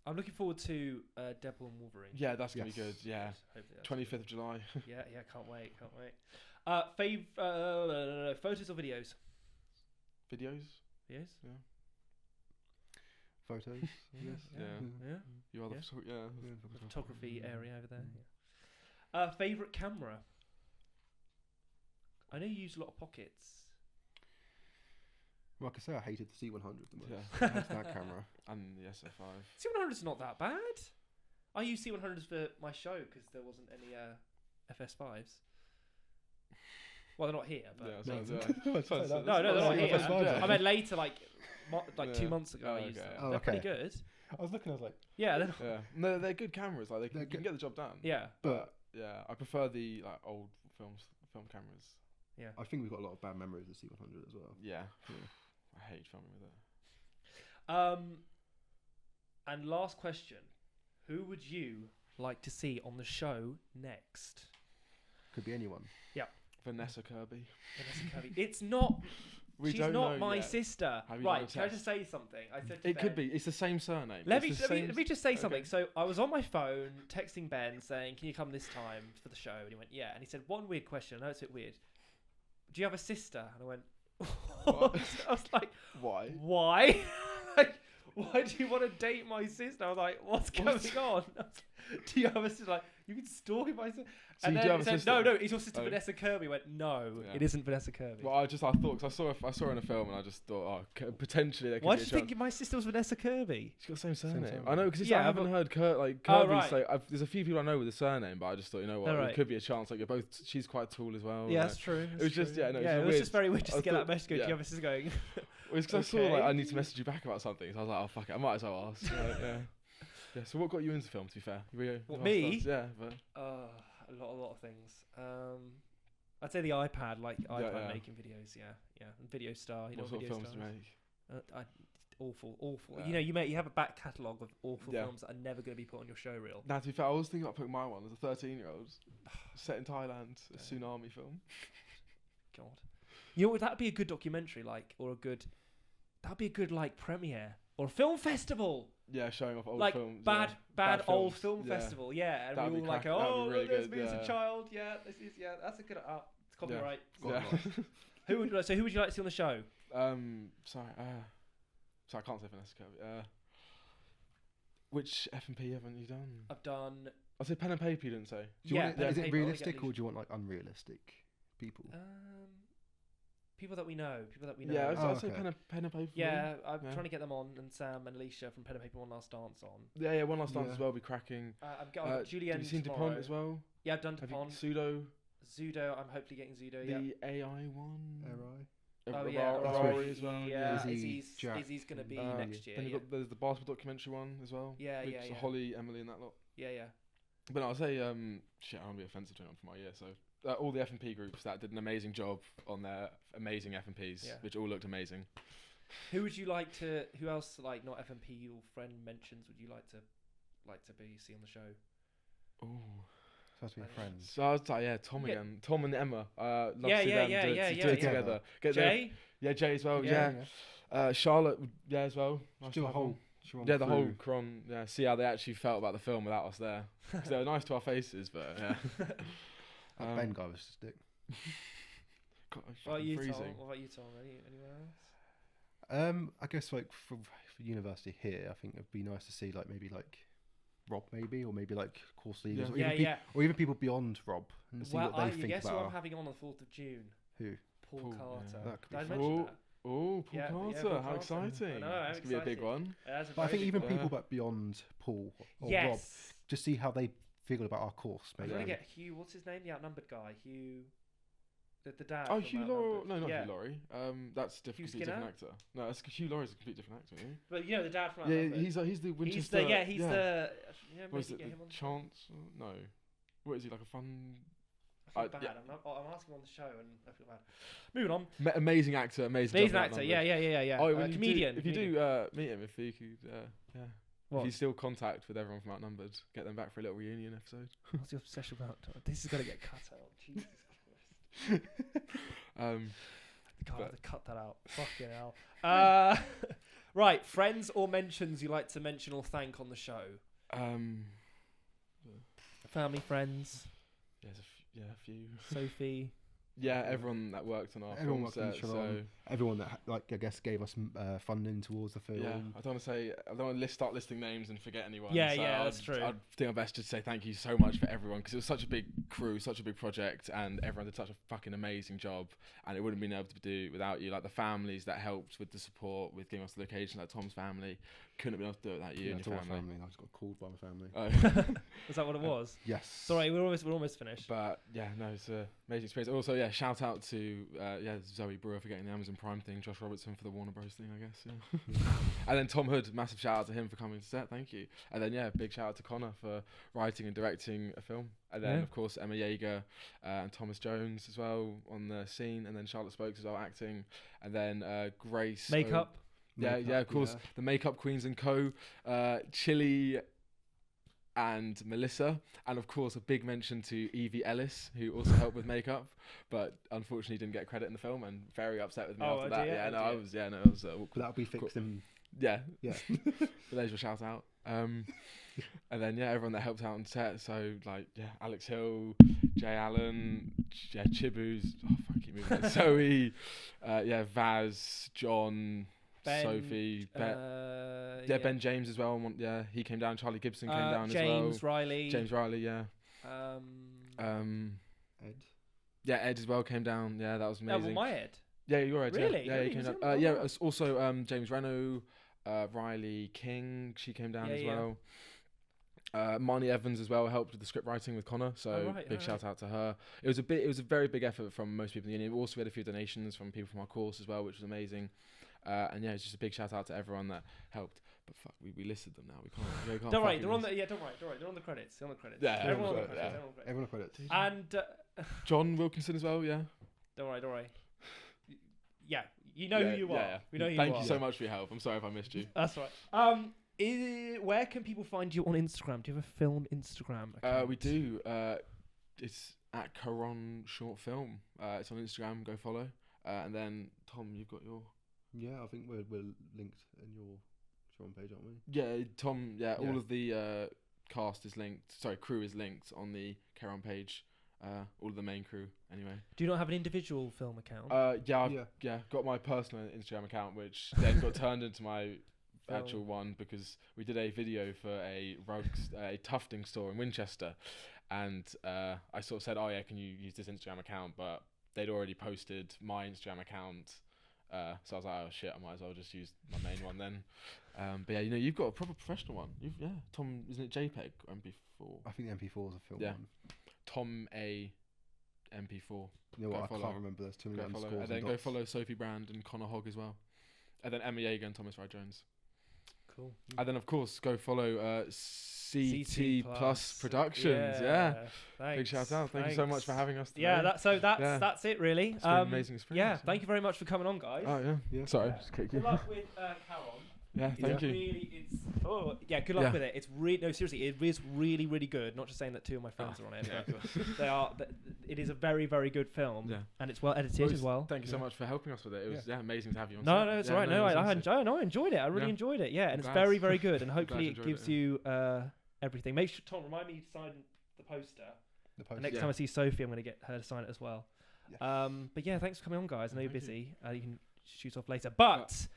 [SPEAKER 1] I'm looking forward to Deadpool and Wolverine.
[SPEAKER 2] yeah, that's gonna be good.
[SPEAKER 3] Yes.
[SPEAKER 2] Yeah,
[SPEAKER 1] Hopefully that's
[SPEAKER 2] 25th of July.
[SPEAKER 1] good. Yeah, can't wait. Photos or videos?
[SPEAKER 2] Videos.
[SPEAKER 1] Yes.
[SPEAKER 3] Photos.
[SPEAKER 2] Yes. Yeah.
[SPEAKER 1] Yeah.
[SPEAKER 2] You are the
[SPEAKER 1] Yeah.
[SPEAKER 2] yeah.
[SPEAKER 1] Photography area over there. Yeah. Favorite camera? I know you use a lot of pockets.
[SPEAKER 3] Well, I can say I hated the C100 the most.
[SPEAKER 2] Yeah.
[SPEAKER 3] I hated that camera.
[SPEAKER 2] And the SF5.
[SPEAKER 1] C100's not that bad. I use C100s for my show because there wasn't any FS5s. Well, they're not here, but
[SPEAKER 2] Yeah,
[SPEAKER 1] no, they're not here.
[SPEAKER 3] FS5s.
[SPEAKER 1] I meant later, like 2
[SPEAKER 2] Yeah.
[SPEAKER 1] months ago.
[SPEAKER 2] Oh,
[SPEAKER 1] I used
[SPEAKER 2] okay.
[SPEAKER 1] them.
[SPEAKER 3] Oh,
[SPEAKER 1] They're pretty
[SPEAKER 3] okay.
[SPEAKER 1] good.
[SPEAKER 3] I was looking, I was like,
[SPEAKER 1] Yeah, they're
[SPEAKER 2] Yeah. No, they're good cameras. Like
[SPEAKER 3] They're
[SPEAKER 2] you can
[SPEAKER 3] good.
[SPEAKER 2] get the job done.
[SPEAKER 1] yeah.
[SPEAKER 3] but
[SPEAKER 2] Yeah, I prefer the like old film cameras.
[SPEAKER 3] I think we've got a lot of bad memories of C100 as well.
[SPEAKER 2] Yeah.
[SPEAKER 3] Yeah.
[SPEAKER 2] I hate filming with it.
[SPEAKER 1] And last question: who would you like to see on the show next?
[SPEAKER 3] Could be anyone.
[SPEAKER 2] Vanessa Kirby.
[SPEAKER 1] Vanessa Kirby. It's not.
[SPEAKER 2] We
[SPEAKER 1] She's
[SPEAKER 2] don't
[SPEAKER 1] not
[SPEAKER 2] know
[SPEAKER 1] my
[SPEAKER 2] yet.
[SPEAKER 1] sister.
[SPEAKER 2] Have you
[SPEAKER 1] Right?
[SPEAKER 2] done a
[SPEAKER 1] Can I
[SPEAKER 2] test?
[SPEAKER 1] just say something? I said to
[SPEAKER 2] It could
[SPEAKER 1] Ben-
[SPEAKER 2] be. It's the same surname.
[SPEAKER 1] Let
[SPEAKER 2] It's
[SPEAKER 1] me,
[SPEAKER 2] the
[SPEAKER 1] let me just say
[SPEAKER 2] okay.
[SPEAKER 1] something. So I was on my phone texting Ben saying, "Can you come this time for the show?" And he went, "Yeah." And he said, "One weird question. I know it's a bit weird. Do you have a sister?" And I went,
[SPEAKER 2] What?
[SPEAKER 1] I was like,
[SPEAKER 2] Why?
[SPEAKER 1] "Why? Like, why do you want to date my sister?" I was like, "What's going on?" I was like, do you have a sister? Like, you can stalk my sister.
[SPEAKER 2] So
[SPEAKER 1] And
[SPEAKER 2] you
[SPEAKER 1] then
[SPEAKER 2] do have
[SPEAKER 1] it
[SPEAKER 2] a
[SPEAKER 1] said,
[SPEAKER 2] sister?
[SPEAKER 1] No, it's your sister
[SPEAKER 2] Oh.
[SPEAKER 1] Vanessa Kirby. I went, no,
[SPEAKER 2] Yeah.
[SPEAKER 1] it isn't Vanessa Kirby.
[SPEAKER 2] Well, I thought, because I saw her in a film, and I just thought, potentially there could
[SPEAKER 1] Why
[SPEAKER 2] be
[SPEAKER 1] do
[SPEAKER 2] a
[SPEAKER 1] you
[SPEAKER 2] chance.
[SPEAKER 1] think my sister was Vanessa Kirby?
[SPEAKER 2] She's got the same surname.
[SPEAKER 3] surname.
[SPEAKER 2] I know, because
[SPEAKER 1] Yeah,
[SPEAKER 2] I haven't
[SPEAKER 1] but-
[SPEAKER 2] heard Kirby's.
[SPEAKER 1] Oh, right.
[SPEAKER 2] Like, there's a few people I know with the surname, but I just thought, you know what,
[SPEAKER 1] Oh,
[SPEAKER 2] there
[SPEAKER 1] right.
[SPEAKER 2] could be a chance. Like, you're both. She's quite tall as well.
[SPEAKER 1] Yeah,
[SPEAKER 2] like-
[SPEAKER 1] that's true.
[SPEAKER 2] was just- yeah, no, it's
[SPEAKER 1] yeah,
[SPEAKER 2] just
[SPEAKER 1] it was
[SPEAKER 2] weird.
[SPEAKER 1] just very weird just
[SPEAKER 2] I
[SPEAKER 1] to get that
[SPEAKER 2] thought-
[SPEAKER 1] message going.
[SPEAKER 2] yeah.
[SPEAKER 1] Do you have a sister going?
[SPEAKER 2] Well, it's 'cause I saw like I
[SPEAKER 1] Okay.
[SPEAKER 2] need to message you back about something, so I was like, oh fuck it, I might as well ask. Yeah. Yeah. So what got you into film? To be fair,
[SPEAKER 1] What, me?
[SPEAKER 2] Yeah, but
[SPEAKER 1] A lot of things. I'd say the iPad, like iPad
[SPEAKER 2] yeah.
[SPEAKER 1] making videos. Yeah. And Video Star. You know
[SPEAKER 2] what sort of
[SPEAKER 1] Video
[SPEAKER 2] films do you
[SPEAKER 1] Stars?
[SPEAKER 2] make?
[SPEAKER 1] Awful.
[SPEAKER 2] Yeah.
[SPEAKER 1] You have a back catalogue of awful
[SPEAKER 2] Yeah.
[SPEAKER 1] films that are never going to be put on your show reel.
[SPEAKER 2] Now, to be fair, I was thinking about putting my one as a 13-year-old, set in Thailand, a tsunami film.
[SPEAKER 1] God. You know what, that'd be a good documentary, that'd be a good like premiere or a film festival.
[SPEAKER 2] Yeah, showing off old
[SPEAKER 1] Like
[SPEAKER 2] films.
[SPEAKER 1] bad old
[SPEAKER 2] films,
[SPEAKER 1] film
[SPEAKER 2] yeah.
[SPEAKER 1] festival, yeah, and
[SPEAKER 2] That'd
[SPEAKER 1] we
[SPEAKER 2] be
[SPEAKER 1] all like,
[SPEAKER 2] cracking, that'd be
[SPEAKER 1] oh,
[SPEAKER 2] really
[SPEAKER 1] there's
[SPEAKER 2] good,
[SPEAKER 1] me as
[SPEAKER 2] yeah.
[SPEAKER 1] a child, that's a good, it's copyright.
[SPEAKER 2] Yeah.
[SPEAKER 1] Who would you like to see on the show?
[SPEAKER 2] Sorry, I can't say Vanessa Kirby. Which FMP haven't you done?
[SPEAKER 1] I've done.
[SPEAKER 2] I said pen and paper. You didn't say.
[SPEAKER 3] Do you want
[SPEAKER 1] Yeah,
[SPEAKER 3] is it
[SPEAKER 1] paper, I wanna
[SPEAKER 3] realistic
[SPEAKER 1] get
[SPEAKER 3] or do you want like unrealistic people?
[SPEAKER 1] People that we know.
[SPEAKER 2] Yeah, I'd say
[SPEAKER 3] okay.
[SPEAKER 2] pen and paper.
[SPEAKER 1] Yeah, I'm
[SPEAKER 2] Yeah.
[SPEAKER 1] trying to get them on, and Sam and Alicia from Pen and Paper One Last Dance on.
[SPEAKER 2] Yeah, One Last Dance
[SPEAKER 3] Yeah.
[SPEAKER 2] as well. Be cracking.
[SPEAKER 1] I've got Julienne
[SPEAKER 2] Have you seen
[SPEAKER 1] tomorrow.
[SPEAKER 2] DuPont as well?
[SPEAKER 1] Yeah, I've done
[SPEAKER 2] Have you
[SPEAKER 1] DuPont.
[SPEAKER 2] Pseudo?
[SPEAKER 1] Zudo, I'm hopefully getting Zudo.
[SPEAKER 2] The AI one.
[SPEAKER 3] Ari.
[SPEAKER 1] Oh yeah,
[SPEAKER 2] Rory as well.
[SPEAKER 1] Yeah,
[SPEAKER 3] Izzy, Jack.
[SPEAKER 1] Izzy's gonna be
[SPEAKER 2] Uh,
[SPEAKER 1] next year.
[SPEAKER 2] Then
[SPEAKER 1] Yeah,
[SPEAKER 2] there's the basketball documentary one as well.
[SPEAKER 1] Yeah,
[SPEAKER 2] with
[SPEAKER 1] yeah, yeah.
[SPEAKER 2] Holly, Emily, and that lot.
[SPEAKER 1] yeah.
[SPEAKER 2] But no, I'll say, shit, I don't want to be offensive to anyone for my year. So all the FMP groups that did an amazing job on their amazing FMPs,
[SPEAKER 1] Yeah.
[SPEAKER 2] which all looked amazing.
[SPEAKER 1] Who would you like to? Who else, like not FMP, your friend mentions? Would you like to see on the show?
[SPEAKER 2] Oh,
[SPEAKER 3] Supposed to be friends.
[SPEAKER 2] so I was like, yeah, Tom
[SPEAKER 1] Yeah.
[SPEAKER 2] again, Tom and Emma. Love
[SPEAKER 1] Yeah,
[SPEAKER 2] to see
[SPEAKER 1] yeah,
[SPEAKER 2] them
[SPEAKER 1] yeah,
[SPEAKER 2] do it,
[SPEAKER 1] yeah,
[SPEAKER 2] do
[SPEAKER 1] yeah,
[SPEAKER 2] it
[SPEAKER 1] yeah.
[SPEAKER 2] together. Get
[SPEAKER 1] Jay.
[SPEAKER 2] yeah, Jay as well.
[SPEAKER 1] Yeah.
[SPEAKER 2] Yeah. Charlotte, yeah, as well. Nice
[SPEAKER 3] Do
[SPEAKER 2] to
[SPEAKER 3] a
[SPEAKER 2] have
[SPEAKER 3] whole.
[SPEAKER 2] them.
[SPEAKER 3] She won
[SPEAKER 2] Yeah, the
[SPEAKER 3] through-
[SPEAKER 2] whole cron. Yeah, see how they actually felt about the film without us there. 'Cause they were nice to our faces, but yeah.
[SPEAKER 3] That Ben guy was just a dick.
[SPEAKER 2] God, it's
[SPEAKER 1] What about
[SPEAKER 2] fucking
[SPEAKER 1] you,
[SPEAKER 2] freezing.
[SPEAKER 1] Tom? What about you, Tom? Anyone else?
[SPEAKER 3] I guess like for university here, I think it'd be nice to see like maybe like Rob or maybe like course leaders,
[SPEAKER 2] Yeah.
[SPEAKER 1] Yeah.
[SPEAKER 3] or even people beyond Rob and see
[SPEAKER 1] Well,
[SPEAKER 3] what they think
[SPEAKER 1] guess who
[SPEAKER 3] about.
[SPEAKER 1] I'm having on the 4th of June?
[SPEAKER 3] Who?
[SPEAKER 1] Paul
[SPEAKER 2] Paul,
[SPEAKER 1] Carter.
[SPEAKER 2] yeah.
[SPEAKER 3] That could
[SPEAKER 1] Did I
[SPEAKER 3] be
[SPEAKER 1] mention
[SPEAKER 2] fun.
[SPEAKER 1] that?
[SPEAKER 2] Oh, Paul
[SPEAKER 1] Yeah,
[SPEAKER 2] Carter!
[SPEAKER 1] Paul
[SPEAKER 2] How
[SPEAKER 1] Carter.
[SPEAKER 2] exciting!
[SPEAKER 1] I know, I'm
[SPEAKER 2] It's gonna be a big
[SPEAKER 1] excited.
[SPEAKER 2] one.
[SPEAKER 1] That's a
[SPEAKER 3] But I
[SPEAKER 1] very
[SPEAKER 3] think
[SPEAKER 1] big
[SPEAKER 3] even
[SPEAKER 1] one.
[SPEAKER 3] people but beyond Paul or
[SPEAKER 1] yes.
[SPEAKER 3] Rob, just see how they feel about our course.
[SPEAKER 1] I'm
[SPEAKER 3] Maybe.
[SPEAKER 1] gonna get Hugh. What's his name? The outnumbered guy. Hugh. The dad.
[SPEAKER 2] Oh,
[SPEAKER 1] from
[SPEAKER 2] Hugh Laurie.
[SPEAKER 1] Outnumbered.
[SPEAKER 2] No, not
[SPEAKER 1] yeah.
[SPEAKER 2] Hugh Laurie. That's
[SPEAKER 1] Hugh
[SPEAKER 2] completely different
[SPEAKER 1] Skinner?
[SPEAKER 2] actor. No, that's Hugh Laurie's a completely different actor. Isn't
[SPEAKER 1] But you know the dad from
[SPEAKER 2] he? Yeah,
[SPEAKER 1] Outnumbered.
[SPEAKER 2] he's the
[SPEAKER 1] He's
[SPEAKER 2] Winchester.
[SPEAKER 1] the he's the. Yeah,
[SPEAKER 2] What is
[SPEAKER 1] maybe
[SPEAKER 2] it?
[SPEAKER 1] get him
[SPEAKER 2] The
[SPEAKER 1] on the show.
[SPEAKER 2] Chance? No. What is he like? A fun.
[SPEAKER 1] I feel bad.
[SPEAKER 2] yeah.
[SPEAKER 1] I'm asking him on the show and I feel bad. Moving on.
[SPEAKER 2] Amazing actor. Amazing.
[SPEAKER 1] Amazing
[SPEAKER 2] job in
[SPEAKER 1] actor.
[SPEAKER 2] Outnumbered.
[SPEAKER 1] Yeah.
[SPEAKER 2] Oh, when you
[SPEAKER 1] comedian.
[SPEAKER 2] if you do meet him, if you could, yeah.
[SPEAKER 1] What?
[SPEAKER 2] If you still contact with everyone from Outnumbered, get them back for a little reunion episode.
[SPEAKER 1] What's your obsession about? This is gonna get cut out. Jesus Christ. God, I have to cut that out. Fucking hell. Right, friends or mentions you like to mention or thank on the show? Family, friends,
[SPEAKER 2] There's a few.
[SPEAKER 1] Sophie.
[SPEAKER 2] Yeah, everyone that worked on our
[SPEAKER 3] Everyone
[SPEAKER 2] film
[SPEAKER 3] worked on
[SPEAKER 2] set.
[SPEAKER 3] Charon.
[SPEAKER 2] So
[SPEAKER 3] Everyone that like I guess gave us funding towards the film.
[SPEAKER 2] yeah, I don't want to start listing names and forget anyone.
[SPEAKER 1] Yeah,
[SPEAKER 2] so
[SPEAKER 1] yeah, that's true.
[SPEAKER 2] I'd think my best just say thank you so much for everyone because it was such a big crew, such a big project, and everyone did such a fucking amazing job. And it wouldn't have been able to do without you. Like the families that helped with the support, with giving us the location, like Tom's family, couldn't have been able to do it without you and
[SPEAKER 3] it's
[SPEAKER 2] your
[SPEAKER 3] all my
[SPEAKER 2] family.
[SPEAKER 3] family. I just got called by my family.
[SPEAKER 2] Oh.
[SPEAKER 1] Is that what it was?
[SPEAKER 3] Yes.
[SPEAKER 1] Sorry, we're almost finished.
[SPEAKER 2] But yeah, no, it's an amazing experience. Also, yeah, shout out to Zoe Brewer for getting the Amazon Prime thing, Josh Robertson for the Warner Bros thing, I guess. Yeah. And then Tom Hood, massive shout out to him for coming to set. Thank you. And then yeah, big shout out to Connor for writing and directing a film. And then of course Emma Yeager and Thomas Jones as well on the scene. And then Charlotte Spokes as well acting. And then Grace.
[SPEAKER 1] Makeup.
[SPEAKER 2] Yeah, of course.
[SPEAKER 3] yeah.
[SPEAKER 2] The Makeup Queens and Co. Chili and Melissa, and of course a big mention to Evie Ellis, who also helped with makeup, but unfortunately didn't get credit in the film, and very upset with me after that. I was
[SPEAKER 3] But that'll be fixed in.
[SPEAKER 2] yeah.
[SPEAKER 3] Yeah.
[SPEAKER 2] But there's your shout out. And then everyone that helped out on set. So like Alex Hill, Jay Allen, Chibu's. Oh fuck, keep moving. on. Zoe, Vaz, John.
[SPEAKER 1] Ben,
[SPEAKER 2] Sophie, Ben James as well. He came down. Charlie Gibson came down
[SPEAKER 1] James
[SPEAKER 2] as well.
[SPEAKER 1] Riley.
[SPEAKER 2] James Riley, yeah.
[SPEAKER 3] Ed.
[SPEAKER 2] Yeah, Ed as well came down. Yeah, that was
[SPEAKER 1] Oh,
[SPEAKER 2] amazing.
[SPEAKER 1] well, my Ed.
[SPEAKER 2] Yeah, you're Ed.
[SPEAKER 1] Really?
[SPEAKER 2] Yeah,
[SPEAKER 1] Really?
[SPEAKER 2] he came
[SPEAKER 1] Was
[SPEAKER 2] down.
[SPEAKER 1] he?
[SPEAKER 2] Yeah,
[SPEAKER 1] Oh.
[SPEAKER 2] it's also James Reno, Riley King. She came down as well. Marnie Evans as well helped with the script writing with Connor, so big shout out to her. It was a very big effort from most people in the union. We also had a few donations from people from our course as well, which was amazing. And yeah, it's just a big shout out to everyone that helped. But fuck, we listed them now. We can't.
[SPEAKER 1] Don't worry, they're on the They're on the credits. They're on the credits.
[SPEAKER 2] Yeah,
[SPEAKER 1] everyone on the
[SPEAKER 2] yeah.
[SPEAKER 1] credits. Everyone on the credits.
[SPEAKER 3] Everyone credits.
[SPEAKER 1] And
[SPEAKER 2] John Wilkinson as well. Yeah.
[SPEAKER 1] Don't worry. Yeah, you know who you are.
[SPEAKER 2] Yeah.
[SPEAKER 1] We know who
[SPEAKER 2] Thank
[SPEAKER 1] you are.
[SPEAKER 2] you so much for your help. I'm sorry if I missed you.
[SPEAKER 1] That's right. Where can people find you on Instagram? Do you have a film Instagram account?
[SPEAKER 2] We do. It's at Charon Short Film. It's on Instagram. Go follow. And then Tom, you've got your.
[SPEAKER 3] Yeah, I think we're linked in your Charon page, aren't we?
[SPEAKER 2] Yeah, Tom. Yeah,
[SPEAKER 3] Yeah.
[SPEAKER 2] all of the cast is linked. Sorry, crew is linked on the Charon page. All of the main crew, anyway.
[SPEAKER 1] Do you not have an individual film account?
[SPEAKER 2] Yeah, got my personal Instagram account, which then got turned into my actual one because we did a video for a tufting store in Winchester, and I sort of said, "Oh yeah, can you use this Instagram account?" But they'd already posted my Instagram account. So I was like, oh shit, I might as well just use my main one then. But yeah, you've got a proper professional one. Tom, isn't it JPEG or MP4?
[SPEAKER 3] I think the MP4 is a film one.
[SPEAKER 2] Tom A MP4.
[SPEAKER 3] You know what? I can't remember. There's too many underscores.
[SPEAKER 2] And then go follow Sophie Brand and Connor Hogg as well. And then Emma Yeager and Thomas Wright Jones.
[SPEAKER 1] Cool.
[SPEAKER 2] And then of course go follow CT Plus Productions. Big shout out. Thank you so much for having us today.
[SPEAKER 1] That's it really.
[SPEAKER 2] It's been an amazing experience.
[SPEAKER 1] Yeah, thank you very much for coming on, guys.
[SPEAKER 2] Oh yeah. Sorry, just kick you.
[SPEAKER 1] Good luck with Charon.
[SPEAKER 2] Yeah, thank you.
[SPEAKER 1] Good luck with it. It's seriously, it is really, really good. Not just saying that 2 of my friends are on it. But it is a very, very good film, and it's well edited as well.
[SPEAKER 2] Thank you so much for helping us with it. It was amazing to have you on.
[SPEAKER 1] No, it's all right. I enjoyed it. I really enjoyed it. Yeah, and it's very, very good. And hopefully it gives you everything. Make sure, Tom, remind me to sign the poster. And next time I see Sophie, I'm going to get her to sign it as well. Yeah. But yeah, thanks for coming on, guys. I know you're busy. You can shoot off later, but.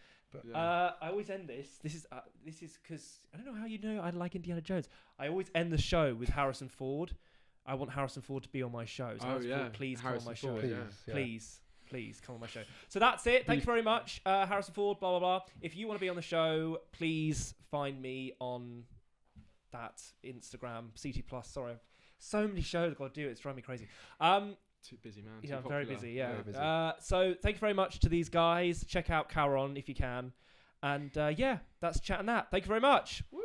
[SPEAKER 1] I always end this. This is because I don't know how you know I like Indiana Jones. I always end the show with Harrison Ford. I want Harrison Ford to be on my show. So Ford, please come on my show. Please come on my show. So that's it. Thank you very much, Harrison Ford. Blah blah blah. If you want to be on the show, please find me on that Instagram, CT Plus. Sorry, so many shows I've got to do. It's driving me crazy.
[SPEAKER 2] Too busy, man.
[SPEAKER 1] Yeah, I'm very busy. Yeah.
[SPEAKER 3] Very busy.
[SPEAKER 1] So thank you very much to these guys. Check out Charon if you can. And that's chat and that. Thank you very much. Woo!